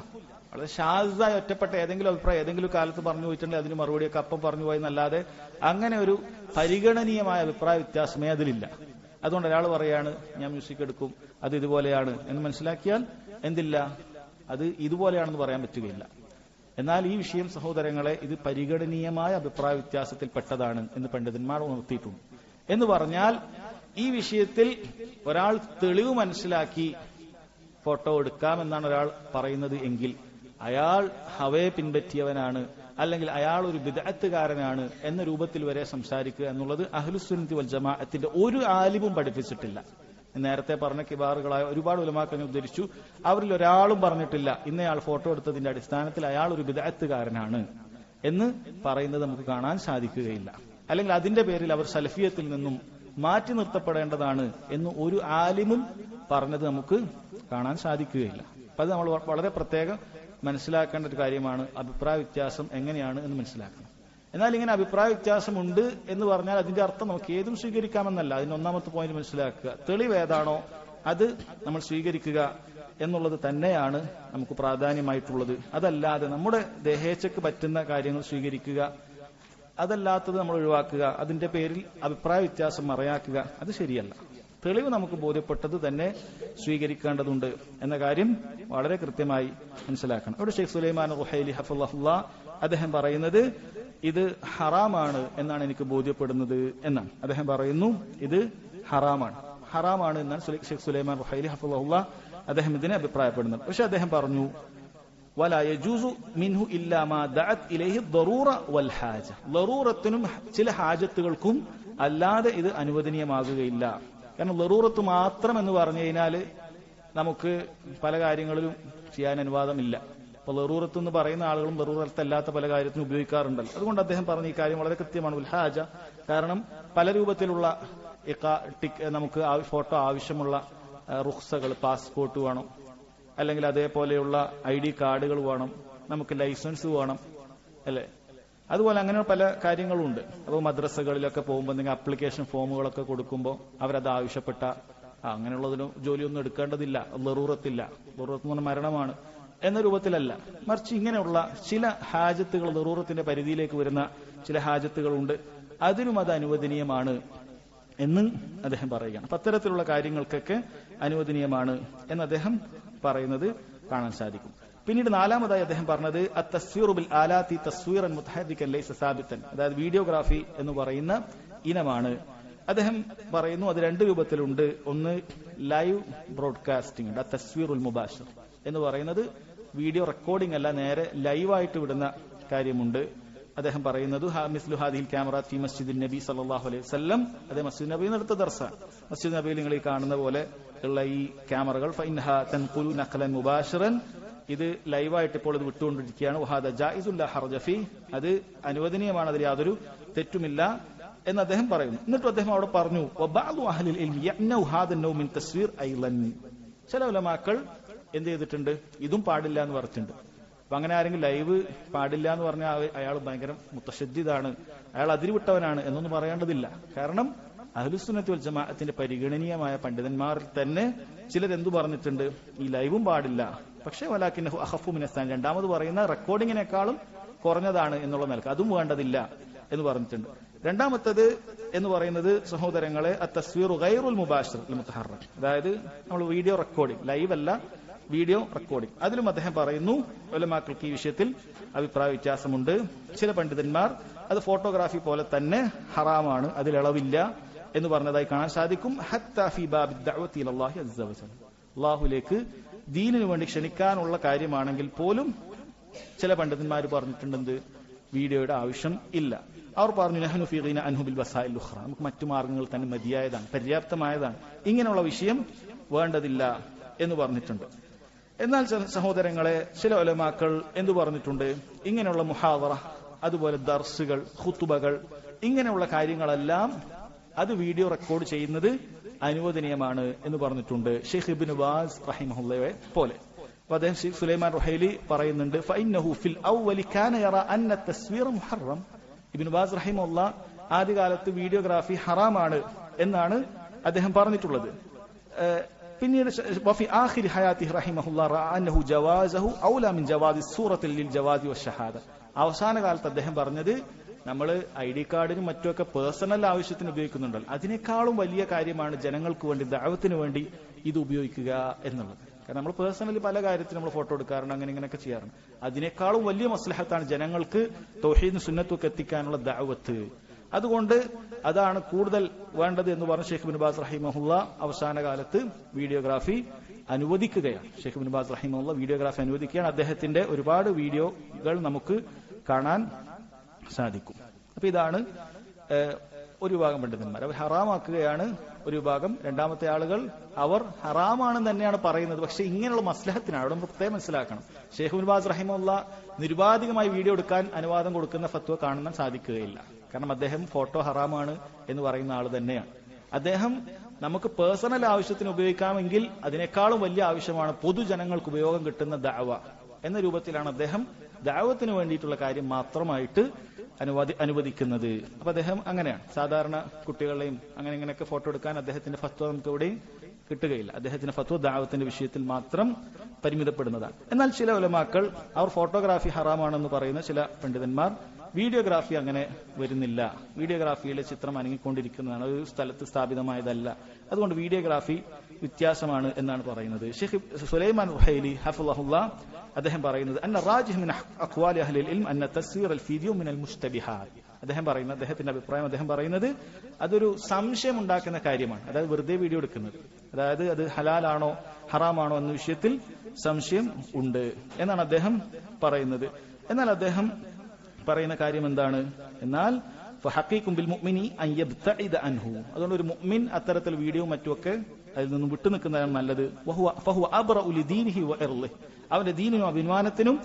വളരെ ഷാസായി ഒറ്റപ്പെട്ട ഏതെങ്കിലും അഭിപ്രായം ഏതെങ്കിലും കാലത്ത് പറഞ്ഞു പോയിട്ടുണ്ടെങ്കിൽ അതിന് മറുപടിയൊക്കെ അപ്പം പറഞ്ഞു പോയെന്നല്ലാതെ അങ്ങനെ ഒരു പരിഗണനീയമായ അഭിപ്രായ വ്യത്യാസമേ അതിലില്ല. അതുകൊണ്ട് ഒരാൾ പറയാണ് ഞാൻ മ്യൂസിക് എടുക്കും, അത് ഇതുപോലെയാണ് എന്ന് മനസ്സിലാക്കിയാൽ എന്തില്ല, അത് ഇതുപോലെയാണെന്ന് പറയാൻ പറ്റുകയില്ല. എന്നാൽ ഈ വിഷയം സഹോദരങ്ങളെ, ഇത് പരിഗണനീയമായ അഭിപ്രായ വ്യത്യാസത്തിൽപ്പെട്ടതാണ് എന്ന് പണ്ഡിതന്മാർ ഉണർത്തിയിട്ടുണ്ട്. എന്ന് പറഞ്ഞാൽ ഈ വിഷയത്തിൽ ഒരാൾ തെളിവ് മനസ്സിലാക്കി ഫോട്ടോ എടുക്കാമെന്നാണ് ഒരാൾ പറയുന്നത് എങ്കിൽ അയാൾ ഹവയെ പിൻപറ്റിയവനാണ്, അല്ലെങ്കിൽ അയാൾ ഒരു ബിദ്അത്തുകാരനാണ് എന്ന രൂപത്തിൽ വരെ സംസാരിക്കുക എന്നുള്ളത് അഹ്ലുസുന്നത്തി വൽ ജമാഅത്തിന്റെ ഒരു ആലിമും പഠിപ്പിച്ചിട്ടില്ല. നേരത്തെ പറഞ്ഞ കിബാറുകളായ ഒരുപാട് ഉലമാക്കളെ ഉദ്ധരിച്ചു, അവരിൽ ഒരാളും പറഞ്ഞിട്ടില്ല ഇന്നയാൾ ഫോട്ടോ എടുത്തതിന്റെ അടിസ്ഥാനത്തിൽ അയാൾ ഒരു ബിദ്അത്തുകാരനാണ് എന്ന് പറയുന്നത് നമുക്ക് കാണാൻ സാധിക്കുകയില്ല. അല്ലെങ്കിൽ അതിന്റെ പേരിൽ അവർ സലഫിയത്തിൽ നിന്നും മാറ്റി നിർത്തപ്പെടേണ്ടതാണ് എന്ന് ഒരു ആലിമും പറഞ്ഞത് നമുക്ക് കാണാൻ സാധിക്കുകയില്ല. അപ്പൊ അത് നമ്മൾ വളരെ പ്രത്യേകം മനസ്സിലാക്കേണ്ട ഒരു കാര്യമാണ്. അഭിപ്രായ വ്യത്യാസം എങ്ങനെയാണ് എന്ന് മനസ്സിലാക്കണം. എന്നാൽ ഇങ്ങനെ അഭിപ്രായ വ്യത്യാസമുണ്ട് എന്ന് പറഞ്ഞാൽ അതിന്റെ അർത്ഥം നമുക്ക് ഏതും സ്വീകരിക്കാമെന്നല്ല. അതിന് ഒന്നാമത്തെ പോയിന്റ് മനസ്സിലാക്കുക, തെളിവ് ഏതാണോ അത് നമ്മൾ സ്വീകരിക്കുക എന്നുള്ളത് തന്നെയാണ് നമുക്ക് പ്രാധാന്യമായിട്ടുള്ളത്. അതല്ലാതെ നമ്മുടെ ദേഹേച്ഛക്ക് പറ്റുന്ന കാര്യങ്ങൾ സ്വീകരിക്കുക, അതല്ലാത്തത് നമ്മൾ ഒഴിവാക്കുക, അതിന്റെ പേരിൽ അഭിപ്രായ വ്യത്യാസം മറയാക്കുക, അത് ശരിയല്ല. തെളിവ് നമുക്ക് ബോധ്യപ്പെട്ടത് തന്നെ സ്വീകരിക്കേണ്ടതുണ്ട് എന്ന കാര്യം വളരെ കൃത്യമായി മനസ്സിലാക്കണം. ഇവിടെ ഷെയ്ഖ് സുലൈമാൻ റുഹൈലി ഹഫളഹുല്ലാ അദ്ദേഹം പറയുന്നത് ഇത് ഹറാമാണ് എന്നാണ് എനിക്ക് ബോധ്യപ്പെടുന്നത് എന്നാണ്. അദ്ദേഹം പറയുന്നു ഇത് ഹറാമാണ് എന്നാണ് ഷെയ്ഖ് സുലൈമാൻ റുഹൈലി ഹഫളഹുല്ലാ അദ്ദേഹം ഇതിനെ അഭിപ്രായപ്പെടുന്നത്. പക്ഷെ അദ്ദേഹം പറഞ്ഞു വലാ യജൂസു മിൻഹു ഇല്ലാ മാ ദഅത് ഇലൈഹി ദറൂറ വൽ ഹാജ, ദറൂറത്തിനും ചില ഹാജത്തുകൾക്കും അല്ലാതെ ഇത് അനുവദനീയമാകുകയില്ല. കാരണം ലറൂറത്ത് മാത്രം എന്ന് പറഞ്ഞു കഴിഞ്ഞാൽ നമുക്ക് പല കാര്യങ്ങളിലും ചെയ്യാൻ അനുവാദമില്ല. അപ്പൊ ലറൂറത്ത് എന്ന് പറയുന്ന ആളുകളും ലറൂറത്തല്ലാത്ത പല കാര്യത്തിനും ഉപയോഗിക്കാറുണ്ടല്ലോ. അതുകൊണ്ട് അദ്ദേഹം പറഞ്ഞ ഈ കാര്യം വളരെ കൃത്യമാണ്, ഉൽഹാജ. കാരണം പല രൂപത്തിലുള്ള നമുക്ക് ഫോട്ടോ ആവശ്യമുള്ള റുഖ്സകൾ, പാസ്പോർട്ട് വേണം, അല്ലെങ്കിൽ അതേപോലെയുള്ള ID കാർഡുകൾ വേണം, നമുക്ക് ലൈസൻസ് വേണം, അല്ലെ? അതുപോലെ അങ്ങനെ പല കാര്യങ്ങളുണ്ട്. അപ്പോൾ മദ്രസകളിലൊക്കെ പോകുമ്പോൾ എന്തെങ്കിലും ആപ്ലിക്കേഷൻ ഫോമുകളൊക്കെ കൊടുക്കുമ്പോൾ അവരത് ആവശ്യപ്പെട്ട അങ്ങനെയുള്ളതിനും ജോലിയൊന്നും എടുക്കേണ്ടതില്ല, ലറൂറത്തില്ല. ലറൂറത്ത് എന്ന് പറഞ്ഞാൽ മരണമാണ്. എന്ന രൂപത്തിലല്ല, മറിച്ച് ഇങ്ങനെയുള്ള ചില ഹാജത്തുകൾ, ദറൂറത്തിന്റെ പരിധിയിലേക്ക് വരുന്ന ചില ഹാജത്തുകളുണ്ട്, അതിനും അത് അനുവദനീയമാണ് എന്ന് അദ്ദേഹം പറയുകയാണ്. അപ്പൊ അത്തരത്തിലുള്ള കാര്യങ്ങൾക്കൊക്കെ അനുവദനീയമാണ് എന്ന് അദ്ദേഹം പറയുന്നത് കാണാൻ സാധിക്കും. പിന്നീട് നാലാമതായി അദ്ദേഹം പറഞ്ഞത് അത്തസ്വീറു ബിൽ ആലാത്തി തസ്വീറൻ മുതഹദ്ദികൻ ലൈസ സാബിതൻ, അതായത് വീഡിയോഗ്രാഫി എന്ന് പറയുന്ന ഇനമാണ്. അദ്ദേഹം പറയുന്നു അത് രണ്ട് രൂപത്തിലുണ്ട്. ഒന്ന് ലൈവ് ബ്രോഡ്കാസ്റ്റിംഗ് ഉണ്ട്, തസ്വീറുൽ മുബാശിർ എന്ന് പറയുന്നത് വീഡിയോ റെക്കോർഡിംഗ് അല്ല, നേരെ ലൈവായിട്ട് വിടുന്ന കാര്യമുണ്ട്. അദ്ദേഹം പറയുന്നത് മിസ്ലു ഹാദിഹിൽ ക്യാമറ ഫി മസ്ജിദ് നബി സല്ലല്ലാഹു അലൈഹി വസല്ലം, അതേ മസ്ജിദ് നബിയിൽ നിന്ന് എടുത്ത ദർസാണ്. മസ്ജിദ് നബിയിൽ നിങ്ങൾ ഈ കാണുന്ന പോലെ ഉള്ള ഈ ക്യാമറകൾ ഫഇൻഹാ തൻഖുലു നഖ്ലൻ മുബാശിറൻ, ഇത് ലൈവായിട്ട് ഇപ്പോൾ ഇത് വിട്ടുകൊണ്ടിരിക്കുകയാണ്. വഹാദ ജായിസുൽ ലാ ഹർജ ഫീ, അത് അനുവദനീയമാണ്, അതിൽ യാതൊരു തെറ്റുമില്ല എന്ന് അദ്ദേഹം പറയുന്നു. എന്നിട്ട് അദ്ദേഹം അവിടെ പറഞ്ഞു വബഅദു അഹ്ലിൽ ഇൽമി യഅനു ഹാദ നൗ മിൻ തസ്വീർ ഐലൻ, ചില ഉലമാക്കൾ എന്ത് ചെയ്തിട്ടുണ്ട്, ഇതും പാടില്ല എന്ന് പറഞ്ഞിട്ടുണ്ട്. അപ്പൊ അങ്ങനെ ആരെങ്കിലും ലൈവ് പാടില്ല എന്ന് പറഞ്ഞാൽ അയാൾ ഭയങ്കര മുത്തശദ്ദിദാണ്, അയാൾ അതിരുവിട്ടവനാണ് എന്നൊന്നും പറയേണ്ടതില്ല. കാരണം അഹ്ലുസുന്നത്തി വൽ ജമാഅത്തിന്റെ പരിഗണനീയമായ പണ്ഡിതന്മാരിൽ തന്നെ ചിലരെന്തു പറഞ്ഞിട്ടുണ്ട്, ഈ ലൈവും പാടില്ല, പക്ഷേ വലാകിന്നഹു അഖഫു മിനസ്സാൻ, രണ്ടാമത് പറയുന്ന റെക്കോർഡിങ്ങിനേക്കാളും കുറഞ്ഞതാണ് എന്നുള്ള നിലക്ക് അതും വേണ്ടതില്ല എന്ന് പറഞ്ഞിട്ടുണ്ട്. രണ്ടാമത്തത് എന്ന് പറയുന്നത് സഹോദരങ്ങളെ അത്തസ്വീറു ഗൈറുൽ മുബാശിർ ലിൽ മുതഹറക്, അതായത് നമ്മൾ വീഡിയോ റെക്കോർഡിംഗ്, ലൈവ് അല്ല വീഡിയോ റെക്കോർഡിംഗ്. അതിലും അദ്ദേഹം പറയുന്നു ഉലമാക്കൾക്ക് ഈ വിഷയത്തിൽ അഭിപ്രായ വ്യത്യാസമുണ്ട്. ചില പണ്ഡിതന്മാർ അത് ഫോട്ടോഗ്രാഫി പോലെ തന്നെ ഹറാമാണ്, അതിൽ ഇളവില്ല എന്ന് പറഞ്ഞതായി കാണാൻ സാധിക്കും. ഹത്താ ഫീ ബാബി ദഅവതി ഇലല്ലാഹി അസ്സ വജൽ, അല്ലാഹുവിലേക്ക് ദീനിനു വേണ്ടി ക്ഷണിക്കാനുള്ള കാര്യമാണെങ്കിൽ പോലും ചില പണ്ഡിതന്മാർ പറഞ്ഞിട്ടുണ്ടെന്ന് വീഡിയോയുടെ ആവശ്യം ഇല്ല. അവർ പറഞ്ഞു നഹ്നു ഫീ ഗിന അൻഹു ബിൽ വസായിൽ ഉഖ്റ, നമുക്ക് മറ്റു മാർഗങ്ങൾ തന്നെ മതിയായതാണ്, പര്യാപ്തമായതാണ്, ഇങ്ങനെയുള്ള വിഷയം വേണ്ടതില്ല എന്ന് പറഞ്ഞിട്ടുണ്ട്. എന്നാൽ സഹോദരങ്ങളെ ചില ഉലമാക്കൾ എന്തു പറഞ്ഞിട്ടുണ്ട്, ഇങ്ങനെയുള്ള മുഹാദറ, അതുപോലെ ദർസുകൾ, ഖുതുബകൾ, ഇങ്ങനെയുള്ള കാര്യങ്ങളെല്ലാം അത് വീഡിയോ റെക്കോർഡ് ചെയ്യുന്നത് അനുവദനീയമാണ് എന്ന് പറഞ്ഞിട്ടുണ്ട്. ഷെയ്ഖ് ഇബ്നു ബാസ് റഹിമഹുള്ളയെ പോലെ. അപ്പോൾ അദ്ദേഹം ഷെയ്ഖ് സുലൈമാൻ റുഹൈലി പറയുന്നുണ്ട് ഫഇന്നഹു ഫിൽ അവ്വലി കാന യറ അന്ന തസ്വീർ മുഹറം, ഇബ്നു ബാസ് റഹിമഹുള്ള ആദ്യകാലത്ത് വീഡിയോഗ്രാഫി ഹറാമാണ് എന്നാണ് അദ്ദേഹം പറഞ്ഞിട്ടുള്ളത്. പിന്നീട് വഫി ആഖിരി ഹയാത്തിഹി റഹിമഹുല്ലാഹ് റഅ അന്നഹു ജവാസഹു ഔല മിൻ ജവാദി സൂറത്തിൽ ലിൽ ജവാദി വശഹാദ, അവസാന കാലത്ത് അദ്ദേഹം പറഞ്ഞത് നമ്മൾ ID കാർഡിനും മറ്റുമൊക്കെ പേഴ്സണൽ ആവശ്യത്തിന് ഉപയോഗിക്കുന്നുണ്ടല്ലോ, അതിനേക്കാളും വലിയ കാര്യമാണ് ജനങ്ങൾക്ക് വേണ്ടി ദഅവത്തിന് വേണ്ടി ഇത് ഉപയോഗിക്കുക എന്നുള്ളത്. കാരണം നമ്മൾ പേഴ്സണലി പല കാര്യത്തിനും നമ്മൾ ഫോട്ടോ എടുക്കാറുണ്ട്, അങ്ങനെ ഇങ്ങനെയൊക്കെ ചെയ്യാറുണ്ട്. അതിനേക്കാളും വലിയ മസ്ലഹത്താണ് ജനങ്ങൾക്ക് തൗഹീദും സുന്നത്തും എത്തിക്കാനുള്ള ദഅവത്ത്. അതുകൊണ്ട് അതാണ് കൂടുതൽ വേണ്ടത് എന്ന് പറഞ്ഞ ഷെയ്ഖ് ഇബ്നു ബാസ് റഹിമഹുള്ള അവസാന കാലത്ത് വീഡിയോഗ്രാഫി അനുവദിക്കുകയാണ്. ഷെയ്ഖ് ഇബ്നു ബാസ് റഹിമഹുള്ള വീഡിയോഗ്രാഫി അനുവദിക്കുകയാണ്. അദ്ദേഹത്തിന്റെ ഒരുപാട് വീഡിയോകൾ നമുക്ക് കാണാൻ സാധിക്കും. അപ്പൊ ഇതാണ് ഒരു വിഭാഗം പണ്ഡിതന്മാർ, അവർ ഹറാമാക്കുകയാണ് ഒരു വിഭാഗം. രണ്ടാമത്തെ ആളുകൾ അവർ ഹറാമാണെന്ന് തന്നെയാണ് പറയുന്നത്, പക്ഷെ ഇങ്ങനെയുള്ള മസ്ലഹത്തിനാണ്. അവിടെ പ്രത്യേകം മനസ്സിലാക്കണം, ഷെയ്ഖ് ഇബ്നു ബാസ് റഹിമഹുള്ള നിരുപാധികമായി വീഡിയോ എടുക്കാൻ അനുവാദം കൊടുക്കുന്ന ഫത്വ കാണാൻ സാധിക്കുകയില്ല. കാരണം അദ്ദേഹം ഫോട്ടോ ഹറാമാണ് എന്ന് പറയുന്ന ആൾ തന്നെയാണ്. അദ്ദേഹം നമുക്ക് പേഴ്സണൽ ആവശ്യത്തിന് ഉപയോഗിക്കാമെങ്കിൽ അതിനേക്കാളും വലിയ ആവശ്യമാണ് പൊതുജനങ്ങൾക്ക് ഉപയോഗം കിട്ടുന്ന ദഅവ എന്ന രൂപത്തിലാണ് അദ്ദേഹം ദഅവത്തിന് വേണ്ടിയിട്ടുള്ള കാര്യം മാത്രമായിട്ട് അനുവദിക്കുന്നത്. അപ്പൊ അദ്ദേഹം അങ്ങനെയാണ്. സാധാരണ കുട്ടികളെയും അങ്ങനെ ഇങ്ങനെയൊക്കെ ഫോട്ടോ എടുക്കാൻ അദ്ദേഹത്തിന്റെ ഫത്വ നമുക്ക് എവിടെയും കിട്ടുകയില്ല. അദ്ദേഹത്തിന്റെ ഫത്വ ദഅവത്തിന്റെ വിഷയത്തിൽ മാത്രം പരിമിതപ്പെടുന്നതാണ്. എന്നാൽ ചില ഉലമാക്കൾ അവർ ഫോട്ടോഗ്രാഫി ഹറാമാണെന്ന് പറയുന്ന ചില പണ്ഡിതന്മാർ വീഡിയോഗ്രാഫി അങ്ങനെ വരുന്നില്ല, വീഡിയോഗ്രാഫിയിലെ ചിത്രം അനങ്ങിക്കൊണ്ടിരിക്കുന്നതാണ്, ഒരു സ്ഥലത്ത് സ്ഥാപിതമായതല്ല, അതുകൊണ്ട് വീഡിയോഗ്രാഫി വ്യത്യാസമാണ് എന്നാണ് പറയുന്നത്. ഷെയ്ഖ് സുലൈമാൻ റുഹൈലി ഹഫിളഹുല്ലാഹ് അദ്ദേഹം പറയുന്നത് അന്ന റാജിഹ് മിൻ അഖ്വാലി അഹ്ലിൽ ഇൽം അന്ന തസ്വീർ അൽ വീഡിയോ മിനൽ മുസ്തബിഹാത്ത്, അദ്ദേഹത്തിന്റെ അഭിപ്രായം, അദ്ദേഹം പറയുന്നത് അതൊരു സംശയം ഉണ്ടാക്കുന്ന കാര്യമാണ്. അതായത് വെറുതെ വീഡിയോ എടുക്കുന്നത്, അതായത് അത് ഹലാലാണോ ഹറാമാണോ എന്ന വിഷയത്തിൽ സംശയം ഉണ്ട് എന്നാണ് അദ്ദേഹം പറയുന്നത്. എന്നാൽ അദ്ദേഹം പറയുന്ന കാര്യം എന്താണ്, എന്നാൽ അതുകൊണ്ട് ഒരു മുഅ്മിൻ അത്തരത്തിൽ വീഡിയോ മറ്റുമൊക്കെ അതിൽ നിന്നും വിട്ടുനിൽക്കുന്നതാണ് നല്ലത്. അവന്റെ ദീനിനും അഭിമാനത്തിനും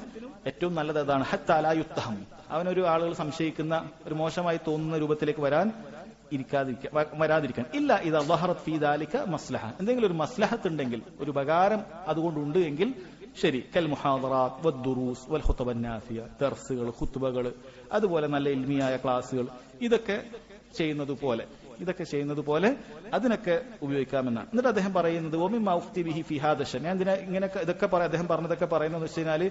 ഏറ്റവും നല്ലത് അതാണ്. ഹത്താ ലാ യുത്തഹം, അവനൊരു ആളുകൾ സംശയിക്കുന്ന ഒരു മോശമായി തോന്നുന്ന രൂപത്തിലേക്ക് വരാതിരിക്കാൻ. ഇല്ല ഇത് അള്ളാഹറത് ഫീ ദാലിക മസ്ലഹ, എന്തെങ്കിലും ഒരു മസ്ലഹത്ത് ഉണ്ടെങ്കിൽ, ഒരു ഉപകാരം അതുകൊണ്ടുണ്ട് എങ്കിൽ ശരി. കൽ മുഹാദറാത്ത് വദ്ദുറൂസ് വൽ ഖുതുബ നാഫിയ, ദർസുകൾ, ഖുതുബകൾ, അതുപോലെ നല്ല ഇൽമിയായ ക്ലാസുകൾ, ഇതൊക്കെ ചെയ്യുന്നത് പോലെ ഇതൊക്കെ ചെയ്യുന്നത് പോലെ അതിനൊക്കെ ഉപയോഗിക്കാമെന്നാണ്. എന്നിട്ട് അദ്ദേഹം പറയുന്നത് ഓമിമാ ഉഖ്തി ബിഹി ഫി ഹാദ ഷൻ. ഞാൻ ഇങ്ങനെയൊക്കെ ഇതൊക്കെ അദ്ദേഹം പറഞ്ഞതൊക്കെ പറയുന്നതെന്ന് വെച്ച് കഴിഞ്ഞാൽ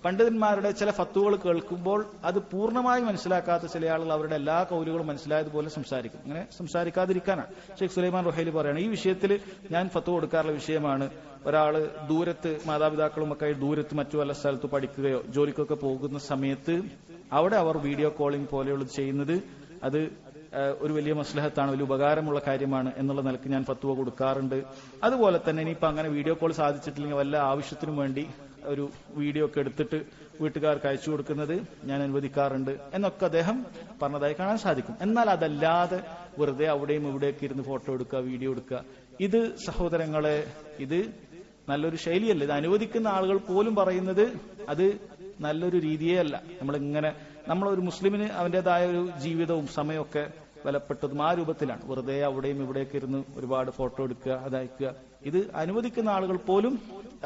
പണ്ഡിതന്മാരുടെ ചില ഫത്വകൾ കേൾക്കുമ്പോൾ അത് പൂർണ്ണമായി മനസ്സിലാക്കാത്ത ചില ആളുകൾ അവരുടെ എല്ലാ കൗലുകളും മനസ്സിലായതുപോലെ സംസാരിക്കും. അങ്ങനെ സംസാരിക്കാതിരിക്കാനാണ് ഷെയ്ഖ് സുലൈമാൻ റുഹൈലി പറയാണ്, ഈ വിഷയത്തിൽ ഞാൻ ഫത്വ കൊടുക്കാറുള്ള വിഷയമാണ്. ഒരാള് ദൂരത്ത് മാതാപിതാക്കളും ഒക്കെ ദൂരത്ത് മറ്റു വല്ല സ്ഥലത്ത് പഠിക്കുകയോ ജോലിക്കൊക്കെ പോകുന്ന സമയത്ത് അവിടെ അവർ വീഡിയോ കോളിംഗ് പോലെയുള്ളത് ചെയ്യുന്നത് അത് ഒരു വലിയ മസ്ലഹത്താണ്, വലിയ ഉപകാരമുള്ള കാര്യമാണ് എന്നുള്ള നിലക്ക് ഞാൻ ഫത്വ കൊടുക്കാറുണ്ട്. അതുപോലെ തന്നെ ഇനിയിപ്പോ അങ്ങനെ വീഡിയോ കോൾ സാധിച്ചിട്ടില്ലെങ്കിൽ വല്ല ആവശ്യത്തിനും വേണ്ടി ഒരു വീഡിയോ ഒക്കെ എടുത്തിട്ട് വീട്ടുകാർക്ക് അയച്ചു കൊടുക്കുന്നത് ഞാൻ അനുവദിക്കാറുണ്ട് എന്നൊക്കെ അദ്ദേഹം പറഞ്ഞതായി കാണാൻ സാധിക്കും. എന്നാൽ അതല്ലാതെ വെറുതെ അവിടെയും ഇവിടെയൊക്കെ ഇരുന്ന് ഫോട്ടോ എടുക്കുക, വീഡിയോ എടുക്കുക, ഇത് സഹോദരങ്ങളെ ഇത് നല്ലൊരു ശൈലിയല്ല. ഇത് അനുവദിക്കുന്ന ആളുകൾ പോലും പറയുന്നത് അത് നല്ലൊരു രീതിയേ അല്ല. നമ്മളൊരു മുസ്ലിമിന് അവന്റേതായ ഒരു ജീവിതവും സമയമൊക്കെ വിലപ്പെട്ടതും ആ രൂപത്തിലാണ്. വെറുതെ അവിടെയും ഇവിടെയൊക്കെ ഇരുന്ന് ഒരുപാട് ഫോട്ടോ എടുക്കുക, അതയക്കുക, ഇത് അനുവദിക്കുന്ന ആളുകൾ പോലും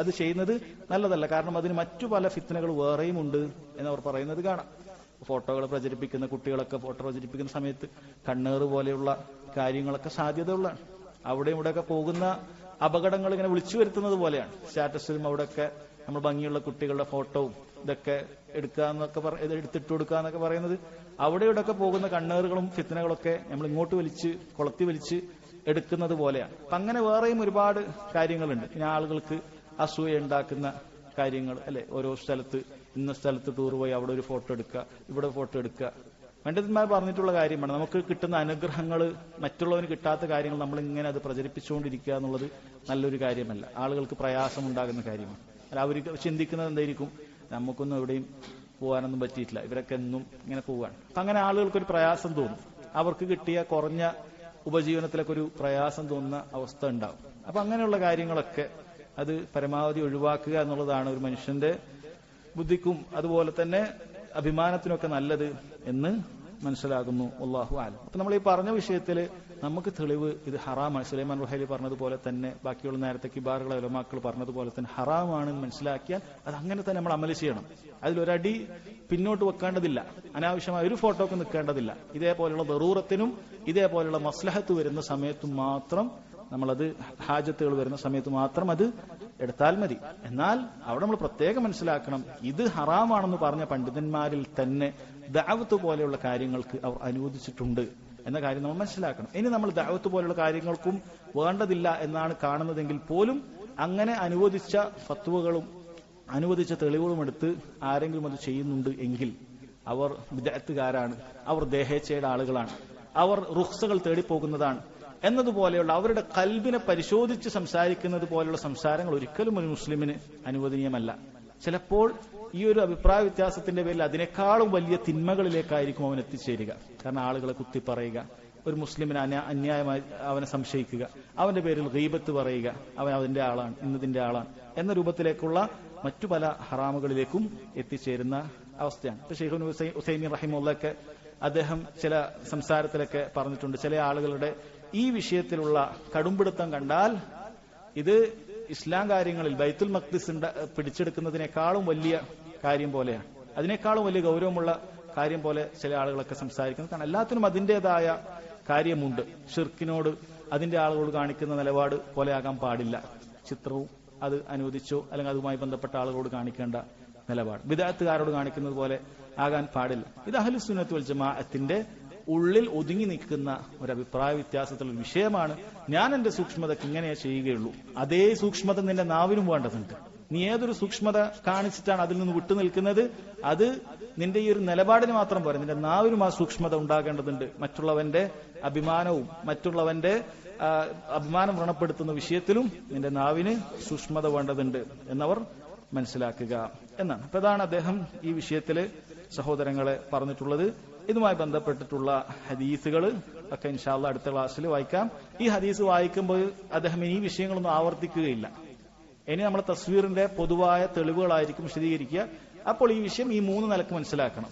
അത് ചെയ്യുന്നത് നല്ലതല്ല. കാരണം അതിന് മറ്റു പല ഫിത്നകൾ വേറെയും ഉണ്ട് എന്നവർ പറയുന്നത് കാണാം. ഫോട്ടോകൾ പ്രചരിപ്പിക്കുന്ന കുട്ടികളൊക്കെ ഫോട്ടോ പ്രചരിപ്പിക്കുന്ന സമയത്ത് കണ്ണേറ് പോലെയുള്ള കാര്യങ്ങളൊക്കെ സാധ്യതയുള്ളതാണ്. അവിടെയും ഇവിടെയൊക്കെ പോകുന്ന അപകടങ്ങൾ ഇങ്ങനെ വിളിച്ചു വരുത്തുന്നത് പോലെയാണ്. സ്റ്റാറ്റസിലും അവിടെയൊക്കെ നമ്മൾ ഭംഗിയുള്ള കുട്ടികളുടെ ഫോട്ടോവും ഇതൊക്കെ എടുക്കാന്നൊക്കെ എടുത്തിട്ട് കൊടുക്കുക എന്നൊക്കെ പറയുന്നത് അവിടെ ഇവിടെയൊക്കെ പോകുന്ന കണ്ണേറുകളും ഫിത്നകളൊക്കെ നമ്മൾ ഇങ്ങോട്ട് കൊളത്തി വലിച്ച് എടുക്കുന്നത് പോലെയാണ്. അപ്പൊ അങ്ങനെ വേറെയും ഒരുപാട് കാര്യങ്ങളുണ്ട്. പിന്നെ ആളുകൾക്ക് അസൂയ ഉണ്ടാക്കുന്ന കാര്യങ്ങൾ അല്ലെ, ഓരോ സ്ഥലത്ത് ഇന്ന സ്ഥലത്ത് ടൂർ പോയി അവിടെ ഒരു ഫോട്ടോ എടുക്കുക, ഇവിടെ ഫോട്ടോ എടുക്കുക. പണ്ഡിതന്മാർ പറഞ്ഞിട്ടുള്ള കാര്യമാണ്, നമുക്ക് കിട്ടുന്ന അനുഗ്രഹങ്ങൾ മറ്റുള്ളവന് കിട്ടാത്ത കാര്യങ്ങൾ നമ്മൾ ഇങ്ങനെ അത് പ്രചരിപ്പിച്ചുകൊണ്ടിരിക്കുക എന്നുള്ളത് നല്ലൊരു കാര്യമല്ല, ആളുകൾക്ക് പ്രയാസം ഉണ്ടാകുന്ന കാര്യമാണ്. അല്ല, അവർ ചിന്തിക്കുന്നത് എന്തായിരിക്കും, നമുക്കൊന്നും എവിടെയും പോകാനൊന്നും പറ്റിയിട്ടില്ല, ഇവരൊക്കെ എന്നും ഇങ്ങനെ പോവുകയാണ്. അപ്പൊ അങ്ങനെ ആളുകൾക്കൊരു പ്രയാസം തോന്നും, അവർക്ക് കിട്ടിയ കുറഞ്ഞ ഉപജീവനത്തിലൊക്കെ ഒരു പ്രയാസം തോന്നുന്ന അവസ്ഥ ഉണ്ടാവും. അപ്പൊ അങ്ങനെയുള്ള കാര്യങ്ങളൊക്കെ അത് പരമാവധി ഒഴിവാക്കുക എന്നുള്ളതാണ് ഒരു മനുഷ്യന്റെ ബുദ്ധിക്കും അതുപോലെ തന്നെ അഭിമാനത്തിനൊക്കെ നല്ലത് എന്ന് മനസ്സിലാകുന്നു. അല്ലാഹു അഅലം. അപ്പൊ നമ്മൾ ഈ പറഞ്ഞ വിഷയത്തിൽ നമുക്ക് തെളിവ് ഇത് ഹറാമാണ്. സുലൈമാൻ റുഹൈലി പറഞ്ഞതുപോലെ തന്നെ ബാക്കിയുള്ള നേരത്തെ കിബാറുകളെ ഉലമാക്കൾ പറഞ്ഞതുപോലെ തന്നെ ഹറാമാണെന്ന് മനസ്സിലാക്കിയാൽ അത് അങ്ങനെ തന്നെ നമ്മൾ അമല് ചെയ്യണം. അതിലൊരടി പിന്നോട്ട് വെക്കേണ്ടതില്ല, അനാവശ്യമായ ഒരു ഫോട്ടോക്ക് നിൽക്കേണ്ടതില്ല. ഇതേപോലെയുള്ള ദറൂറത്തിനും ഇതേപോലെയുള്ള മസ്ലഹത്ത് വരുന്ന സമയത്തും മാത്രം നമ്മളത്, ഹാജത്തുകൾ വരുന്ന സമയത്ത് മാത്രം അത് എടുത്താൽ മതി. എന്നാൽ അവിടെ നമ്മൾ പ്രത്യേകം മനസ്സിലാക്കണം, ഇത് ഹറാമാണെന്ന് പറഞ്ഞ പണ്ഡിതന്മാരിൽ തന്നെ ദഅവത്ത് പോലെയുള്ള കാര്യങ്ങൾക്ക് അവർ അനുവദിച്ചിട്ടുണ്ട് എന്ന കാര്യം നമ്മൾ മനസ്സിലാക്കണം. ഇനി നമ്മൾ ദഅവത്ത് പോലെയുള്ള കാര്യങ്ങൾക്കും വേണ്ടതില്ല എന്നാണ് കാണുന്നതെങ്കിൽ പോലും അങ്ങനെ അനുവദിച്ച ഫത്വകളും അനുവദിച്ച തെളിവുകളും എടുത്ത് ആരെങ്കിലും അത് ചെയ്യുന്നുണ്ട് എങ്കിൽ അവർ ബിദ്അത്തുകാരാണ്, അവർ ദേഹേച്ഛയുടെ ആളുകളാണ്, അവർ റുഖ്സകൾ തേടിപ്പോകുന്നതാണ് എന്നതുപോലെയുള്ള അവരുടെ കൽബിനെ പരിശോധിച്ച് സംസാരിക്കുന്നത് പോലെയുള്ള സംസാരങ്ങൾ ഒരിക്കലും ഒരു മുസ്ലിമിന് അനുവദനീയമല്ല. ചിലപ്പോൾ ഈ ഒരു അഭിപ്രായ വ്യത്യാസത്തിന്റെ പേരിൽ അതിനേക്കാളും വലിയ തിന്മകളിലേക്കായിരിക്കും അവൻ എത്തിച്ചേരുക. കാരണം ആളുകളെ കുത്തിപ്പറയുക, ഒരു മുസ്ലിമിനെ അന്യായമായി അവനെ സംശയിക്കുക, അവന്റെ പേരിൽ ഗീബത്ത് പറയുക, അവൻ അതിന്റെ ആളാണ്, ഇന്നതിന്റെ ആളാണ് എന്ന രൂപത്തിലേക്കുള്ള മറ്റു പല ഹറാമുകളിലേക്കും എത്തിച്ചേരുന്ന അവസ്ഥയാണ്. ഇപ്പൊ ഷെയ്ഖ് ഉസൈമീൻ റഹിമഹുള്ളയൊക്കെ അദ്ദേഹം ചില സംസാരത്തിലൊക്കെ പറഞ്ഞിട്ടുണ്ട്, ചില ആളുകളുടെ ഈ വിഷയത്തിലുള്ള കടുംപിടുത്തം കണ്ടാൽ ഇത് ഇസ്ലാം കാര്യങ്ങളിൽ ബൈത്തുൽ മഖ്ദിസ് പിടിച്ചെടുക്കുന്നതിനേക്കാളും വലിയ കാര്യം പോലെയാണ്, അതിനേക്കാളും വലിയ ഗൗരവമുള്ള കാര്യം പോലെ ചില ആളുകളൊക്കെ സംസാരിക്കുന്നത്. കാരണം എല്ലാത്തിനും അതിൻ്റെതായ കാര്യമുണ്ട്. ഷിർക്കിനോട് അതിന്റെ ആളുകളോട് കാണിക്കുന്ന നിലപാട് പോലെ ആകാൻ പാടില്ല. ചിത്രവും അത് അനുവദിച്ചോ അല്ലെങ്കിൽ അതുമായി ബന്ധപ്പെട്ട ആളുകളോട് കാണിക്കേണ്ട നിലപാട് ബിദ്അത്തുകാരോട് കാണിക്കുന്നത് പോലെ ആകാൻ പാടില്ല. ഇത് അഹ്ലുസ് സുന്നത്ത് വൽ ജമാഅത്തിന്റെ ഉള്ളിൽ ഒതുങ്ങി നിൽക്കുന്ന ഒരു അഭിപ്രായ വ്യത്യാസത്തിലുള്ള വിഷയമാണ്. ഞാൻ എന്റെ സൂക്ഷ്മതയ്ക്ക് ഇങ്ങനെയേ ചെയ്യുകയുള്ളൂ, അതേ സൂക്ഷ്മത നിന്റെ നാവിനും വേണ്ടതുണ്ട്. നീ ഏതൊരു സൂക്ഷ്മത കാണിച്ചിട്ടാണ് അതിൽ നിന്ന് വിട്ടു നിൽക്കുന്നത്, അത് നിന്റെ ഈ ഒരു നിലപാടിന് മാത്രം പോരാ, നിന്റെ നാവിനും ആ സൂക്ഷ്മത ഉണ്ടാകേണ്ടതുണ്ട്. മറ്റുള്ളവന്റെ അഭിമാനവും മറ്റുള്ളവന്റെ അഭിമാനം വ്രണപ്പെടുത്തുന്ന വിഷയത്തിലും നിന്റെ നാവിന് സൂക്ഷ്മത വേണ്ടതുണ്ട് എന്നവർ മനസ്സിലാക്കുക എന്നാണ്. അപ്പൊ അതാണ് അദ്ദേഹം ഈ വിഷയത്തില് സഹോദരങ്ങളെ പറഞ്ഞിട്ടുള്ളത്. ഇതുമായി ബന്ധപ്പെട്ടിട്ടുള്ള ഹദീസുകൾ ഒക്കെ ഇൻഷാ അല്ലാഹ് അടുത്ത ക്ലാസ്സിൽ വായിക്കാം. ഈ ഹദീസ് വായിക്കുമ്പോൾ അദ്ദേഹം ഈ വിഷയങ്ങളൊന്നും ആവർത്തിക്കുകയില്ല. ഇനി നമ്മൾ തസ്വീറിന്റെ പൊതുവായ തെളിവുകളായിരിക്കും വിശദീകരിക്കുക. അപ്പോൾ ഈ വിഷയം ഈ മൂന്ന് നിലക്ക് മനസ്സിലാക്കണം.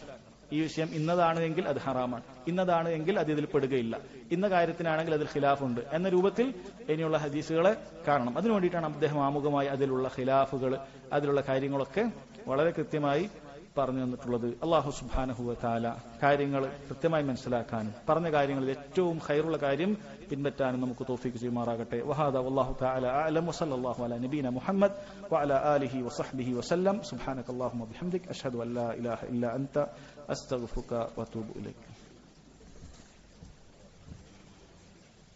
ഈ വിഷയം ഇന്നതാണ് എങ്കിൽ അത് ഹറാമാണ്, ഇന്നതാണ് എങ്കിൽ അത് ഇതിൽ പെടുകയില്ല, ഇന്ന കാര്യത്തിനാണെങ്കിൽ അതിൽ ഖിലാഫുണ്ട് എന്ന രൂപത്തിൽ ഇനിയുള്ള ഹദീസുകളെ കാണണം. അതിനു വേണ്ടിയിട്ടാണ് അദ്ദേഹം ആമുഖമായി അതിലുള്ള ഖിലാഫുകൾ, അതിലുള്ള കാര്യങ്ങളൊക്കെ വളരെ കൃത്യമായി പറഞ്ഞു തന്നിട്ടുള്ളത്. അല്ലാഹു സുബ്ഹാനഹു വ തആല കാര്യങ്ങൾ കൃത്യമായി മനസ്സിലാക്കാനും പറഞ്ഞ കാര്യങ്ങളിൽ ഏറ്റവും ഖൈറുള്ള കാര്യം പിൻപറ്റാനും നമുക്ക് തൗഫീഖ് ചെയ്യുമാറാകട്ടെ. വഹാദാ വല്ലാഹു തആല അഅലം വസല്ലല്ലാഹു അലാ നബീന മുഹമ്മദ് വഅലാ ആലിഹി വസഹ്ബിഹി വസല്ലം. സുബ്ഹാനകല്ലാഹുമ്മ വബിഹംദിക അഷ്ഹദു അൻ ലാ ഇലാഹ ഇല്ലാ അൻത അസ്തഗ്ഫിറുക വഅതൂബു ഇലൈക്.